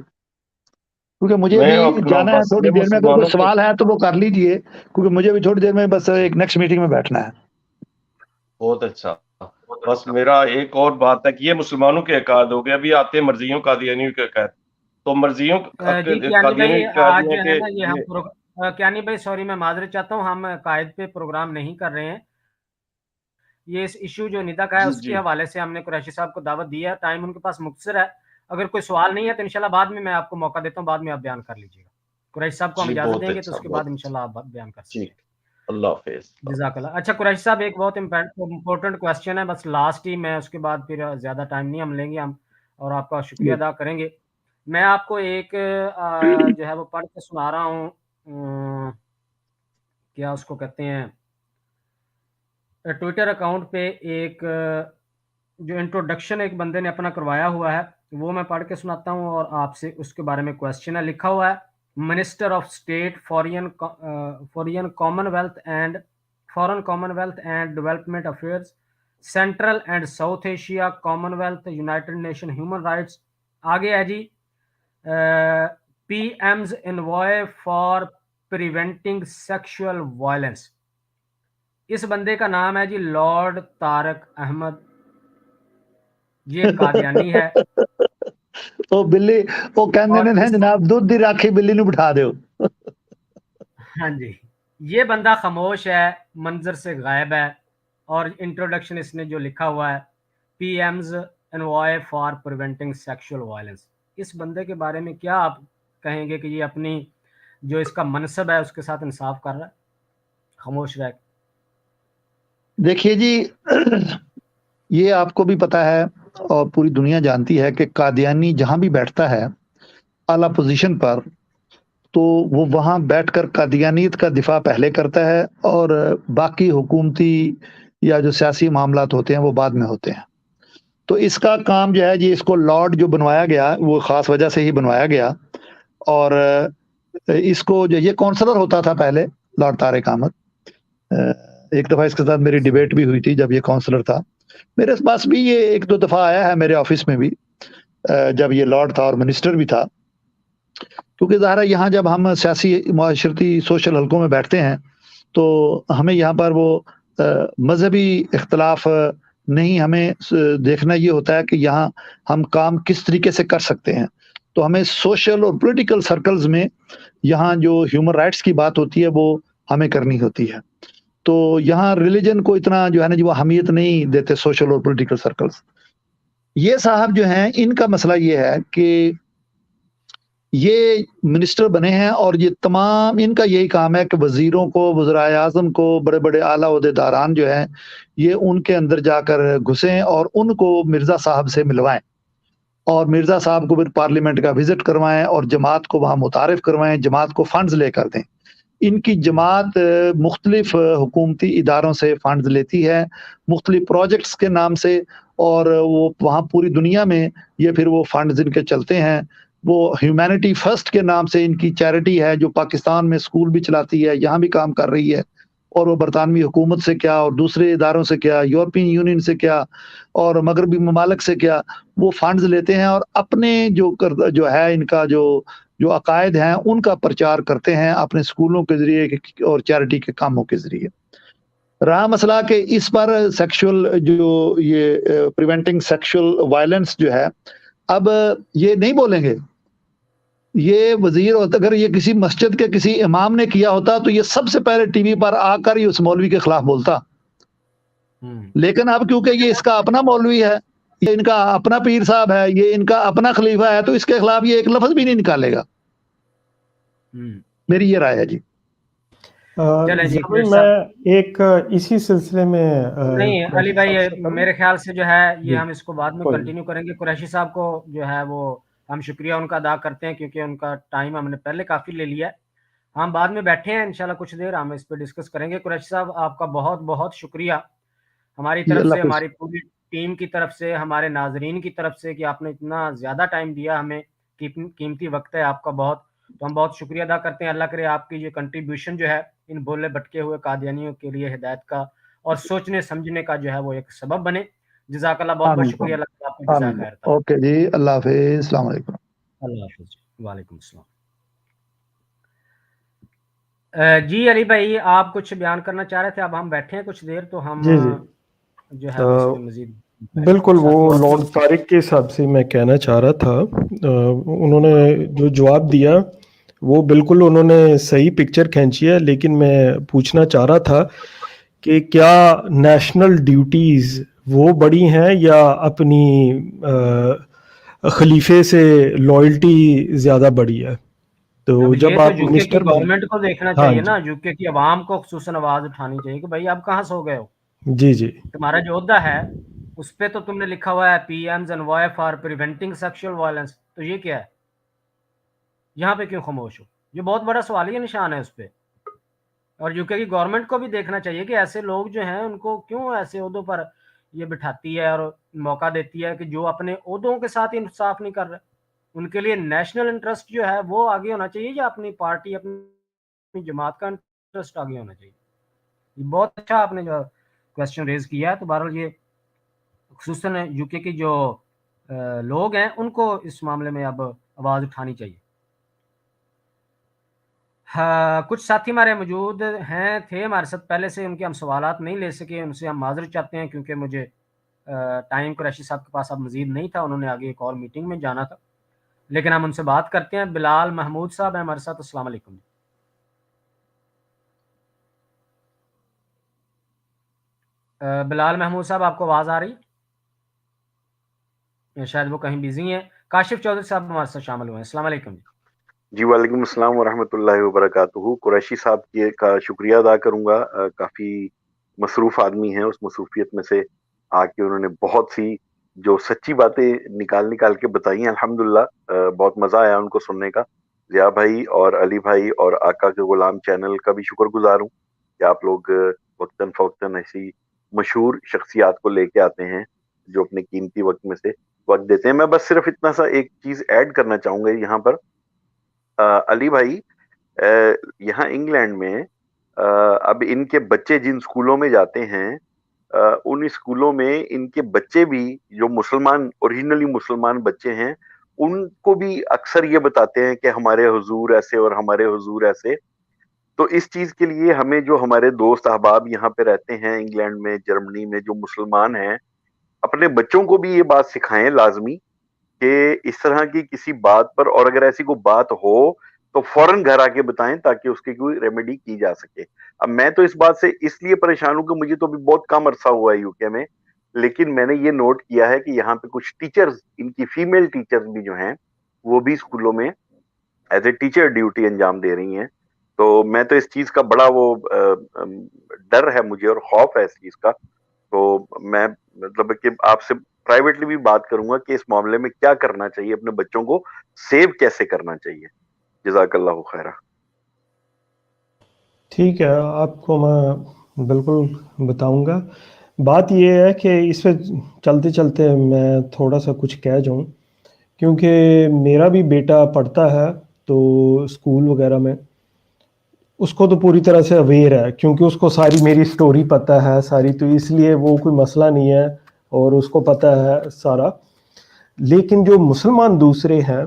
کیونکہ مجھے بھی جانا ہے تھوڑی دیر میں، اگر کوئی سوال ہے تو وہ کر لیجئے، کیونکہ مجھے بھی تھوڑی دیر میں بس ایک نیکسٹ میٹنگ میں بیٹھنا ہے۔ بہت اچھا، بس میرا ایک اور بات ہے کہ یہ مسلمانوں کے عقائد ہو گیا، ابھی آتے ہیں مرضیوں قادیانیوں کے عقائد، تو مرضیوں کیانی بھائی سوری میں معذرت چاہتا ہوں، ہم قائد پہ پروگرام نہیں کر رہے ہیں، یہ اس ایشو جو ندا کا ہے اس کے حوالے سے ہم نے قریشی صاحب کو دعوت دی ہے، ٹائم ان کے پاس مختصر ہے، اگر کوئی سوال نہیں ہے تو انشاءاللہ بعد میں آپ کو موقع دیتا ہوں، بعد میں آپ بیان کر لیجیے گا، قریشی صاحب کو ہم اجازت دیں گے تو اس کے بعد انشاءاللہ آپ بیان کر سکتے ہیں۔ اللہ حافظ، جزاک اللہ۔ اچھا قریشی صاحب ایک بہت امپورٹنٹ کویسچن ہے، بس لاسٹ ہی میں اس کے بعد پھر زیادہ ٹائم نہیں ہم لیں گے، ہم اور آپ کا شکریہ ادا کریں گے۔ میں آپ کو ایک جو ہے وہ پڑھ کے سنا رہا ہوں، کیا اس کو کہتے ہیں، ٹویٹر اکاؤنٹ پہ ایک جو انٹروڈکشن ایک بندے نے اپنا کروایا ہوا ہے وہ میں پڑھ کے سناتا ہوں اور آپ سے اس کے بارے میں کویسچن ہے۔ لکھا ہوا ہے، minister of state foreign commonwealth and development affairs, central and south Asia commonwealth, united nation human rights. آگے ہے G P M's envoy for preventing sexual violence. اس بندے کا نام ہے جی لارڈ طارق احمد، یہ قادیانی ہے۔ وہ بلی وہ کہندے نے جناب دودھ دی راکھی بلی نو بٹھا دیو۔ ہاں جی، یہ بندہ خاموش ہے، منظر سے غائب ہے، اور انٹروڈکشن اس نے جو لکھا ہوا ہے P M's envoy for preventing sexual violence, اس بندے کے بارے میں کیا آپ کہیں گے کہ یہ اپنی جو اس کا منصب ہے اس کے ساتھ انصاف کر رہا ہے خاموش رہ کے؟ دیکھیے جی، یہ آپ کو بھی پتا ہے اور پوری دنیا جانتی ہے کہ قادیانی جہاں بھی بیٹھتا ہے اعلیٰ پوزیشن پر، تو وہ وہاں بیٹھ کر قادیانیت کا دفاع پہلے کرتا ہے اور باقی حکومتی یا جو سیاسی معاملات ہوتے ہیں وہ بعد میں ہوتے ہیں۔ تو اس کا کام جو ہے جی، اس کو لارڈ جو بنوایا گیا وہ خاص وجہ سے ہی بنوایا گیا، اور اس کو جو یہ کونسلر ہوتا تھا پہلے لارڈ طارق احمد، ایک دفعہ اس کے ساتھ میری ڈیبیٹ بھی ہوئی تھی جب یہ کونسلر تھا، میرے پاس بھی یہ ایک دو دفعہ آیا ہے میرے آفس میں بھی جب یہ لارڈ تھا اور منسٹر بھی تھا، کیونکہ ظاہر ہے یہاں جب ہم سیاسی معاشرتی سوشل حلقوں میں بیٹھتے ہیں تو ہمیں یہاں پر وہ مذہبی اختلاف نہیں، ہمیں دیکھنا یہ ہوتا ہے کہ یہاں ہم کام کس طریقے سے کر سکتے ہیں، تو ہمیں سوشل اور پولیٹیکل سرکلز میں یہاں جو ہیومن رائٹس کی بات ہوتی ہے وہ ہمیں کرنی ہوتی ہے، تو یہاں ریلیجن کو اتنا جو ہے نا جی وہ اہمیت نہیں دیتے سوشل اور پولیٹیکل سرکلز۔ یہ صاحب جو ہیں ان کا مسئلہ یہ ہے کہ یہ منسٹر بنے ہیں اور یہ تمام ان کا یہی کام ہے کہ وزیروں کو، وزرائے اعظم کو، بڑے بڑے اعلیٰ عہدیداران جو ہیں یہ ان کے اندر جا کر گھسیں اور ان کو مرزا صاحب سے ملوائیں، اور مرزا صاحب کو پھر پارلیمنٹ کا وزٹ کروائیں اور جماعت کو وہاں متعارف کروائیں، جماعت کو فنڈز لے کر دیں۔ ان کی جماعت مختلف حکومتی اداروں سے فنڈز لیتی ہے مختلف پروجیکٹس کے نام سے، اور وہ وہاں پوری دنیا میں یہ پھر وہ فنڈز ان کے چلتے ہیں. وہ ہیومینٹی فرسٹ کے نام سے ان کی چیریٹی ہے جو پاکستان میں اسکول بھی چلاتی ہے، یہاں بھی کام کر رہی ہے، اور وہ برطانوی حکومت سے کیا اور دوسرے اداروں سے کیا، یورپین یونین سے کیا اور مغربی ممالک سے کیا، وہ فنڈز لیتے ہیں اور اپنے جو ہے ان کا جو عقائد ہیں ان کا پرچار کرتے ہیں اپنے اسکولوں کے ذریعے اور چیریٹی کے کاموں کے ذریعے. رہا مسئلہ کہ اس پر سیکشول جو یہ پریونٹنگ سیکشول وائلنس جو ہے، اب یہ نہیں بولیں گے. یہ وزیر ہوتا، اگر یہ کسی مسجد کے کسی امام نے کیا ہوتا تو یہ سب سے پہلے ٹی وی پر آ کر یہ اس مولوی کے خلاف بولتا. لیکن اب کیونکہ یہ اس کا اپنا مولوی ہے، یہ ان کا اپنا پیر صاحب ہے، یہ ان کا اپنا خلیفہ ہے، تو اس کے خلاف یہ ایک لفظ بھی نہیں نکالے گا. میری یہ رائے ہے جی. میں ایک اسی سلسلے میں نہیں علی بھائی، میرے خیال سے جو ہے یہ ہم اس کو بعد میں کنٹینیو کریں گے. قریشی صاحب کو جو ہے وہ ہم شکریہ ان کا ادا کرتے ہیں کیونکہ ان کا ٹائم ہم نے پہلے کافی لے لیا ہے. ہم بعد میں بیٹھے ہیں انشاءاللہ کچھ دیر ہم اس پہ ڈسکس کریں گے. قریشی صاحب آپ کا بہت بہت شکریہ ہماری طرف سے، ہماری پوری ٹیم کی طرف سے، ہمارے ناظرین کی طرف سے کہ آپ نے اتنا زیادہ ٹائم دیا ہمیں، قیمتی وقت ہے آپ کا بہت، تو ہم بہت شکریہ ادا کرتے ہیں. اللہ کرے آپ کی یہ کنٹریبیوشن جو ہے ان بولے بھٹکے ہوئے قادیانیوں کے لیے ہدایت کا اور سوچنے سمجھنے کا جو ہے وہ ایک سبب بنے. جزاک اللہ، بہت بہت شکریہ. اللہ آپ کو جزاک خیر. اوکے جی، اللہ حافظ، السلام علیکم. اللہ حافظ. وعلیکم السلام. جی علی بھائی، آپ کچھ بیان کرنا چاہ رہے تھے. اب ہم بیٹھے ہیں کچھ دیر تو ہم جو ہے اس میں مزید بالکل وہ لارڈ طارق کے حساب سے میں کہنا چاہ رہا تھا. انہوں نے جو جواب دیا وہ بالکل انہوں نے صحیح پکچر کھینچی ہے، لیکن میں پوچھنا چاہ رہا تھا کہ کیا نیشنل ڈیوٹیز وہ بڑی ہیں یا اپنی خلیفے سے لائلٹی زیادہ بڑی ہے؟ تو جب آپ یو کے کی گورنمنٹ کو دیکھنا چاہیے نا، یو کے کی عوام کو خصوصاً آواز اٹھانی چاہیے کہ بھائی آپ کہاں سو گئے ہو. جی جی، تمہارا جو عہدہ ہے اس پہ تو تم نے لکھا ہوا ہے P M's envoy for preventing sexual violence, تو یہ کیا ہے؟ یہاں پہ کیوں خاموش ہو؟ یہ بہت بڑا سوالیہ نشان ہے اس پہ. اور یو کے کی گورنمنٹ کو بھی دیکھنا چاہیے کہ ایسے لوگ جو ہیں ان کو کیوں ایسے عہدوں پر یہ بٹھاتی ہے اور موقع دیتی ہے کہ جو اپنے عہدوں کے ساتھ انصاف نہیں کر رہے. ان کے لیے نیشنل انٹرسٹ جو ہے وہ آگے ہونا چاہیے یا اپنی پارٹی اپنی جماعت کا انٹرسٹ آگے ہونا چاہیے. یہ بہت اچھا آپ نے جو کویسچن ریز کیا ہے. تو بہرحال یہ خصوصاً یو کے کی جو لوگ ہیں ان کو اس معاملے میں اب آواز اٹھانی چاہیے. کچھ ساتھی ہمارے موجود تھے ہمارے ساتھ پہلے سے، ان کے ہم سوالات نہیں لے سکے، ان سے ہم معذرت چاہتے ہیں کیونکہ مجھے ٹائم قریشی صاحب کے پاس اب مزید نہیں تھا، انہوں نے آگے ایک اور میٹنگ میں جانا تھا. لیکن ہم ان سے بات کرتے ہیں. بلال محمود صاحب ہیں ہمارے ساتھ. السلام علیکم. بلال محمود صاحب آپ کو آواز آ رہی؟ شاید وہ کہیں بیزی ہیں. کاشف چودھری صاحب ہمارے ساتھ شامل ہوئے ہیں. السلام علیکم. جی وعلیکم السلام ورحمۃ اللہ وبرکاتہ. قریشی صاحب کا شکریہ ادا کروں گا. کافی مصروف آدمی ہیں، اس مصروفیت میں سے آ کے انہوں نے بہت سی جو سچی باتیں نکال کے بتائی ہیں. الحمدللہ بہت مزہ آیا ان کو سننے کا. ضیاء بھائی اور علی بھائی اور آقا کے غلام چینل کا بھی شکر گزار ہوں کہ آپ لوگ وقتاً فوقتاً ایسی مشہور شخصیات کو لے کے آتے ہیں جو اپنے قیمتی وقت میں سے وقت دیتے ہیں. میں بس صرف اتنا سا ایک چیز ایڈ کرنا چاہوں گا یہاں پر. علی بھائی، یہاں انگلینڈ میں اب ان کے بچے جن اسکولوں میں جاتے ہیں ان اسکولوں میں ان کے بچے بھی جو مسلمان اوریجنلی مسلمان بچے ہیں ان کو بھی اکثر یہ بتاتے ہیں کہ ہمارے حضور ایسے اور ہمارے حضور ایسے. تو اس چیز کے لیے ہمیں جو ہمارے دوست احباب یہاں پہ رہتے ہیں انگلینڈ میں، جرمنی میں، جو مسلمان ہیں، اپنے بچوں کو بھی یہ بات سکھائیں لازمی کہ اس طرح کی کسی بات پر، اور اگر ایسی کوئی بات ہو تو فوراً گھر آ کے بتائیں تاکہ اس کی کوئی ریمیڈی کی جا سکے. اب میں تو اس بات سے اس لیے پریشان ہوں کہ مجھے تو ابھی بہت کم عرصہ ہوا ہے یو کے میں، لیکن میں نے یہ نوٹ کیا ہے کہ یہاں پہ کچھ ٹیچرز، ان کی فیمیل ٹیچرز بھی جو ہیں وہ بھی اسکولوں میں ایز اے ٹیچر ڈیوٹی انجام دے رہی ہیں. تو میں تو اس چیز کا بڑا وہ ڈر ہے مجھے اور خوف ہے اس چیز کا. تو میں مطلب کہ آپ سے پرائیویٹلی بھی بات کروں گا کہ اس معاملے میں کیا کرنا چاہیے، اپنے بچوں کو سیو کیسے کرنا چاہیے. جزاک اللہ خیرہ. ٹھیک ہے، آپ کو میں بالکل بتاؤں گا. بات یہ ہے کہ اس پہ چلتے چلتے میں تھوڑا سا کچھ کہہ جاؤں، کیونکہ میرا بھی بیٹا پڑھتا ہے تو اسکول وغیرہ میں، اس کو تو پوری طرح سے اویئر ہے، کیونکہ اس کو ساری میری سٹوری پتہ ہے ساری، تو اس لیے وہ کوئی مسئلہ نہیں ہے اور اس کو پتہ ہے سارا. لیکن جو مسلمان دوسرے ہیں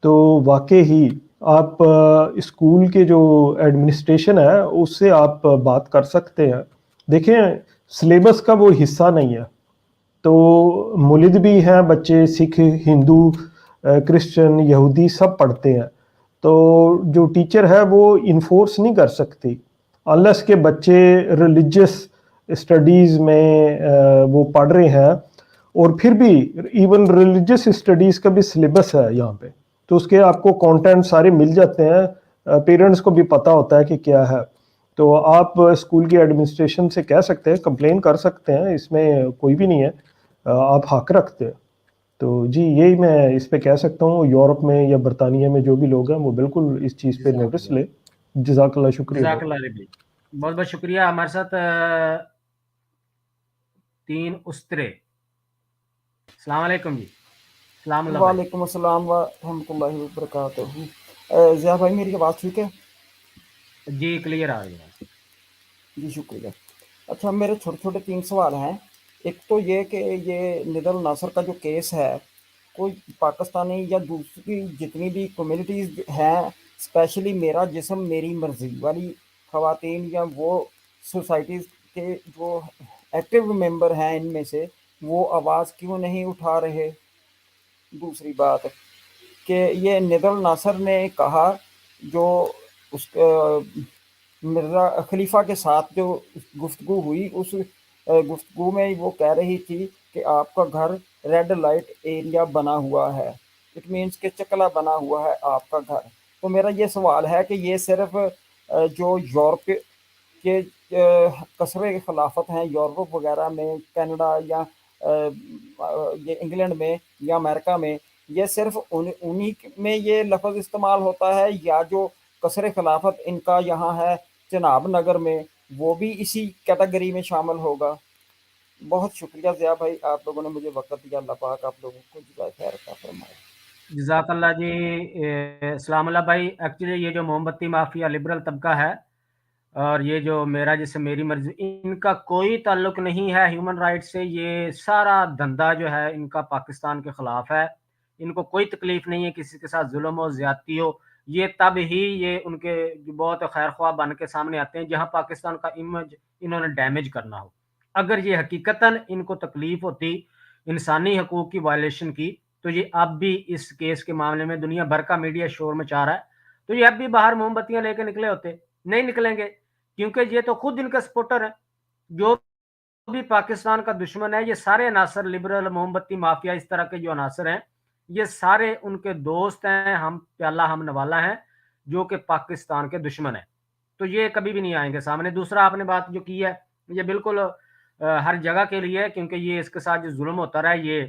تو واقعی ہی آپ اسکول کے جو ایڈمنسٹریشن ہے اس سے آپ بات کر سکتے ہیں. دیکھیں سلیبس کا وہ حصہ نہیں ہے، تو مولد بھی ہیں بچے، سکھ، ہندو، کرسچن، یہودی سب پڑھتے ہیں، تو جو ٹیچر ہے وہ انفورس نہیں کر سکتی انلیس کہ بچے ریلیجس اسٹڈیز میں وہ پڑھ رہے ہیں. اور پھر بھی ایون ریلیجس اسٹڈیز کا بھی سلیبس ہے یہاں پہ، تو اس کے آپ کو کانٹینٹ سارے مل جاتے ہیں، پیرنٹس کو بھی پتہ ہوتا ہے کہ کیا ہے. تو آپ اسکول کی ایڈمنسٹریشن سے کہہ سکتے ہیں، کمپلین کر سکتے ہیں، اس میں کوئی بھی نہیں ہے، آپ حق رکھتے ہیں. تو جی یہی میں اس پہ کہہ سکتا ہوں. یورپ میں یا برطانیہ میں جو بھی لوگ ہیں وہ بالکل اس چیز پہ نوٹس لے. جزاک اللہ، شکریہ. جزاک اللہ علی، بہت بہت شکریہ. ہمارے ساتھ 3 استرے. السلام علیکم جی. السلام اللہ. وعلیکم السلام ورحمۃ اللہ وبرکاتہ. ضیاء بھائی میری آواز ٹھیک ہے؟ جی کلیئر آ رہی ہے. جی شکریہ. اچھا میرے چھوٹے چھوٹے 3 سوال ہیں. ایک تو یہ کہ یہ ندل ناصر کا جو کیس ہے، کوئی پاکستانی یا دوسری جتنی بھی کمیونٹیز ہیں، اسپیشلی میرا جسم میری مرضی والی خواتین یا وہ سوسائٹیز کے جو ایکٹیو ممبر ہیں ان میں سے، وہ آواز کیوں نہیں اٹھا رہے؟ دوسری بات کہ یہ ندل ناصر نے کہا، جو اس مرزا خلیفہ کے ساتھ جو گفتگو ہوئی، اس گفتگو میں وہ کہہ رہی تھی کہ آپ کا گھر ریڈ لائٹ ایریا بنا ہوا ہے، اٹ مینس کہ چکلا بنا ہوا ہے آپ کا گھر. تو میرا یہ سوال ہے کہ یہ صرف جو یورپ کے کثرے خلافت ہیں یورپ وغیرہ میں، کینیڈا یا یہ انگلینڈ میں یا امریکہ میں، یہ صرف انہی میں یہ لفظ استعمال ہوتا ہے، یا جو کثر خلافت ان کا یہاں ہے چناب نگر میں، وہ بھی اسی کیٹیگری میں شامل ہوگا؟ بہت شکریہ ضیاء بھائی، آپ لوگوں نے مجھے وقت دیا. اللہ پاک آپ لوگوں کو جزائے خیر عطا فرمائے. جزاک اللہ جی. السلام اللہ بھائی. ایکچولی یہ جو موم بتی مافیا لبرل طبقہ ہے اور یہ جو میرا جسے میری مرضی، ان کا کوئی تعلق نہیں ہے ہیومن رائٹ سے. یہ سارا دھندا جو ہے ان کا پاکستان کے خلاف ہے. ان کو کوئی تکلیف نہیں ہے کسی کے ساتھ ظلم ہو، زیادتی ہو. یہ تب ہی یہ ان کے بہت خیر خواہ بن کے سامنے آتے ہیں جہاں پاکستان کا امیج انہوں نے ڈیمیج کرنا ہو. اگر یہ حقیقتاً ان کو تکلیف ہوتی انسانی حقوق کی وائلیشن کی، تو یہ اب بھی اس کیس کے معاملے میں دنیا بھر کا میڈیا شور مچا رہا ہے، تو یہ اب بھی باہر موم بتیاں لے کے نکلے ہوتے. نہیں نکلیں گے، کیونکہ یہ تو خود ان کا سپورٹر ہے. جو بھی پاکستان کا دشمن ہے، یہ سارے عناصر لبرل، موم بتی مافیا، اس طرح کے جو عناصر ہیں، یہ سارے ان کے دوست ہیں، ہم پیالہ ہم نوالا ہیں، جو کہ پاکستان کے دشمن ہیں. تو یہ کبھی بھی نہیں آئیں گے سامنے. دوسرا آپ نے بات جو کی ہے، یہ بالکل ہر جگہ کے لیے ہے، کیونکہ یہ اس کے ساتھ جو ظلم ہوتا رہا ہے یہ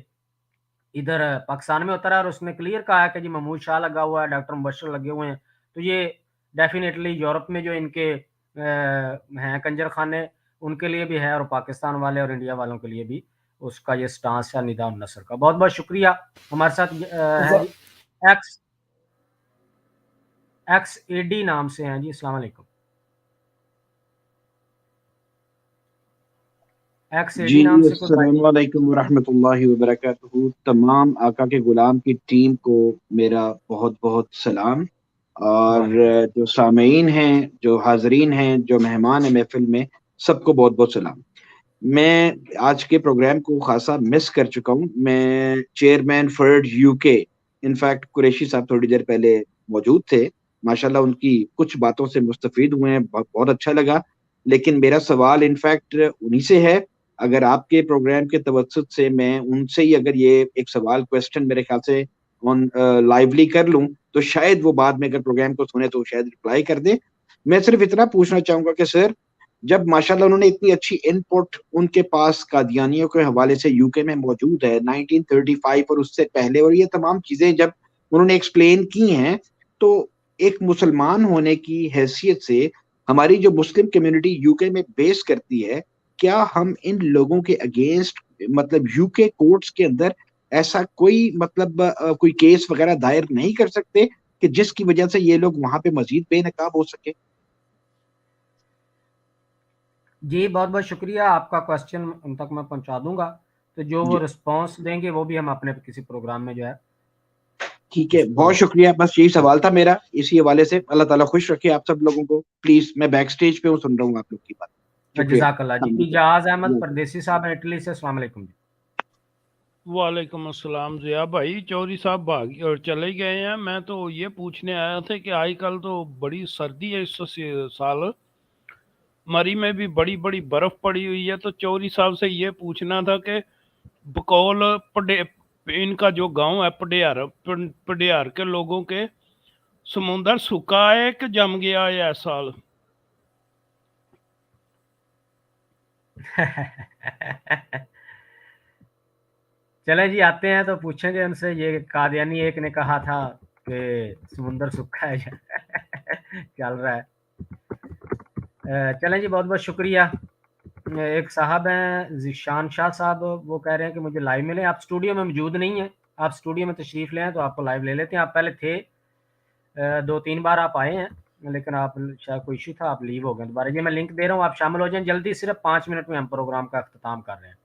ادھر پاکستان میں ہوتا رہا، اور اس نے کلیئر کہا ہے کہ جی محمود شاہ لگا ہوا ہے، ڈاکٹر مبشر لگے ہوئے ہیں. تو یہ ڈیفینیٹلی یورپ میں جو ان کے ہیں کنجر خانے، ان کے لیے بھی ہے، اور پاکستان والے اور انڈیا والوں کے لیے بھی اس کا یہ سٹانس ہے ندا النصر کا. بہت بہت شکریہ. ہمارے ساتھ ہے جی ایکس اے ڈی نام سے ہیں جی. السلام علیکم. جی السلام علیکم ورحمۃ اللہ وبرکاتہ. تمام آقا کے غلام کی ٹیم کو میرا بہت بہت سلام، اور جو سامعین ہیں، جو حاضرین ہیں، جو مہمان ہیں محفل میں، سب کو بہت بہت سلام. میں آج کے پروگرام کو خاصا مس کر چکا ہوں. میں چیئرمین فرڈ یو کے، انفیکٹ قریشی صاحب تھوڑی دیر پہلے موجود تھے، ماشاءاللہ ان کی کچھ باتوں سے مستفید ہوئے ہیں، بہت اچھا لگا. لیکن میرا سوال انفیکٹ انہی سے ہے. اگر آپ کے پروگرام کے توسط سے میں ان سے ہی اگر یہ ایک سوال کویسچن میرے خیال سے لائیولی کر لوں، تو شاید وہ بعد میں اگر پروگرام کو سنے تو شاید رپلائی کر دیں. میں صرف اتنا پوچھنا چاہوں گا کہ سر، جب ماشاءاللہ انہوں نے اتنی اچھی ان پٹ ان کے پاس قادیانیوں کے حوالے سے یو کے میں موجود ہے 1935 اور اس سے پہلے، اور یہ تمام چیزیں جب انہوں نے ایکسپلین کی ہیں، تو ایک مسلمان ہونے کی حیثیت سے ہماری جو مسلم کمیونٹی یو کے میں بیس کرتی ہے، کیا ہم ان لوگوں کے اگینسٹ مطلب یو کے کورٹس کے اندر ایسا کوئی مطلب کوئی کیس وغیرہ دائر نہیں کر سکتے کہ جس کی وجہ سے یہ لوگ وہاں پہ مزید بے نقاب ہو سکے؟ جی بہت بہت شکریہ، آپ کا کوشچن ان تک میں پہنچا دوں گا، تو جو وہ رسپانس دیں گے وہ بھی ہم اپنے کسی پروگرام میں جو ہے. ٹھیک ہے، بہت شکریہ، بس یہی سوال تھا میرا اسی حوالے سے. اللہ تعالیٰ خوش رکھے آپ سب لوگوں کو. پلیز میں بیک سٹیج پہ ہوں، سن رہا ہوں آپ لوگ کی بات. شکریہ. جزاک اللہ جی. جہاز احمد پردیسی صاحب اٹلی سے، السلام علیکم. وعلیکم السلام. ضیاء بھائی، چودھری صاحب بھاگ اور چلے گئے ہیں. میں تو یہ پوچھنے آیا تھا کہ آج کل تو بڑی سردی ہے اس سال، مری میں بھی بڑی بڑی برف پڑی ہوئی ہے، تو چودھری صاحب سے یہ پوچھنا تھا کہ بقول ان کا جو گاؤں ہے پڈیار کے لوگوں کے، سمندر سکا ہے کہ جم گیا ہے اس سال؟ چلیں جی آتے ہیں تو پوچھیں گے ان سے. یہ قادیانی ایک نے کہا تھا کہ سمندر سکھا ہے چل رہا ہے. چلیں جی بہت بہت شکریہ. ایک صاحب ہیں ذیشان شاہ صاحب، وہ کہہ رہے ہیں کہ مجھے لائیو ملیں. آپ اسٹوڈیو میں موجود نہیں ہیں، آپ اسٹوڈیو میں تشریف لیں تو آپ کو لائیو لے لیتے ہیں. آپ پہلے تھے، 2-3 بار آپ آئے ہیں، لیکن آپ شاید کوئی ایشو تھا، آپ لیو ہو گئے دوبارہ. یہ میں لنک دے رہا ہوں، آپ شامل ہو جائیں جلدی. صرف 5 منٹ میں ہم پروگرام کا اختتام کر رہے ہیں.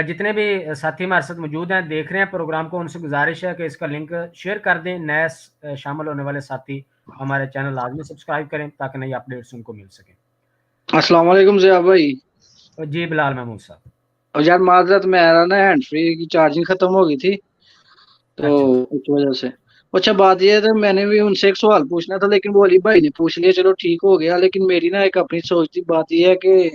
جتنے بھی ساتھی ہمارے ساتھ موجود ہیں دیکھ رہے ہیں پروگرام کو، ان سے گزارش ہے کہ اس کا لنک شیئر کر دیں. نئے شامل ہونے والے ساتھی ہمارے چینل لازمی سبسکرائب کریں تاکہ نئی اپڈیٹس ان کو مل سکیں. السلام علیکم ضیاء بھائی. جی بلال محمود صاحب. اور یار معذرت، میرا نا ہینڈ فری کی چارجنگ ختم ہو گئی تھی تو اس وجہ سے. اچھا بات یہ ہے تو میں نے بھی ان سے ایک سوال پوچھنا تھا، لیکن وہ علی بھائی نے پوچھ لیا، چلو ٹھیک ہو گیا. لیکن میری نا ایک اپنی سوچتی بات یہ ہے کہ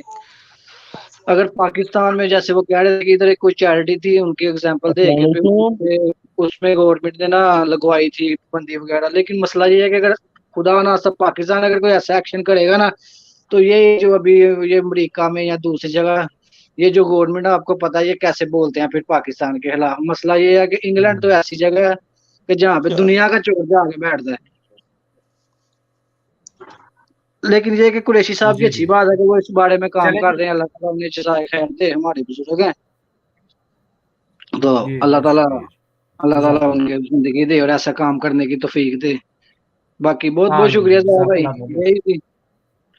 اگر پاکستان میں جیسے وہ کہہ رہے تھے کہ ادھر ایک کوئی چیریٹی تھی، ان کی ایگزامپل دے کے اس میں گورنمنٹ نے نا لگوائی تھی بندی وغیرہ. لیکن مسئلہ یہ ہے کہ اگر خدا نہ سب پاکستان اگر کوئی ایسا ایکشن کرے گا نا، تو یہ جو ابھی یہ امریکہ میں یا دوسری جگہ یہ جو گورنمنٹ آپ کو پتا ہے یہ کیسے بولتے ہیں پھر پاکستان کے خلاف. مسئلہ یہ ہے کہ انگلینڈ تو ایسی جگہ ہے کہ جہاں پہ دنیا کا چور جا کے بیٹھتا ہے. لیکن یہ کہ قریشی صاحب کی اچھی بات ہے کہ وہ اس بارے میں کام کر رہے ہیں. اللہ تعالیٰ انہیں جزائے خیر دے، ہمارے بزرگ ہیں تو اللہ تعالیٰ ان کی زندگی دے اور ایسا کام کرنے کی توفیق دے. باقی بہت بہت شکریہ بھائی.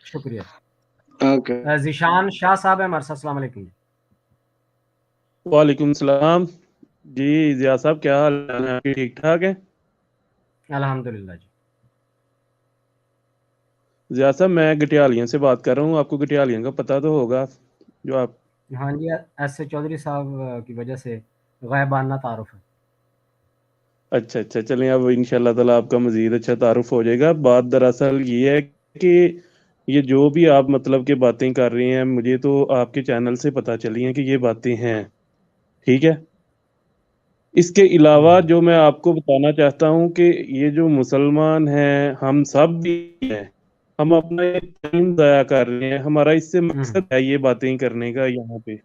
شکریہ. ذیشان شاہ صاحب ہیں ہمارے ساتھ، السلام علیکم. وعلیکم السلام. جی ضیاء صاحب کیا حال ہے آپ کی؟ ٹھیک ٹھاک ہے الحمدللہ. جی ضیاء صاحب میں گٹیالیاں سے بات کر رہا ہوں. آپ کو گٹیالیاں کا پتہ تو ہوگا جو آپ. ہاں جی، ایس اے چودھری صاحب کی وجہ سے غائبانہ تعارف ہے. اچھا چلیں اب انشاءاللہ تعالیٰ آپ کا مزید اچھا تعارف ہو جائے گا. بات دراصل یہ ہے کہ یہ جو بھی آپ مطلب کہ باتیں کر رہی ہیں، مجھے تو آپ کے چینل سے پتہ چلی ہیں کہ یہ باتیں ہیں، ٹھیک ہے. اس کے علاوہ جو میں آپ کو بتانا چاہتا ہوں کہ یہ جو مسلمان ہیں ہم سب بھی ہیں، ہم اپنا ٹائم ضائع کر رہے ہیں. ہمارا اس سے مقصد ہے یہ باتیں کرنے کا یہاں پہ،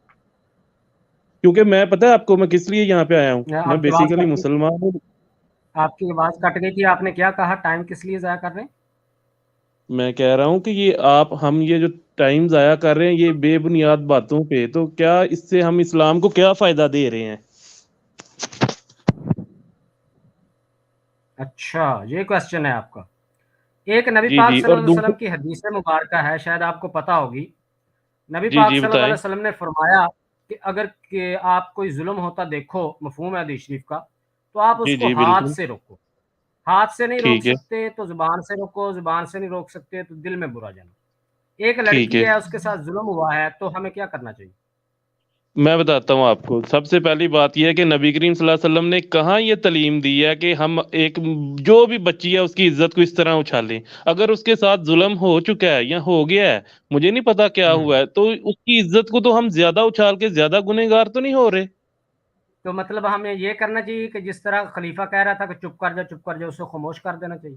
کیونکہ میں پتہ ہے آپ کو میں کس لیے یہاں پہ آیا ہوں. میں بیسیکلی مسلمان ہوں. آپ کی آواز کٹ گئی تھی، آپ نے کیا کہا؟ ٹائم کس لیے ضائع کر رہے ہیں؟ میں کہہ رہا ہوں کہ یہ ہم یہ جو ٹائم ضائع کر رہے ہیں یہ بے بنیاد باتوں پہ، تو کیا اس سے ہم اسلام کو کیا فائدہ دے رہے ہیں؟ اچھا یہ کوشچن ہے آپ کا. ایک نبی پاک صلی اللہ علیہ وسلم کی حدیث مبارکہ ہے، شاید آپ کو پتا ہوگی. نبی پاک صلی اللہ علیہ وسلم نے فرمایا کہ اگر کہ آپ کوئی ظلم ہوتا دیکھو، مفہوم ہے حدیث شریف کا، تو آپ اس کو ہاتھ سے روکو. ہاتھ سے نہیں روک سکتے تو زبان سے روکو، زبان سے نہیں روک سکتے تو دل میں برا جانا. ایک لڑکی ہے، اس کے ساتھ ظلم ہوا ہے، تو ہمیں کیا کرنا چاہیے؟ میں بتاتا ہوں آپ کو. سب سے پہلی بات یہ ہے کہ نبی کریم صلی اللہ علیہ وسلم نے کہاں یہ تعلیم دی ہے کہ ہم ایک جو بھی بچی ہے اس کی عزت کو اس طرح اچھالیں. اگر اس کے ساتھ ظلم ہو چکا ہے یا ہو گیا ہے، مجھے نہیں پتا کیا ہوا ہے، تو اس کی عزت کو تو ہم زیادہ اچھال کے زیادہ گنہگار تو نہیں ہو رہے. تو مطلب ہمیں یہ کرنا چاہیے کہ جس طرح خلیفہ کہہ رہا تھا کہ چپ کر جا چپ کر جا، اس کو خاموش کر دینا چاہیے.